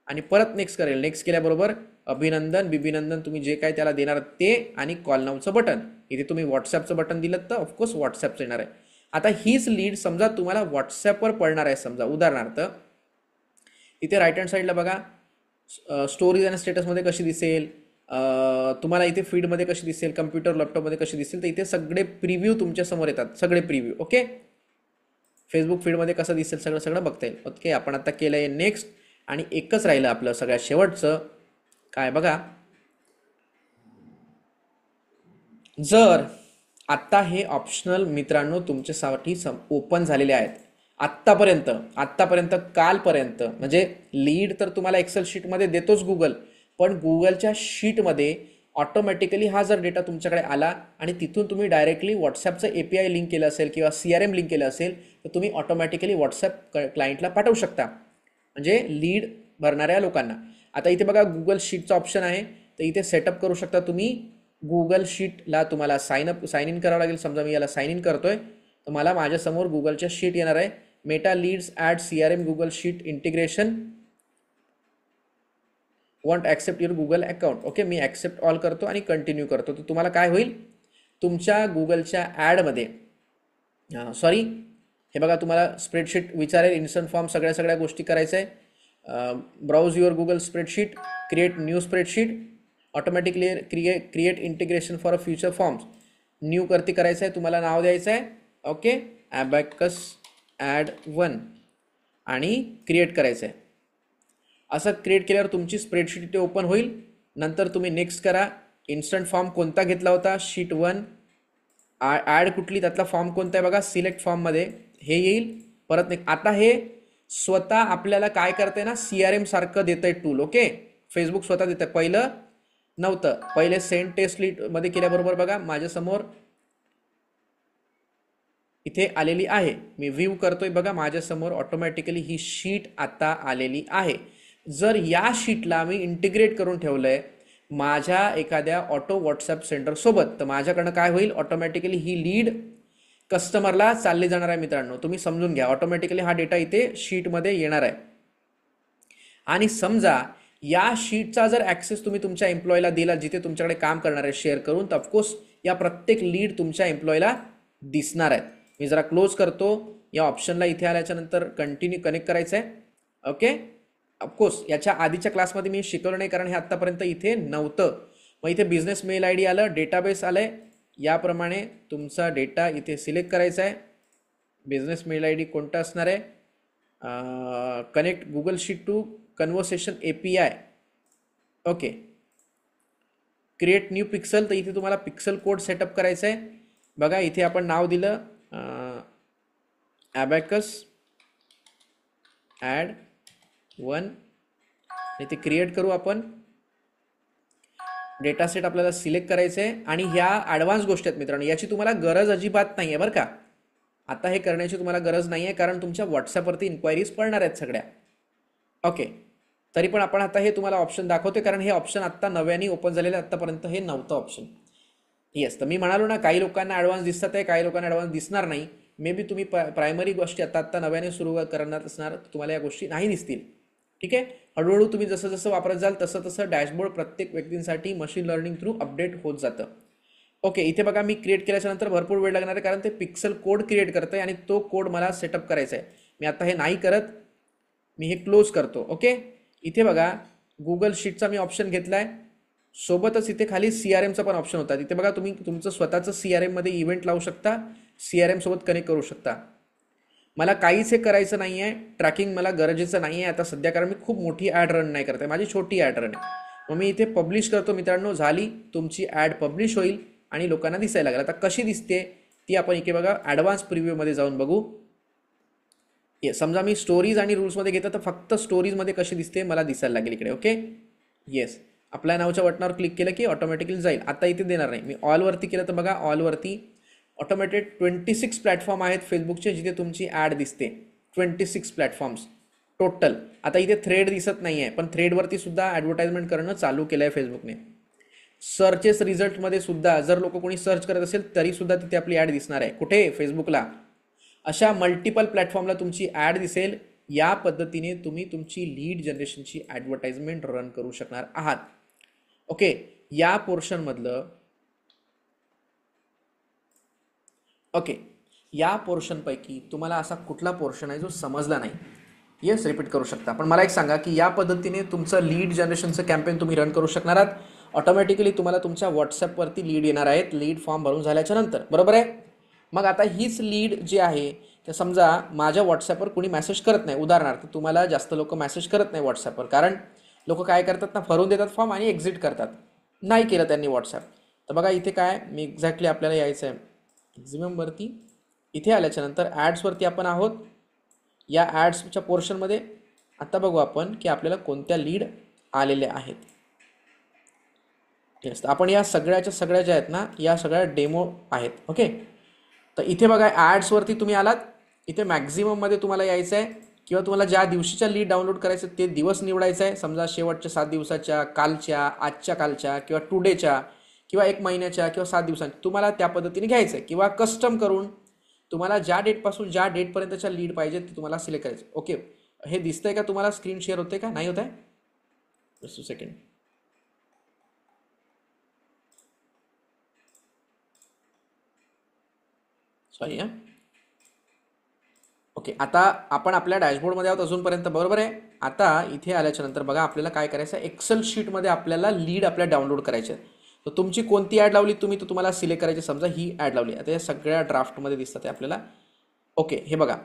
आणि परत नेक्स्ट करेल. नेक्स्ट केल्याबरोबर अभिनंदन बिभिनंदन तुम्ही जे काय त्याला देणार ते आणि कॉल नावचं बटन. इथे तुम्ही व्हॉट्सअपचं बटन दिलं तर ऑफकोर्स व्हॉट्सअपचं येणार आहे. आता हीच लीड समजा तुम्हाला व्हॉट्सअपवर पडणार आहे. समजा उदाहरणार्थ इथे राईट हँड साईडला बघा स्टोरीज आणि स्टेटसमध्ये कशी दिसेल, तुम्हाला इथे फीडमध्ये कशी दिसेल, कम्प्युटर लॅपटॉपमध्ये कशी दिसेल, तर इथे सगळे प्रिव्ह्यू तुमच्या समोर येतात. सगळे प्रिव्ह्यू. ओके, फेसबुक फीडमध्ये कसं दिसेल सगळं सगळं बघता येईल. ओके, आपण आता केलं आहे नेक्स्ट. आणि एकच राहिलं आपलं सगळ्यात शेवटचं काय बघा. जर आत्ता हे ऑप्शनल मित्रांनो तुमच्यासाठी ओपन झालेले आहेत आत्तापर्यंत कालपर्यंत, म्हणजे लीड तर तुम्हाला एक्सेल शीटमध्ये देतोच गुगल, पण गुगलच्या शीटमध्ये ऑटोमॅटिकली हा जर डेटा तुमच्याकडे आला आणि तिथून तुम्ही डायरेक्टली व्हॉट्सअपचं API लिंक केलं असेल किंवा CRM लिंक केलं असेल तर तुम्ही ऑटोमॅटिकली व्हॉट्सअप क्लायंटला पाठवू शकता, म्हणजे लीड भरणाऱ्या लोकांना. आता इथे बघा गुगल शीटचं ऑप्शन आहे, तर इथे सेटअप करू शकता तुम्ही. गुगल शीटला तुम्हाला साइन इन करावं लागेल. समजा मी याला साइन इन करतोय तर मला माझ्यासमोर गुगलच्या शीट येणार आहे. Meta leads ad CRM Google sheet integration want accept your Google account. Okay, मी ॲक्सेप्ट ऑल करतो आणि कंटिन्यू करतो. तर तुम्हाला काय होईल, तुमच्या गुगलच्या ॲडमध्ये सॉरी हे बघा तुम्हाला स्प्रेडशीट विचारेल. इन्स्टंट फॉर्म सगळ्या गोष्टी करायचं आहे. Browse your Google spreadsheet, create new spreadsheet, automatically create integration for a future forms. New करती करायचं आहे, तुम्हाला नाव द्यायचं आहे. ओके, ॲबॅकस ॲड 1 आणि क्रिएट करायचं आहे. असं क्रिएट केल्यावर तुमची स्प्रेडशीट इथे ओपन होईल. नंतर तुम्ही नेक्स्ट करा. इन्स्टंट फॉर्म कोणता घेतला होता, शीट 1. ॲड कुठली, त्यातला फॉर्म कोणता आहे बघा, सिलेक्ट फॉर्ममध्ये हे येईल. परत आता हे स्वतः आपल्याला काय करते ना, CRM सारखं देत आहे टूल. ओके, फेसबुक स्वतः देत आहे. पहिलं नव्हतं, पहिले सेंड टेस्ट लीड मध्ये केल्याबरोबर बघा माझ्यासमोर इथे आलेली आहे. मी व्ह्यू करतोय बघा माझ्यासमोर ऑटोमॅटिकली ही शीट आता आलेली आहे. जर या शीटला मी इंटिग्रेट करून ठेवलंय माझ्या एखाद्या ऑटो व्हॉट्सअप सेंटर सोबत, तर माझ्याकडनं काय होईल, ऑटोमॅटिकली ही लीड कस्टमरला चालली जाणार आहे. मित्रांनो तुम्ही समजून घ्या, ऑटोमॅटिकली हा डेटा इथे शीटमध्ये येणार आहे. आणि समजा या शीटचा जर ॲक्सेस तुम्ही तुमच्या एम्प्लॉयला दिला जिथे तुमच्याकडे काम करणार आहे शेअर करून, तर ऑफकोर्स या प्रत्येक लीड तुमच्या एम्प्लॉयला दिसणार आहेत. मी जरा क्लोज करतो. या ऑप्शनला इथे आल्याच्यानंतर कंटिन्यू कनेक्ट करायचं आहे. ओके, ऑफकोर्स याच्या आधीच्या क्लासमध्ये मी शिकवलं नाही कारण हे आत्तापर्यंत इथे नव्हतं. मग इथे बिझनेस मेल ID आलं, डेटाबेस आलं आहे. याप्रमाणे तुमचा डेटा इथे सिलेक्ट करायचा आहे. बिझनेस मेल ID कोणता असणार आहे, connect Google sheet to conversation API. Okay, create new pixel, तर इथे तुम्हाला पिक्सल कोड सेटअप करायचं आहे. बघा इथे आपण नाव दिलं ॲबॅकस ॲड 1 आणि ते क्रिएट करू आपण. डेटा सेट आपल्याला सिलेक्ट करायचं आहे आणि ह्या ॲडव्हान्स गोष्टी आहेत मित्रांनो, याची तुम्हाला गरज अजिबात नाही आहे बरं का. आता हे करण्याची तुम्हाला गरज नाही आहे कारण तुमच्या व्हॉट्सॲपवरती इन्क्वायरीज पडणार आहेत सगळ्या. ओके, तरी पण आपण आता हे तुम्हाला ऑप्शन दाखवते कारण हे ऑप्शन आत्ता नव्याने ओपन झालेलं, आत्तापर्यंत हे नव्हतं ऑप्शन. येस, तर मी म्हणालो ना काही लोकांना ॲडव्हान्स दिसतात आहे, काही लोकांना ॲडव्हान्स दिसणार नाही. मे बी तुम्ही प्रायमरी गोष्टी आत्ता नव्याने सुरू करणार असणार, तुम्हाला या गोष्टी नाही दिसतील. ठीक आहे, हळूहळू तुम्ही जसं जसं वापरत जाल तसं तसं डॅशबोर्ड प्रत्येक व्यक्तींसाठी मशीन लर्निंग थ्रू अपडेट होत जातं. ओके, इथे बघा मी क्रिएट केल्याच्या नंतर भरपूर वेळ लागणार आहे कारण ते पिक्सल कोड क्रिएट करतं आहे आणि तो कोड मला सेटअप करायचा आहे. मी आता हे नाही करत, मी हे क्लोज करतो. ओके, इथे बघा गुगल शीटचा मी ऑप्शन घेतला आहे, सोबतच इथे खाली CRMचा पण ऑप्शन होता. इथे बघा तुम्ही तुमचं स्वतःचं CRM मध्ये इव्हेंट लावू शकता, CRM सोबत कनेक्ट करू शकता. मला काहीच हे करायचं नाही आहे, ट्रॅकिंग मला गरजेचं नाही आहे आता सध्या कारण मी खूप मोठी ॲड रन नाही करत आहे, माझी छोटी ॲड रन आहे. मग मी इथे पब्लिश करतो मित्रांनो, झाली तुमची ॲड पब्लिश होईल आणि लोकांना दिसायला लागेल. आता कशी दिसते ती आपण इथे बघा ॲडव्हान्स प्रिव्ह्यूमध्ये जाऊन बघू. येस, समजा मी स्टोरीज आणि रूल्समध्ये घेतो तर फक्त स्टोरीजमध्ये कशी दिसते मला दिसायला लागेल इकडे. ओके, येस, आपल्या नावाच्या बटनावर क्लिक केलं की ऑटोमॅटिकली जाईल. आता इथे देणार नाही, मी ऑलवरती केलं तर बघा ऑलवरती ऑटोमॅटेड 26 प्लॅटफॉर्म आहेत फेसबुकचे जिथे तुमची ॲड दिसते. 26 प्लॅटफॉर्म्स टोटल. आता इथे थ्रेड दिसत नाही आहे पण थ्रेडवरती सुद्धा ॲडव्हर्टाइजमेंट करणं चालू केलं आहे फेसबुकने. सर्चेस रिझल्टमध्ये सुद्धा जर लोक कोणी सर्च करत असेल तरी सुद्धा तिथे आपली ॲड दिसणार आहे. कुठे? फेसबुकला. अशा मल्टिपल प्लॅटफॉर्मला तुमची ॲड दिसेल. या पद्धतीने तुम्ही तुमची लीड जनरेशनची ॲडव्हर्टाइजमेंट रन करू शकणार आहात. ओके, या पोर्शनमधलं या पोर्शनपैकी तुम्हाला असा कुठला पोर्शन आहे जो समजला नाही? येस, रिपीट करू शकता. पण मला एक सांगा की या पद्धतीने तुमचं लीड जनरेशनचं कॅम्पेन तुम्ही रन करू शकणार आहात. ऑटोमॅटिकली तुम्हाला तुमच्या व्हॉट्सॲपवरती लीड येणार आहेत लीड फॉर्म भरून झाल्याच्या नंतर, बरोबर आहे. मग आता हीच लीड जी आहे ते समजा माझ्या व्हॉट्सॲपवर कोणी मेसेज करत नाही, उदाहरणार्थ तुम्हाला जास्त लोक मेसेज करत नाही व्हॉट्सॲपवर कारण लोक काय करतात ना, भरून देतात फॉर्म आणि एक्झिट करतात. नाही केलं त्यांनी व्हॉट्सॲप. तर बघा इथे काय मी एक्झॅक्टली आपल्याला यायचं आहे मॅक्झिममवरती. इथे आल्याच्या नंतर ॲड्सवरती आपण आहोत. या ॲड्सच्या पोर्शनमध्ये आता बघू आपण की आपल्याला कोणत्या लीड आलेल्या आहेत. येस, आपण या सगळ्या ज्या आहेत ना या सगळ्या डेमो आहेत. ओके, तर इथे बघा ॲड्सवरती तुम्ही आलात, इथे मॅक्झिमममध्ये तुम्हाला यायचं आहे किंवा तुम्हाला ज्या दिवशीच्या लीड डाउनलोड करायचं ते दिवस निवडायचं आहे. समजा शेवटच्या 7 दिवसाच्या, कालच्या, आजच्या कालच्या किंवा टुडेच्या किंवा 1 महिन्याच्या किंवा 7 दिवसांच्या तुम्हाला त्या पद्धतीने घ्यायचं आहे किंवा कस्टम करून तुम्हाला ज्या डेटपासून ज्या डेटपर्यंतच्या लीड पाहिजे ते तुम्हाला सिलेक्ट करायचं. ओके, हे दिसतंय का तुम्हाला? स्क्रीन शेअर होते का? नाही होत आहे? Just second. सॉरी. ओके, आता आपण आपल्या डॅशबोर्डमध्ये आहोत अजूनपर्यंत, बरोबर आहे. आता इथे आल्याच्या नंतर बघा आपल्याला काय करायचं आहे, एक्सेल शीटमध्ये आपल्याला लीड आपल्या डाउनलोड करायचे आहे. तर तुमची कोणती ॲड लावली तुम्ही तर तुम्हाला सिलेक्ट करायची. समजा ही ॲड लावली, आता या सगळ्या ड्राफ्टमध्ये दिसतात आहे आपल्याला. ओके, हे बघा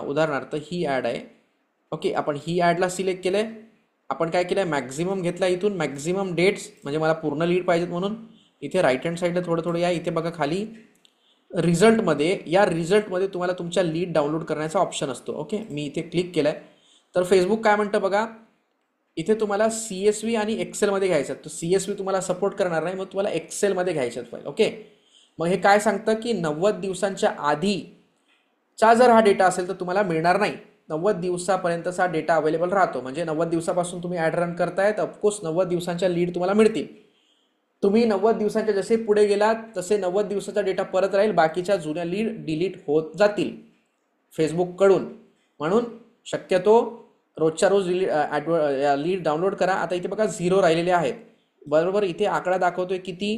उदाहरणार्थ ही ॲड आहे. ओके, आपण ही ॲडला सिलेक्ट केलं आहे. आपण काय केलं आहे, मॅक्झिमम घेतला इथून, मॅक्झिमम डेट्स म्हणजे मला पूर्ण लीड पाहिजेत म्हणून. इथे राईट हँड साईडला थोडं या. इथे बघा खाली रिझल्टमध्ये, या रिझल्टमध्ये तुम्हाला तुमच्या लीड डाउनलोड करण्याचा ऑप्शन असतो. ओके, मी इथे क्लिक केलं आहे. तर फेसबुक काय म्हणतं बघा, इथे तुम्हाला CSV आणि एक्सेलमध्ये घ्यायचं आहे. तर CSV तुम्हाला सपोर्ट करणार नाही, मग तुम्हाला एक्सेलमध्ये घ्यायचे आहेत फाईल. ओके, मग हे काय सांगतं की 90 दिवसांच्या आधीचा जर हा डेटा असेल तर तुम्हाला मिळणार नाही. 90 दिवसापर्यंतचा डेटा अवेलेबल राहतो. म्हणजे 90 दिवसापासून तुम्ही ॲड रन करताय तर ऑफकोर्स 90 दिवसांच्या लीड तुम्हाला मिळतील. तुम्ही 90 दिवसांच्या जसे पुढे गेलात तसे 90 दिवसाचा डेटा परत राहील, बाकीच्या जुन्या लीड डिलीट होत जातील फेसबुककडून. म्हणून शक्यतो रोजच्या रोज लीड डाउनलोड करा. आता इथे बघा 0 राहिलेले आहेत, बरोबर. इथे आकडा दाखवतोय किती,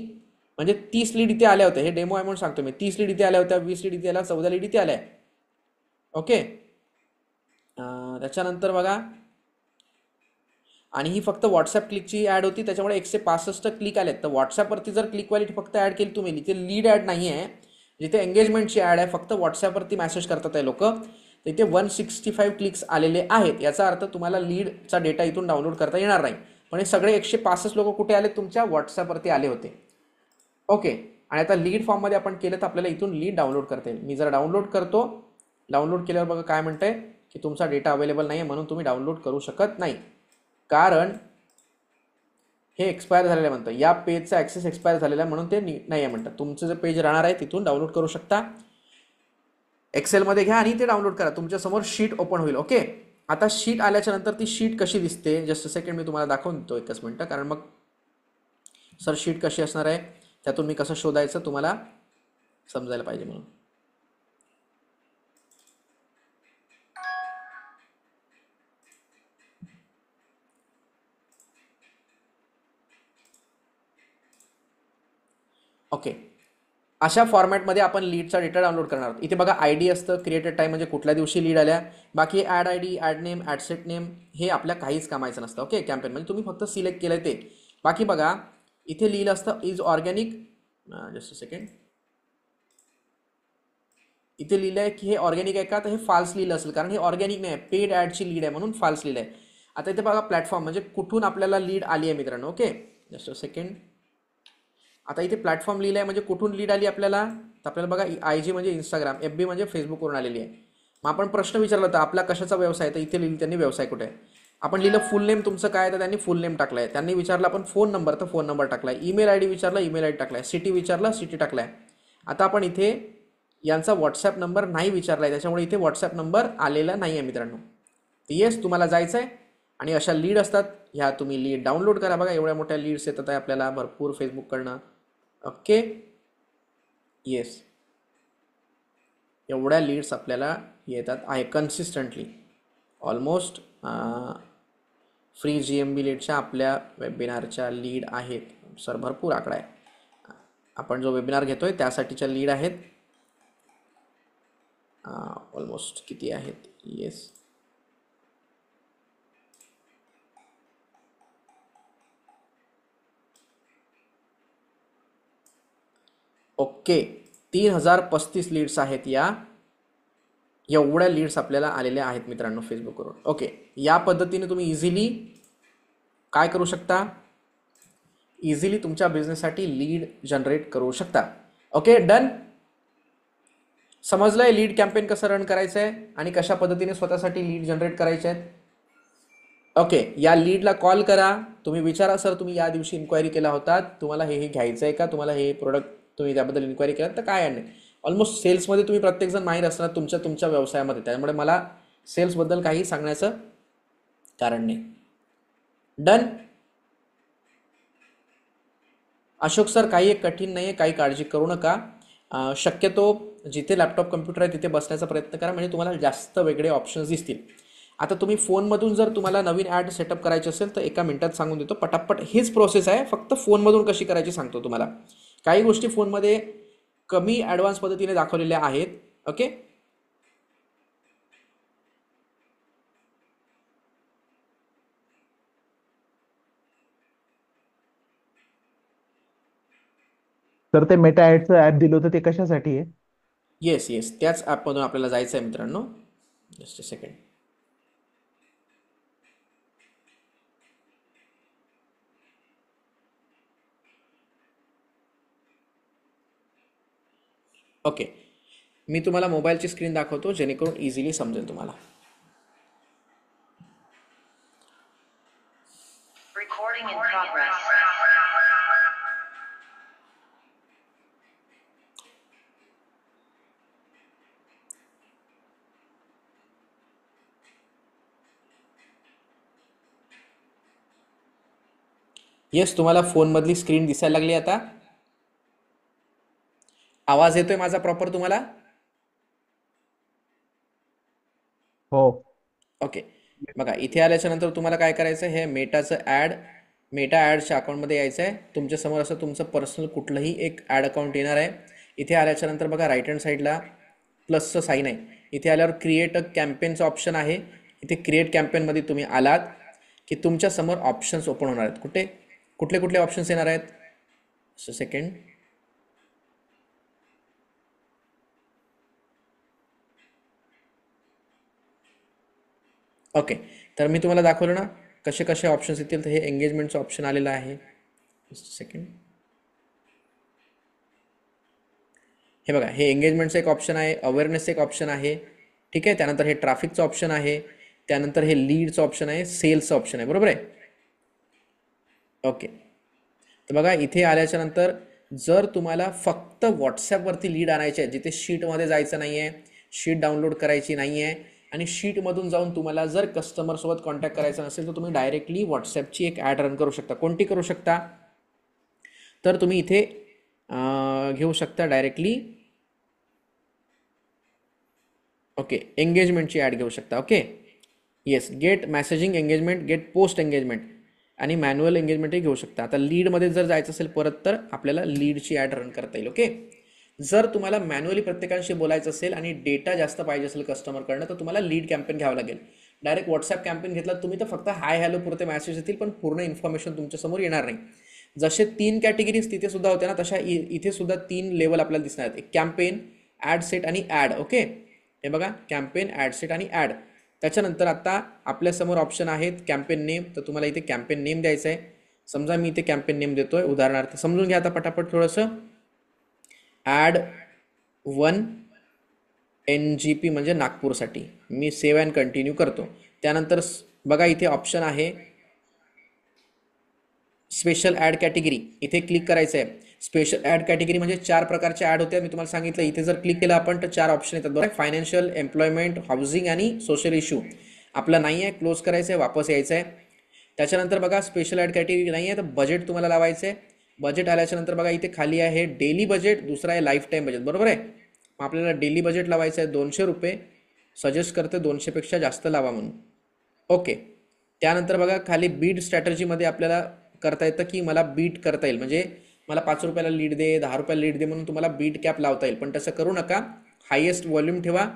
म्हणजे 30 लीड इथे आल्या होत्या. हे डेमो आहे म्हणून सांगतो मी. 30 लीड इथे आल्या होत्या, 20 लीड इथे आल्या, 14 लीड इथे आल्या. ओके, त्याच्यानंतर बघा, आणि ही फक्त व्हॉट्सॲप क्लिकची ॲड होती त्याच्यामुळे 165 क्लिक आलेत. तर व्हॉट्सॲपवरती जर क्लिक क्वालिटी फक्त ॲड केली तुम्ही, इथे लीड ॲड नाही आहे, जिथे एंगेजमेंटची ॲड आहे, फक्त व्हॉट्सॲपवरती मेसेज करतात आहे लोक, तर इथे 165 क्लिक्स आलेले आहेत. याचा अर्थ तुम्हाला लीडचा डेटा इथून डाउनलोड करता येणार नाही. पण हे सगळे 165 लोक कुठे आले? तुमच्या व्हॉट्सॲपवरती आले होते. ओके, आणि आता लीड फॉर्ममध्ये आपण केलं तर आपल्याला इथून लीड डाउनलोड करता येईल. मी जर डाउनलोड करतो, डाउनलोड केल्यावर बघा काय म्हणतंय, की तुमचा डेटा अवेलेबल नाही आहे म्हणून तुम्ही डाउनलोड करू शकत नाही, कारण हे एक्सपायर झालेलं आहे म्हणतं, या पेजचा ॲक्सेस एक्सपायर झालेला आहे म्हणून ते नाही आहे म्हणतात. तुमचं जे पेज राहणार आहे तिथून डाउनलोड करू शकता, एक्सेलमध्ये घ्या आणि ते डाउनलोड करा, तुमच्यासमोर शीट ओपन होईल. ओके, आता शीट आल्याच्या नंतर ती शीट कशी दिसते जस्ट सेकंड मी तुम्हाला दाखवून देतो, एकच मिनटं, कारण मग सर शीट कशी असणार आहे त्यातून मी कसं शोधायचं तुम्हाला समजायला पाहिजे म्हणून. ओके, अशा फॉर्मॅटमध्ये आपण लीडचा डेटा डाउनलोड करणार आहोत. इथे बघा आय डी असतं, क्रिएटेड टाईम म्हणजे कुठल्या दिवशी लीड आल्या, बाकी ad I D, ad name, ad set name हे आपल्या काहीच कामायचं नसतं. ओके, कॅम्पेन म्हणजे तुम्ही फक्त सिलेक्ट केलं ते. बाकी बघा इथे लिहिलं असतं इज ऑर्गॅनिक, जस्ट सेकंड, इथे लिहिलं आहे की हे ऑर्गॅनिक आहे का, तर हे फाल्स लिहिलं असेल कारण हे ऑर्गॅनिक नाही आहे, पेड ॲडची लीड आहे म्हणून फाल्स लिहिलं आहे. आता इथे बघा प्लॅटफॉर्म म्हणजे कुठून आपल्याला लीड आली आहे मित्रांनो. ओके, जस्ट सेकंड, आता इथे प्लॅटफॉर्म लिहिलं आहे म्हणजे कुठून लीड आली आपल्याला, तर आपल्याला बघा आय जी म्हणजे इंस्टाग्राम, एफ बी म्हणजे फेसबुकवरून आलेली आहे. मग आपण प्रश्न विचारला होता आपला कशाचा व्यवसाय आहे, तर इथे लिहिलं त्यांनी व्यवसाय कुठे आहे. आपण लिहिलं फुल नेम तुमचं काय, तर त्यांनी फुल नेम टाकलं आहे. त्यांनी विचारलं आपण फोन नंबर, तर फोन नंबर टाकला आहे. ईमेल आय डी विचारला, ईमेल आय डी टाकला आहे. सिटी विचारला, सिटी टाकला आहे. आता आपण इथे यांचा व्हॉट्सॲप नंबर नाही विचारला आहे, त्याच्यामुळे इथे व्हॉट्सॲप नंबर आलेला नाही आहे मित्रांनो. तर येस, तुम्हाला जायचं आहे आणि अशा लीड असतात ह्या, तुम्ही लीड डाउनलोड करा. बघा एवढ्या मोठ्या लीड्स येतात आहे आपल्याला भरपूर फेसबुककडनं. ओके, येस, एवढ्या लीड्स आपल्याला येतात आहे कन्सिस्टंटली. ऑलमोस्ट फ्री GMB लीडच्या आपल्या वेबिनारच्या लीड आहेत सर, भरपूर आकडा आहे. आपण जो वेबिनार घेतोय त्यासाठीच्या लीड आहेत ऑलमोस्ट किती आहेत. येस, ओके, 3035 लीड्स आहेत. एवढ्या लीड्स आपल्याला आलेल्या आहेत मित्रांनो फेसबुकवरून. ओके, या पद्धतीने तुम्ही इझिली काय करू शकता, इझिली तुमच्या बिझनेससाठी लीड जनरेट करू शकता. Okay, done. समजलंय लीड कॅम्पेन कसं रन करायचं आहे आणि कशा पद्धतीने स्वतःसाठी लीड जनरेट करायचे आहेत. ओके, या लीडला कॉल करा, तुम्ही विचारा सर तुम्ही या दिवशी इन्क्वायरी केला होता, तुम्हाला हे घ्यायचं आहे का, तुम्हाला हे प्रोडक्ट तुम्ही त्याबद्दल इन्क्वायरी केला तर काय नाही. ऑलमोस्ट सेल्समध्ये तुम्ही प्रत्येकजण माहीत असणार तुमच्या व्यवसायामध्ये, त्यामुळे मला सेल्सबद्दल काही सांगण्याचं कारण नाही. डन. अशोक सर काही एक कठीण नाही आहे, काही काळजी करू नका. शक्यतो जिथे लॅपटॉप कम्प्युटर आहे तिथे बसण्याचा प्रयत्न करा, म्हणजे तुम्हाला जास्त वेगळे ऑप्शन्स दिसतील. आता तुम्ही फोनमधून जर तुम्हाला नवीन ॲड सेटअप करायची असेल तर एका मिनिटात सांगून देतो पटापट. हेच प्रोसेस आहे, फक्त फोनमधून कशी करायची सांगतो तुम्हाला. काही गोष्टी फोनमध्ये कमी ॲडव्हान्स पद्धतीने दाखवलेल्या आहेत. ओके, तर ते मेटा ऍडचं ऍप दिलं होतं ते कशासाठी आहे? येस येस, त्याच ॲपमधून आपल्याला जायचं आहे मित्रांनो. Just a second. ओके, मी तुम्हाला मोबाईलची स्क्रीन दाखवतो जेणेकरून इझिली समजेल तुम्हाला. Recording in progress. येस, तुम्हाला फोनमधली स्क्रीन दिसायला लागली आता. आवाज येतोय माझा प्रॉपर तुम्हाला? हो. ओके, बघा इथे आल्याच्या नंतर तुम्हाला काय करायचं, हे मेटा ॲडच्या अकाउंटमध्ये यायचं आहे. तुमच्यासमोर असं तुमचं पर्सनल कुठलंही एक ॲड अकाउंट येणार आहे. इथे आल्याच्या नंतर बघा राईट हँड साईडला प्लसचं साईन आहे. इथे आल्यावर क्रिएट अ कॅम्पेनचं ऑप्शन आहे. इथे क्रिएट कॅम्पेनमध्ये तुम्ही आलात की तुमच्यासमोर ऑप्शन्स ओपन होणार आहेत. कुठले कुठले ऑप्शन्स येणार आहेत, सेकंड. ओके, तर मी तुम्हाला दाखवलं ना कसे कसे ऑप्शन्स येतील. तर हे एंगेजमेंटचं ऑप्शन आलेलं आहे. सेकंड, हे बघा हे एंगेजमेंटचं एक ऑप्शन आहे, अवेअरनेसचं एक ऑप्शन आहे, ठीक आहे. त्यानंतर हे ट्रॅफिकचं ऑप्शन आहे, त्यानंतर हे लीडचं ऑप्शन आहे, सेल्सचं ऑप्शन आहे, बरोबर आहे. ओके, तर बघा इथे आल्याच्या नंतर जर तुम्हाला फक्त व्हॉट्सॲपवरती लीड आणायचे आहे, जिथे शीटमध्ये जायचं नाही आहे, शीट डाउनलोड करायची नाही आहे, आणि शीटमधून जाऊन तुम्हाला जर कस्टमरसोबत कॉन्टॅक्ट करायचा नसेल तर तुम्ही डायरेक्टली व्हॉट्सॲपची एक ॲड रन करू शकता. कोणती करू शकता, तर तुम्ही इथे घेऊ शकता डायरेक्टली ओके एंगेजमेंटची ॲड घेऊ शकता. Okay yes, get messaging engagement, get post engagement आणि मॅन्युअल एंगेजमेंटही घेऊ शकता. आता लीडमध्ये जर जायचं असेल परत तर आपल्याला लीडची ॲड रन करता येईल. ओके, जर तुम्हाला मॅन्युअली प्रत्येकाशी बोलायचं असेल आणि डेटा जास्त पाहिजे असेल कस्टमरकडनं तर तुम्हाला लीड कॅम्पेन घ्यावं लागेल. डायरेक्ट व्हॉट्सॲप कॅम्पेन घेतला तुम्ही तर फक्त हाय हॅलो पुरते मॅसेज येतील, पण पूर्ण इन्फॉर्मेशन तुमच्यासमोर येणार नाही. जसे 3 कॅटेगरीज तिथे सुद्धा होत्या ना, तशा इथे सुद्धा 3 लेवल आपल्याला दिसणार आहेत. एक कॅम्पेन, ॲड सेट आणि ॲड. ओके, हे बघा कॅम्पेन, ॲड सेट आणि ॲड. त्याच्यानंतर आता आपल्यासमोर ऑप्शन आहेत कॅम्पेन नेम, तर तुम्हाला इथे कॅम्पेन नेम द्यायचं आहे. समजा मी इथे कॅम्पेन नेम देतोय, उदाहरणार्थ समजून घ्या आता पटापट थोडंसं. ॲड 1 NGP म्हणजे नागपूरसाठी. मी सेव्ह अँड कंटिन्यू करतो. त्यानंतर बघा इथे ऑप्शन आहे स्पेशल ॲड कॅटेगरी, इथे क्लिक करायचं आहे. स्पेशल ॲड कॅटेगरी म्हणजे 4 प्रकारच्या ॲड होत्या, मी तुम्हाला सांगितलं. इथे जर क्लिक केलं आपण तर 4 ऑप्शन येतात बरोबर. फायनान्शियल, एम्प्लॉयमेंट, हाऊसिंग आणि सोशल इश्यू. आपलं नाही आहे, क्लोज करायचं आहे, वापस यायचं आहे. त्याच्यानंतर बघा स्पेशल ॲड कॅटेगरी नाही आहे तर बजेट तुम्हाला लावायचं आहे. बजेट आल्याच्यानंतर बघा इथे खाली आहे डेली बजेट, दुसरा आहे लाईफ टाईम बजेट, बरोबर आहे. मग आपल्याला डेली बजेट लावायचं आहे 200 रुपये. सजेस्ट करते 200पेक्षा जास्त लावा म्हणून. ओके, त्यानंतर बघा खाली बीट स्ट्रॅटर्जीमध्ये आपल्याला करता येतं की मला बीट करता येईल, म्हणजे मला 5 रुपयाला लीड दे, 10 रुपयाला लीड दे म्हणून तुम्हाला बीट कॅप लावता येईल. पण तसं करू नका. हायेस्ट व्हॉल्यूम ठेवा.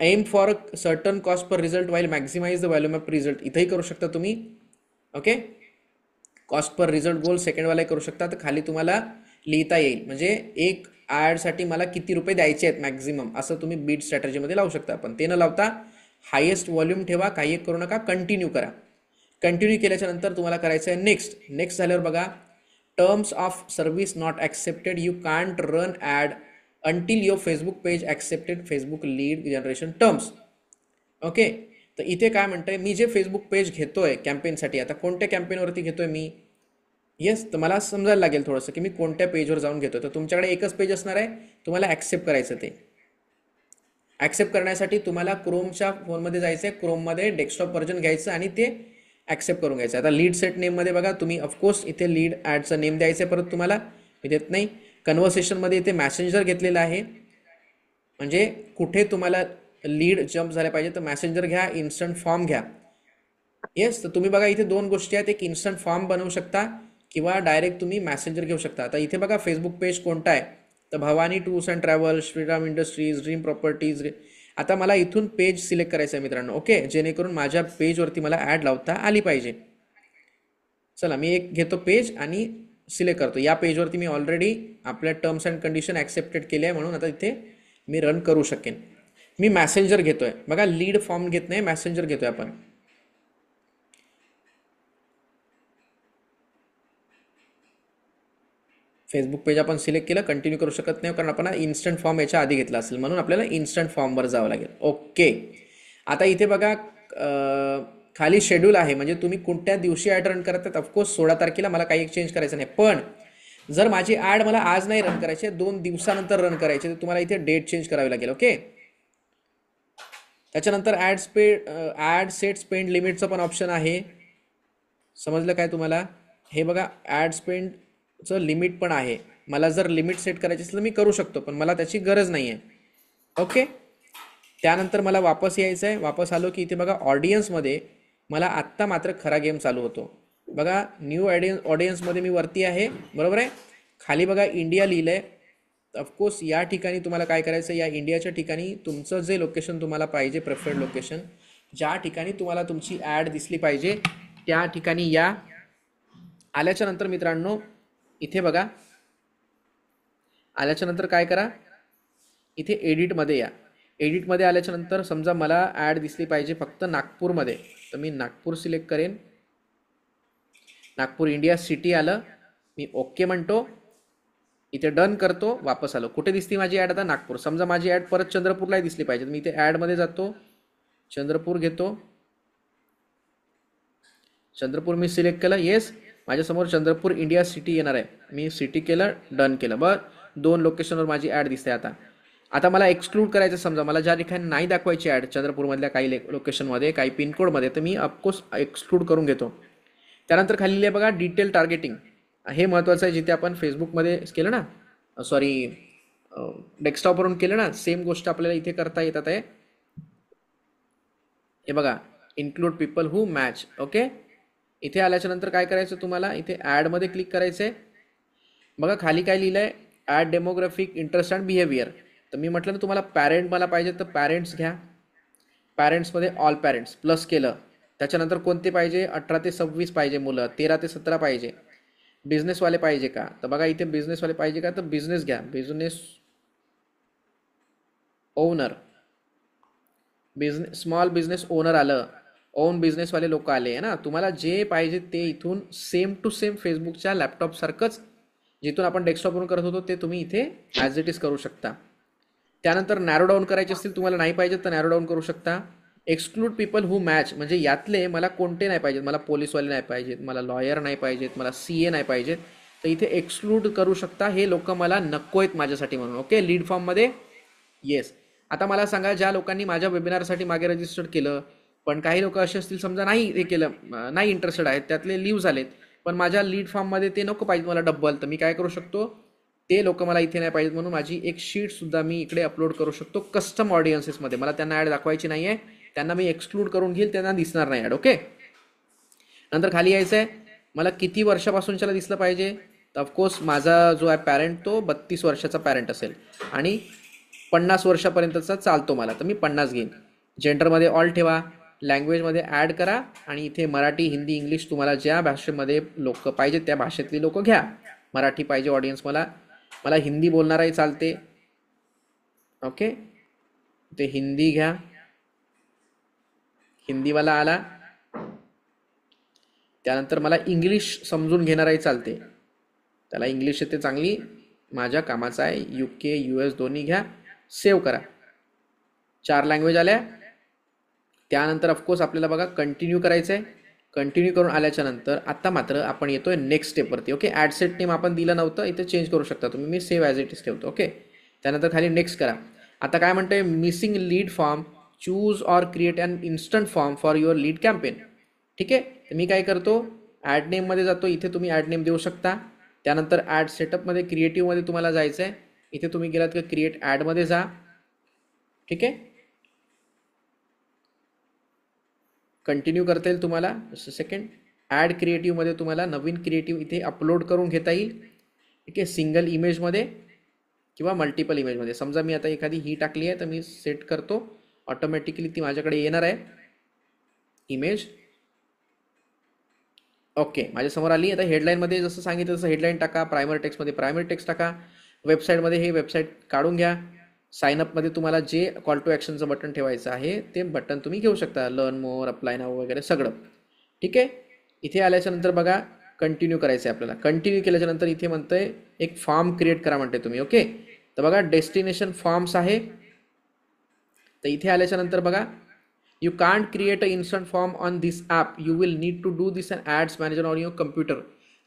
Aim for certain cost per result while maximise the volume of result, इथंही करू शकता तुम्ही. Okay, cost per result goal सेकंडवालाही करू शकता. तर खाली तुम्हाला लिहिता येईल म्हणजे एक ॲडसाठी मला किती रुपये द्यायचे आहेत मॅक्झिमम, असं तुम्ही बीट स्ट्रॅटर्जीमध्ये लावू शकता. पण ते न लावता हायेस्ट व्हॉल्यूम ठेवा, काही एक करू नका, कंटिन्यू करा. कंटिन्यू केल्याच्या नंतर तुम्हाला करायचं आहे नेक्स्ट. नेक्स्ट झाल्यावर बघा terms of service not accepted, you can't run ad until your Facebook page accepted Facebook lead generation terms. Okay, तर इथे काय म्हणतंय, मी जे फेसबुक पेज घेतोय कॅम्पेनसाठी, आता कोणत्या कॅम्पेनवरती घेतोय मी, येस, तर मला समजायला लागेल थोडंसं की मी कोणत्या पेजवर जाऊन घेतोय. तर तुमच्याकडे एकच पेज असणार आहे, तुम्हाला ॲक्सेप्ट करायचं. ते ॲक्सेप्ट करण्यासाठी तुम्हाला क्रोमच्या फोनमध्ये जायचं आहे, क्रोममध्ये डेस्कटॉप व्हर्जन घ्यायचं आणि ते ॲक्सेप्ट करून घ्यायचं. आता लीड सेट नेममध्ये बघा तुम्ही ऑफकोर्स इथे लीड ॲडचं नेम द्यायचं आहे, परत तुम्हाला मी देत नाही. कन्व्हर्सेशनमध्ये इथे मॅसेंजर घेतलेलं आहे, म्हणजे कुठे तुम्हाला लीड जम्प झाल्या पाहिजे तर मॅसेंजर घ्या, इन्स्टंट फॉर्म घ्या. येस, तर तुम्ही बघा इथे 2 गोष्टी आहेत, एक इन्स्टंट फॉर्म बनवू शकता किंवा डायरेक्ट तुम्ही मॅसेंजर घेऊ शकता. आता इथे बघा फेसबुक पेज कोणता आहे, तर Bhavani tours and travels, Shriram industries, dream properties. आता मला इथून पेज सिलेक्ट करायचं आहे मित्रांनो. ओके, जेणेकरून माझ्या पेजवरती मला ॲड लावता आली पाहिजे. चला मी एक घेतो पेज आणि सिलेक्ट करतो. या पेजवरती मी ऑलरेडी आपल्या टर्म्स अँड कंडिशन ॲक्सेप्टेड केले आहे, म्हणून आता इथे मी रन करू शकेन. मी मॅसेंजर घेतोय बघा, लीड फॉर्म घेत नाही, मॅसेंजर घेतोय आपण. फेसबुक पेज आपण सिलेक्ट केलं, कंटिन्यू करू शकत नाही कारण आपण इन्स्टंट फॉर्म याच्या आधी घेतला असेल, म्हणून आपल्याला इन्स्टंट फॉर्मवर जावं लागेल. ओके, आता इथे बघा खाली शेड्यूल आहे, म्हणजे तुम्ही कोणत्या दिवशी ॲड रन करतात. ऑफकोर्स 16 तारखेला मला काही चेंज करायचं नाही, पण जर माझी ॲड मला आज नाही रन करायची, 2 दिवसानंतर रन करायचे, तर तुम्हाला इथे डेट चेंज करावी लागेल. ओके, त्याच्यानंतर ॲड सेट स्पेंड लिमिटचं पण ऑप्शन आहे. समजलं काय तुम्हाला? हे बघा ॲड स्पेंडचं लिमिट पण आहे. मला जर लिमिट सेट करायची असेल तर मी करू शकतो, पण मला त्याची गरज नाही आहे. ओके, त्यानंतर मला वापस यायचं आहे. वापस आलो की इथे बघा ऑडियन्समध्ये मला आत्ता मात्र खरा गेम चालू होतो. बघा न्यू ऑडियन्समध्ये मी वरती आहे, बरोबर आहे. खाली बघा इंडिया लिहिलं आहे. ऑफकोर्स या ठिकाणी तुम्हाला काय करायचं, या इंडियाच्या ठिकाणी तुमचं जे लोकेशन तुम्हाला पाहिजे, प्रेफर्ड लोकेशन, ज्या ठिकाणी तुम्हाला तुमची ॲड दिसली पाहिजे त्या ठिकाणी या. आल्याच्या नंतर मित्रांनो इथे बघा, आल्याच्या नंतर काय करा, इथे एडिटमध्ये या. एडिटमध्ये आल्याच्या नंतर समजा मला ॲड दिसली पाहिजे फक्त नागपूरमध्ये, तर मी नागपूर सिलेक्ट करेन. नागपूर इंडिया सिटी आलं, मी ओके म्हणतो. इथे डन करतो, वापस आलो. कुठे दिसते माझी ॲड आता? नागपूर. समजा माझी ॲड परत चंद्रपूरलाही दिसली पाहिजे, मी इथे ॲडमध्ये जातो, चंद्रपूर घेतो, चंद्रपूर मी सिलेक्ट केलं. येस, माझ्यासमोर चंद्रपूर इंडिया सिटी येणार आहे. मी सिटी केलं, डन केलं. बरं, 2 लोकेशनवर माझी ॲड दिसते. आता मला एक्सक्लूड करायचं, समजा मला ज्या ठिकाणी नाही दाखवायची ॲड चंद्रपूरमधल्या काही लोकेशनमध्ये, काही पिनकोडमध्ये, तर मी ऑफकोर्स एक्सक्लूड करून घेतो. त्यानंतर खाली आहे बघा डिटेल टार्गेटिंग. हे महत्त्वाचं आहे. जिथे आपण फेसबुकमध्ये केलं ना, सॉरी डेस्कटॉपवरून केलं ना, सेम गोष्ट आपल्याला इथे करता येतात आहे. हे बघा, include people who match. Okay, इथे आल्याच्या नंतर काय करायचं तुम्हाला? इथे ॲडमध्ये क्लिक करायचं आहे. बघा खाली काय लिहिलं आहे? Ad demographic, interest and behaviour. तर मी म्हटलं ना तुम्हाला पॅरेंट मला पाहिजे, तर पॅरेंट्स घ्या. पॅरेंट्समध्ये ऑल पॅरेंट्स प्लस केलं. त्याच्यानंतर कोणते पाहिजे? 18 ते 26 पाहिजे मुलं, 13 ते 17 पाहिजे. बिझनेसवाले पाहिजे का? तर बघा इथे बिझनेसवाले पाहिजे का? तर बिझनेस घ्या. Business owner, small business owner आलं, ओन बिझनेसवाले लोक आले आहे ना. तुम्हाला जे पाहिजे ते इथून सेम टू सेम फेसबुकच्या लॅपटॉपसारखंच जिथून आपण डेस्कटॉपवरून करत होतो ते तुम्ही इथे ॲज इट इज करू शकता. त्यानंतर नॅरो डाऊन करायचे असतील, तुम्हाला नाही पाहिजे तर नॅरो डाऊन करू शकता. एक्सक्लूड पीपल हू मॅच, म्हणजे यातले मला कोणते नाही पाहिजेत. मला पोलीसवाले नाही पाहिजेत, मला लॉयर नाही पाहिजेत, मला CA नाही पाहिजेत, तर इथे एक्सक्लूड करू शकता. हे लोक मला नको आहेत माझ्यासाठी म्हणून. ओके, लीड फॉर्ममध्ये येस. आता मला सांगा, ज्या लोकांनी माझ्या वेबिनारसाठी मागे रजिस्टर केलं, पण काही लोक असे असतील समजा नाही हे केलं, नाही इंटरेस्टेड आहेत, त्यातले लीव झालेत, पण माझ्या लीड फॉर्ममध्ये ते नको पाहिजे मला डबल, तर मी काय करू शकतो? ते लोक मला इथे नाही पाहिजेत म्हणून माझी एक शीटसुद्धा मी इकडे अपलोड करू शकतो कस्टम ऑडियन्सेसमध्ये. मला त्यांना ॲड दाखवायची नाही आहे, त्यांना मी एक्सक्लूड करून घेईल, त्यांना दिसणार नाही ॲड. ओके, नंतर खाली यायचं आहे. मला किती वर्षापासूनच्याला दिसलं पाहिजे? तर ऑफकोर्स माझा जो आहे पॅरेंट तो 32 वर्षाचा पॅरेंट असेल आणि 50 वर्षापर्यंतचा चालतो मला, तर मी 50 घेईन. जेंडरमध्ये ऑल ठेवा, लँग्वेजमध्ये ॲड करा आणि इथे मराठी, हिंदी, इंग्लिश तुम्हाला ज्या भाषेमध्ये लोक पाहिजे त्या भाषेतली लोक घ्या. मराठी पाहिजे ऑडियन्स मला हिंदी बोलणाराही चालते. ओके, ते हिंदी घ्या, हिंदीवाला आला. त्यानंतर मला इंग्लिश समजून घेणाराही चालते, त्याला इंग्लिश येते चांगली, माझ्या कामाचा आहे. UK US दोन्ही घ्या, सेव्ह करा. 4 लँग्वेज आल्या. त्यानंतर ऑफकोर्स आपल्याला बघा कंटिन्यू करायचं आहे. कंटिन्यू करून आल्याच्या नंतर आता मात्र आपण येतोय नेक्स्ट स्टेपवरती. ओके, ॲड सेट नेम आपण दिलं नव्हतं, इथे चेंज करू शकता तुम्ही. मी सेव्ह ॲज इट इज ठेवतो. ओके, त्यानंतर खाली नेक्स्ट करा. आता काय म्हणतोय? Missing lead form, choose or create an instant form for your lead campaign. ठीक आहे, तर मी काय करतो? ॲड नेममध्ये जातो. इथे तुम्ही ॲड नेम देऊ शकता. त्यानंतर ॲड सेटअपमध्ये क्रिएटिव्हमध्ये तुम्हाला जायचं आहे. इथे तुम्ही गेलात का क्रिएट ॲडमध्ये जा. ठीक आहे, कंटिन्यू करता येईल तुम्हाला. Just second. ॲड क्रिएटिव्हमध्ये तुम्हाला नवीन क्रिएटिव्ह इथे अपलोड करून घेता येईल. ठीक आहे, सिंगल इमेजमध्ये किंवा मल्टिपल इमेजमध्ये. समजा मी आता एखादी ही टाकली आहे, तर मी सेट करतो, ऑटोमॅटिकली ती माझ्याकडे येणार आहे इमेज. ओके, माझ्यासमोर आली. आता हेडलाईनमध्ये जसं सांगितलं तसं हेडलाईन टाका, प्रायमरी टेक्स्टमध्ये प्रायमरी टेक्स्ट टाका, वेबसाईटमध्ये हे वेबसाईट काढून घ्या. साईनअपमध्ये तुम्हाला जे कॉल टू ॲक्शनचं बटन ठेवायचं आहे ते बटन तुम्ही घेऊ शकता, लर्न मोर, अप्लाय नाव वगैरे सगळं. ठीक आहे, इथे आल्याच्यानंतर बघा कंटिन्यू करायचं आहे आपल्याला. कंटिन्यू केल्याच्यानंतर इथे म्हणतंय एक फॉर्म क्रिएट करा म्हणते तुम्ही. ओके, तर बघा डेस्टिनेशन फॉर्म्स आहे. तर इथे आल्याच्यानंतर बघा you can't create a instant form on this app, you will need to do this on ads manager on your computer.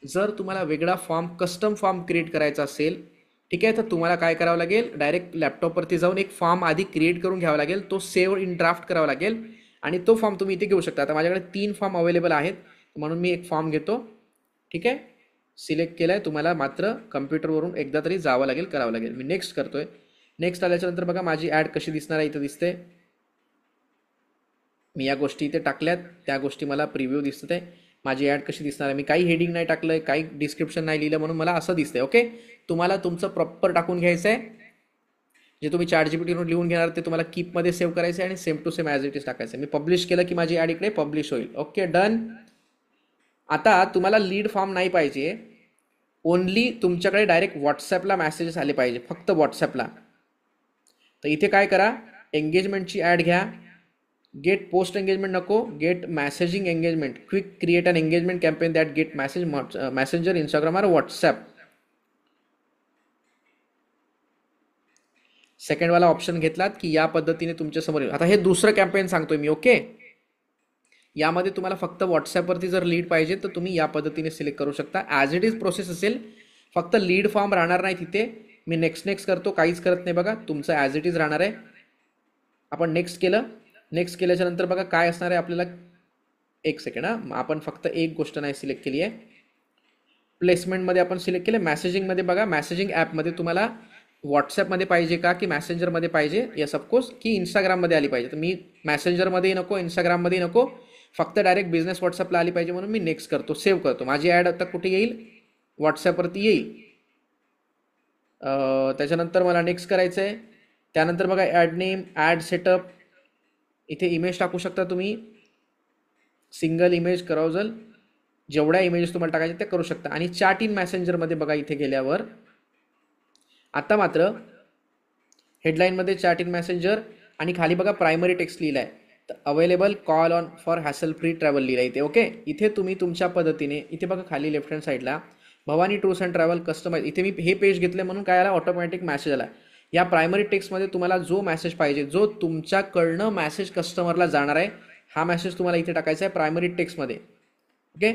जर तुम्हाला वेगळा फॉर्म, कस्टम फॉर्म क्रिएट करायचा असेल, ठीक आहे, तर तुम्हाला काय करावं लागेल? डायरेक्ट लॅपटॉपवरती जाऊन एक फॉर्म आधी क्रिएट करून घ्यावा लागेल, तो सेव्ह इन ड्राफ्ट करावा लागेल आणि तो फॉर्म तुम्ही इथे घेऊ शकता. आता माझ्याकडे 3 फॉर्म अवेलेबल आहेत म्हणून मी एक फॉर्म घेतो. ठीक आहे, सिलेक्ट केला आहे. तुम्हाला मात्र कम्प्युटरवरून एकदा तरी जावं लागेल, करावं लागेल. मी नेक्स्ट करतोय. नेक्स्ट आल्याच्यानंतर बघा माझी ॲड कशी दिसणार आहे इथं दिसते. मी या गोष्टी इथे टाकल्यात, त्या गोष्टी मला प्रिव्ह्यू दिसत आहे. माझी ॲड कशी दिसणार आहे? मी काही हेडिंग नाही टाकलं आहे, काही डिस्क्रिप्शन नाही लिहिलं, म्हणून मला असं दिसतंय. ओके, तुम्हाला तुमचं प्रॉपर टाकून घ्यायचं आहे. जे तुम्ही ChatGPTवरून लिहून घेणार ते तुम्हाला कीपमध्ये सेव्ह करायचं आहे आणि same to same as it is टाकायचं आहे. मी पब्लिश केलं की माझी ॲड इकडे पब्लिश होईल. Okay, done. आता तुम्हाला लीड फॉर्म नाही पाहिजे, ओनली तुमच्याकडे डायरेक्ट व्हॉट्सॲपला मेसेजेस आले पाहिजे, फक्त व्हॉट्सॲपला. तर इथे काय करा? एंगेजमेंटची ॲड घ्या. गेट पोस्ट एंगेजमेंट नको, get messaging engagement. Quick create an engagement campaign that get Messenger, Instagram और व्हॉट्सॲप. सेकंडवाला ऑप्शन घेतलात की या पद्धतीने तुमच्या समोर येईल. आता हे दुसरं कॅम्पेन सांगतोय मी. ओके, यामध्ये तुम्हाला फक्त व्हॉट्सॲपवरती जर लीड पाहिजे तर तुम्ही या पद्धतीने सिलेक्ट करू शकता. ॲज इट इज प्रोसेस असेल, फक्त लीड फॉर्म राहणार नाही तिथे. मी नेक्स्ट करतो, काहीच करत नाही बघा, तुमचं ॲज इट इज राहणार आहे. आपण नेक्स्ट केल्याच्या नंतर बघा काय असणार आहे आपल्याला. एक सेकंड आपण फक्त एक गोष्ट नाही सिलेक्ट केली आहे. प्लेसमेंटमध्ये आपण सिलेक्ट केलं. मेसेजिंगमध्ये बघा, मेसेजिंग ॲपमध्ये तुम्हाला व्हॉट्सॲपमध्ये पाहिजे का की मॅसेंजरमध्ये पाहिजे. येस ऑफकोर्स, की इंस्टाग्राममध्ये आली पाहिजे. तर मी मॅसेंजरमध्येही नको, इंस्टाग्राममध्येही नको, फक्त डायरेक्ट बिझनेस व्हॉट्सअपला आली पाहिजे म्हणून मी नेक्स्ट करतो, सेव्ह करतो. माझी ॲड आता कुठे येईल, व्हॉट्सॲपवरती येईल. त्याच्यानंतर मला नेक्स्ट करायचं आहे. त्यानंतर बघा ॲड नेम, ॲड सेटअप, इथे इमेज टाकू शकता तुम्ही. सिंगल इमेज करावजल, जेवढ्या इमेजेस तुम्हाला टाकायचे ते करू शकता. आणि चॅट इन मॅसेंजरमध्ये बघा इथे गेल्यावर आता मात्र हेडलाईनमध्ये चॅट इन मॅसेंजर आणि खाली बघा प्रायमरी टेक्स्ट लिहिला आहे. तर available call on for hassle free travel लिहिला इथे. ओके, इथे तुम्ही तुमच्या पद्धतीने, इथे बघा खाली लेफ्ट हँड साईडला Bhavani tours and travel customise, इथे मी हे पेज घेतलं म्हणून काय आला, ऑटोमॅटिक मॅसेज आला. या प्रायमरी टेक्स्टमध्ये तुम्हाला जो मॅसेज पाहिजे, जो तुमच्याकडनं मॅसेज कस्टमरला जाणार आहे, हा मॅसेज तुम्हाला इथे टाकायचा आहे प्रायमरी टेक्स्टमध्ये. ओके,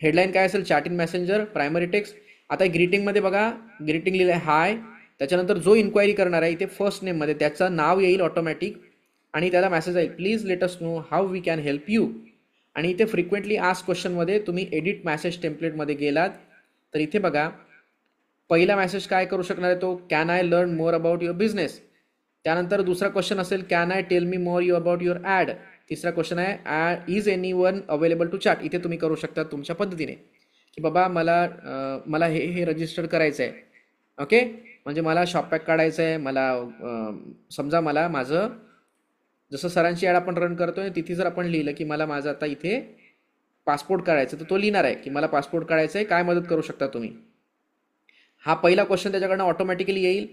हेडलाईन काय असेल, chat in Messenger, primary text. आता ग्रीटिंगमध्ये बघा, ग्रीटिंग लिहिलं आहे हाय. त्याच्यानंतर जो इन्क्वायरी करणार आहे इथे फर्स्ट नेममध्ये त्याचं नाव येईल ऑटोमॅटिक आणि त्याला मेसेज येईल, please let us know how we can help you. आणि इथे फ्रिक्वेंटली आस्क क्वेश्चनमध्ये तुम्ही एडिट मॅसेज टेम्पलेटमध्ये गेलात तर इथे बघा पहिला मेसेज काय करू शकणार आहे तो, can I learn more about your business. त्यानंतर दुसरा क्वेश्चन असेल, can I tell me more you about your ad. तिसरा क्वेश्चन आहे, is anyone available to chat. इथे तुम्ही करू शकता तुमच्या पद्धतीने की बाबा मला हे रजिस्टर करायचं आहे. ओके, म्हणजे मला शॉप पॅक काढायचं आहे, मला समजा मला माझं जसं सरांची ॲड आपण रन करतोय तिथे जर आपण लिहिलं की मला माझं आता इथे पासपोर्ट काढायचं, तर तो लिहिणार आहे की मला पासपोर्ट काढायचं आहे, काय मदत करू शकता तुम्ही. हा पहिला क्वेश्चन त्याच्याकडनं ऑटोमॅटिकली येईल.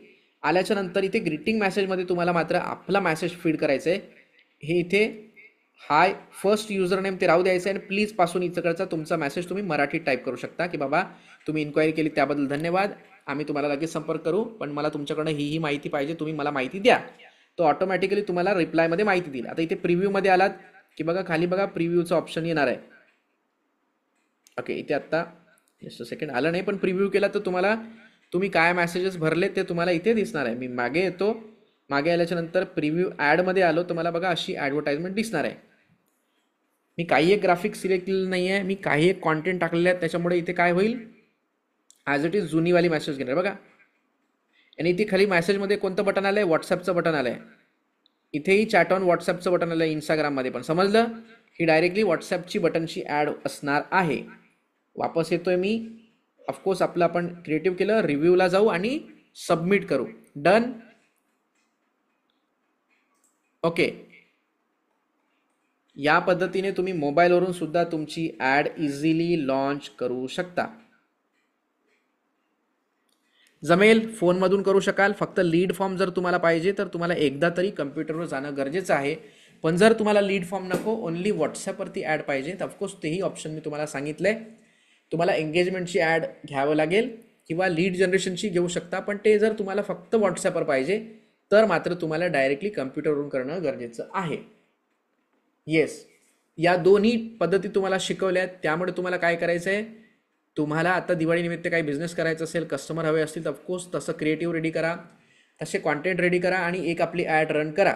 आल्याच्या नंतर इथे ग्रीटिंग मेसेजमध्ये तुम्हाला मात्र आपला मेसेज फीड करायचं आहे. हे इथे हाय फर्स्ट युजर नेम ते राहू द्यायचं आहे आणि प्लीज पासून इकडचा तुमचा मेसेज तुम्ही मराठीत टाईप करू शकता की बाबा तुम्ही इन्क्वायरी केली त्याबद्दल धन्यवाद, आम्ही तुम्हाला लगेच संपर्क करू, पण मला तुमच्याकडनं ही माहिती पाहिजे, तुम्ही मला माहिती द्या. तो ऑटोमॅटिकली तुम्हाला रिप्लायमध्ये माहिती देईल. आता इथे प्रिव्ह्यूमध्ये आलात की बघा खाली बघा प्रिव्ह्यूचं ऑप्शन येणार आहे. ओके, इथे आत्ता जस्ट सेकंड आलं नाही, पण प्रिव्ह्यू केला तर तुम्ही काय मेसेजेस भरले ते तुम्हाला इथे दिसणार आहे. मी मागे येतो, मागे आल्याच्या नंतर प्रिव्ह्यू ॲडमध्ये आलो तर मला बघा अशी ॲडव्हर्टाइजमेंट दिसणार आहे. मी काही एक ग्राफिक सिलेक्ट केलेलं नाही आहे, मी काही एक कॉन्टेंट टाकलेले आहेत, त्याच्यामुळे इथे काय होईल, ॲज इट इज जुनीवाली मेसेज घेणार बघा. आणि इथे खाली मेसेजमध्ये कोणतं बटन आलं आहे, व्हॉट्सॲपचं बटन आलं आहे. इथेही चॅट ऑन व्हॉट्सॲपचं बटन आलं आहे इंस्टाग्राममध्ये पण. समजलं, ही डायरेक्टली व्हॉट्सॲपची बटनची ॲड असणार आहे. वापस येतोय मी, ऑफकोर्स आपलं आपण क्रिएटिव्ह केलं, रिव्ह्यूला जाऊ आणि सबमिट करू. डन. ओके, या पद्धतीने तुम्ही मोबाईलवरून सुद्धा तुमची ॲड इझिली लॉन्च करू शकता. जमेल, फोनमधून करू शकाल. फक्त लीड फॉर्म जर तुम्हाला पाहिजे तर तुम्हाला एकदा तरी कम्प्युटरवर जाणं गरजेचं आहे. पण जर तुम्हाला लीड फॉर्म नको, ओनली व्हॉट्सॲपवरती ॲड पाहिजे, तर ऑफकोर्स तेही ऑप्शन मी तुम्हाला सांगितलं आहे. तुम्हाला एंगेजमेंटची ॲड घ्यावं लागेल किंवा लीड जनरेशनची घेऊ शकता, पण ते जर तुम्हाला फक्त व्हॉट्सॲपवर पाहिजे तर मात्र तुम्हाला डायरेक्टली कम्प्युटरवरून करणं गरजेचं आहे. येस, या दोन्ही पद्धती तुम्हाला शिकवल्या आहेत. त्यामुळे तुम्हाला काय करायचं आहे, तुम्हाला आता दिवाळीनिमित्त काही बिझनेस करायचा असेल, कस्टमर हवे असतील तर ऑफकोर्स तसं क्रिएटिव्ह रेडी करा, तसे कॉन्टेंट रेडी करा आणि एक आपली ॲड रन करा.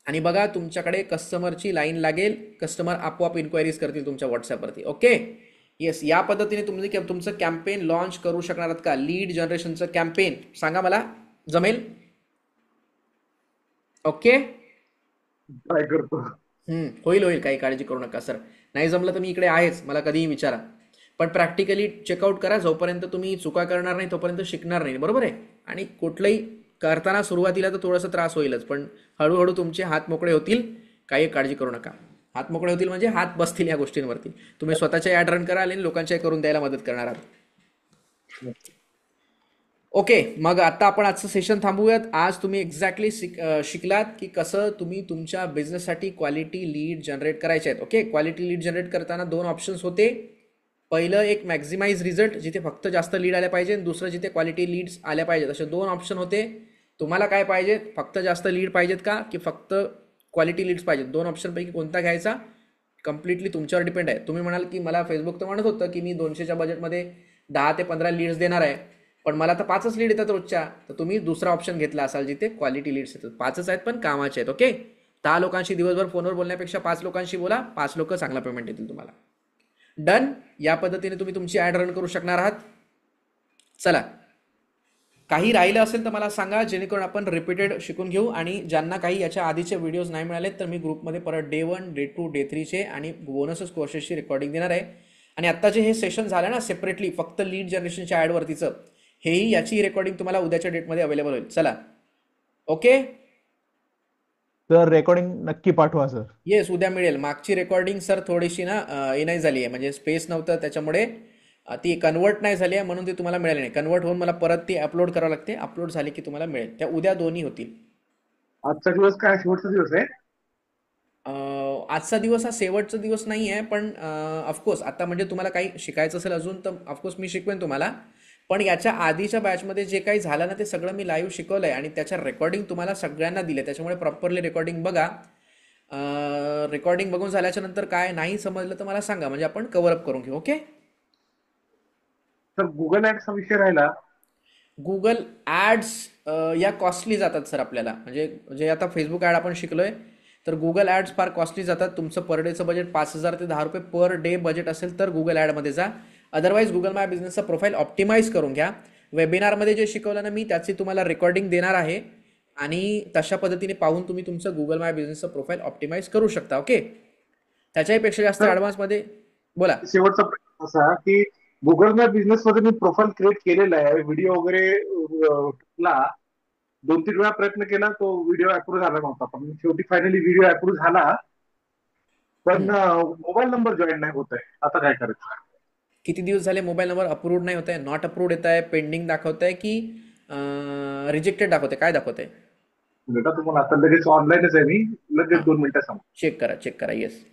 आणि बघा तुमच्याकडे कस्टमरची लाईन लागेल, कस्टमर आपोआप इन्क्वायरीज करतील तुमच्या व्हॉट्सॲपवरती. ओके, येस, या पद्धतीने तुम्ही तुमचं कॅम्पेन लॉन्च करू शकणार आहात का, लीड जनरेशनचं कॅम्पेन, सांगा मला. जमेल? ओके, ट्राय करतो. होईल, काही काळजी करू नका सर. नाही जमलं तर मी इकडे आहेच, मला कधीही विचारा. पण प्रॅक्टिकली चेकआउट करा, जोपर्यंत तुम्ही चुका करणार नाही तोपर्यंत शिकणार नाही, बरोबर आहे. आणि कुठलंही करताना सुरुवातीला तर थोडासा त्रास होईलच, पण हळूहळू तुमचे हात मोकळे होतील, काही काळजी करू नका. हात मोकळे होतील म्हणजे हात बसतील या गोष्टींवरती. तुम्ही स्वतःच्या ॲड रन कराल आणि लोकांच्या करून द्यायला मदत करणार आहात. ओके, मग आता आपण आजचं सेशन थांबूयात. आज तुम्ही एक्झॅक्टली शिकलात की कसं तुम्ही तुमच्या बिझनेससाठी क्वालिटी लीड जनरेट करायचे आहेत. ओके, क्वालिटी लीड जनरेट करताना दोन ऑप्शन्स होते. पहिलं एक मॅक्झिमाइज रिझल्ट, जिथे फक्त जास्त लीड आल्या पाहिजे, आणि दुसरं जिथे क्वालिटी लीड्स आल्या पाहिजेत, असे दोन ऑप्शन होते. तुम्हाला काय पाहिजे, फक्त जास्त लीड पाहिजेत का की फक्त क्वालिटी लीड्स पाहिजेत? दोन ऑप्शनपैकी कोणता घ्यायचा कम्प्लिटली तुमच्यावर डिपेंड आहे. तुम्ही म्हणाल की मला फेसबुक तर म्हणत होतं की मी 200च्या बजेटमध्ये 10 ते 15 लीड्स देणार आहे, पण मला तर 5च लीड येतात रोजच्या, तर तुम्ही दुसरा ऑप्शन घेतला असाल जिथे क्वालिटी लीड्स येतात. 5च आहेत पण कामाचे आहेत. ओके, 10 लोकांशी दिवसभर फोनवर बोलण्यापेक्षा 5 लोकांशी बोला, 5 लोक चांगला पेमेंट देतील तुम्हाला. डन. या पद्धतीने तुम्ही तुमची ॲड रन करू शकणार आहात. चला, काही राहिलं असेल तर मला सांगा, जेणेकरून आपण रिपीटेड शिकून घेऊ. आणि ज्यांना काही याच्या आधीचे व्हिडिओज नाही मिळाले तर मी ग्रुपमध्ये परत डे 1, डे 2, डे 3चे आणि बोनसस कोर्सेसची रेकॉर्डिंग देणार आहे. आणि आत्ताचे हे सेशन झालं ना सेपरेटली फक्त लीड जनरेशनच्या ॲडवरतीचं, हेही याची रेकॉर्डिंग तुम्हाला उद्याच्या डेटमध्ये अवेलेबल होईल. चला, ओके. तर रेकॉर्डिंग नक्की पाठवा सर. येस, उद्या मिळेल. मागची रेकॉर्डिंग सर थोडीशी ना हे नाही झाली आहे, म्हणजे स्पेस नव्हतं त्याच्यामुळे ती कन्वर्ट नाही झाली आहे, म्हणून ती तुम्हाला मिळाली नाही. कन्वर्ट होऊन मला परत ती अपलोड करावं लागते. अपलोड झाली की तुम्हाला मिळेल. त्या उद्या दोन्ही होतील. आजचा दिवस काय शेवटचा दिवस आहे? आजचा दिवस हा शेवटचा दिवस नाही आहे, पण ऑफकोर्स आता म्हणजे तुम्हाला काही शिकायचं असेल अजून तर ऑफकोर्स मी शिकवेन तुम्हाला. पण याच्या आधीच्या बॅचमध्ये जे काही झालं ना ते सगळं मी लाईव्ह शिकवलं आहे आणि त्याच्या रेकॉर्डिंग तुम्हाला सगळ्यांना दिले. त्याच्यामुळे प्रॉपरली रेकॉर्डिंग बघा. रेकॉर्डिंग बघून झाल्याच्या नंतर काय नाही समजलं तर मला सांगा, म्हणजे आपण कव्हर अप करून घेऊ. ओके. तर गुगल ऍड्सचा विषय राहिला. गुगल ॲड्स या कॉस्टली जातात सर आपल्याला. म्हणजे जे आता फेसबुक ॲड आपण शिकलोय तर गुगल ॲड्स फार कॉस्टली जातात. तुमचं पर डेचं बजेट 5,000 ते 10 रुपये पर डे बजेट असेल तर गुगल ॲडमध्ये जा. अदरवाईज गुगल माय बिझनेसचा प्रोफाईल ऑप्टिमाइज करून घ्या. वेबिनारमध्ये जे शिकवलं ना मी त्याची तुम्हाला रेकॉर्डिंग देणार आहे आणि तशा पद्धतीने पाहून तुम्ही तुमचं गुगल माय बिझनेसचं प्रोफाईल ऑप्टिमाइज करू शकता. ओके. त्याच्याही जास्त तर ॲडव्हान्समध्ये बोला. शेवटचा प्रश्न असा की गुगल मॅप बिझनेस मध्ये मी प्रोफाईल क्रिएट केलेला आहे, व्हिडिओ वगैरे ला 2-3 वेळा प्रयत्न केला, तो व्हिडिओ अप्रूव्ह झाला नव्हता, पण शेवटी फायनली व्हिडिओ अप्रूव्ह झाला, पण मोबाईल नंबर जॉईन नाही होत आहे. आता काय करायचं? किती दिवस झाले मोबाईल नंबर अप्रूव्ड नाही होत आहे? नॉट अप्रूव्ड येत आहे, पेंडिंग दाखवत आहे की रिजेक्टेड दाखवत आहे? काय दाखवत आहे? बेटा तुम्हाला आता लगेच ऑनलाईनच आहे मी, लगेच 2 मिनिटं सांगू. चेक करा, चेक करा. येस.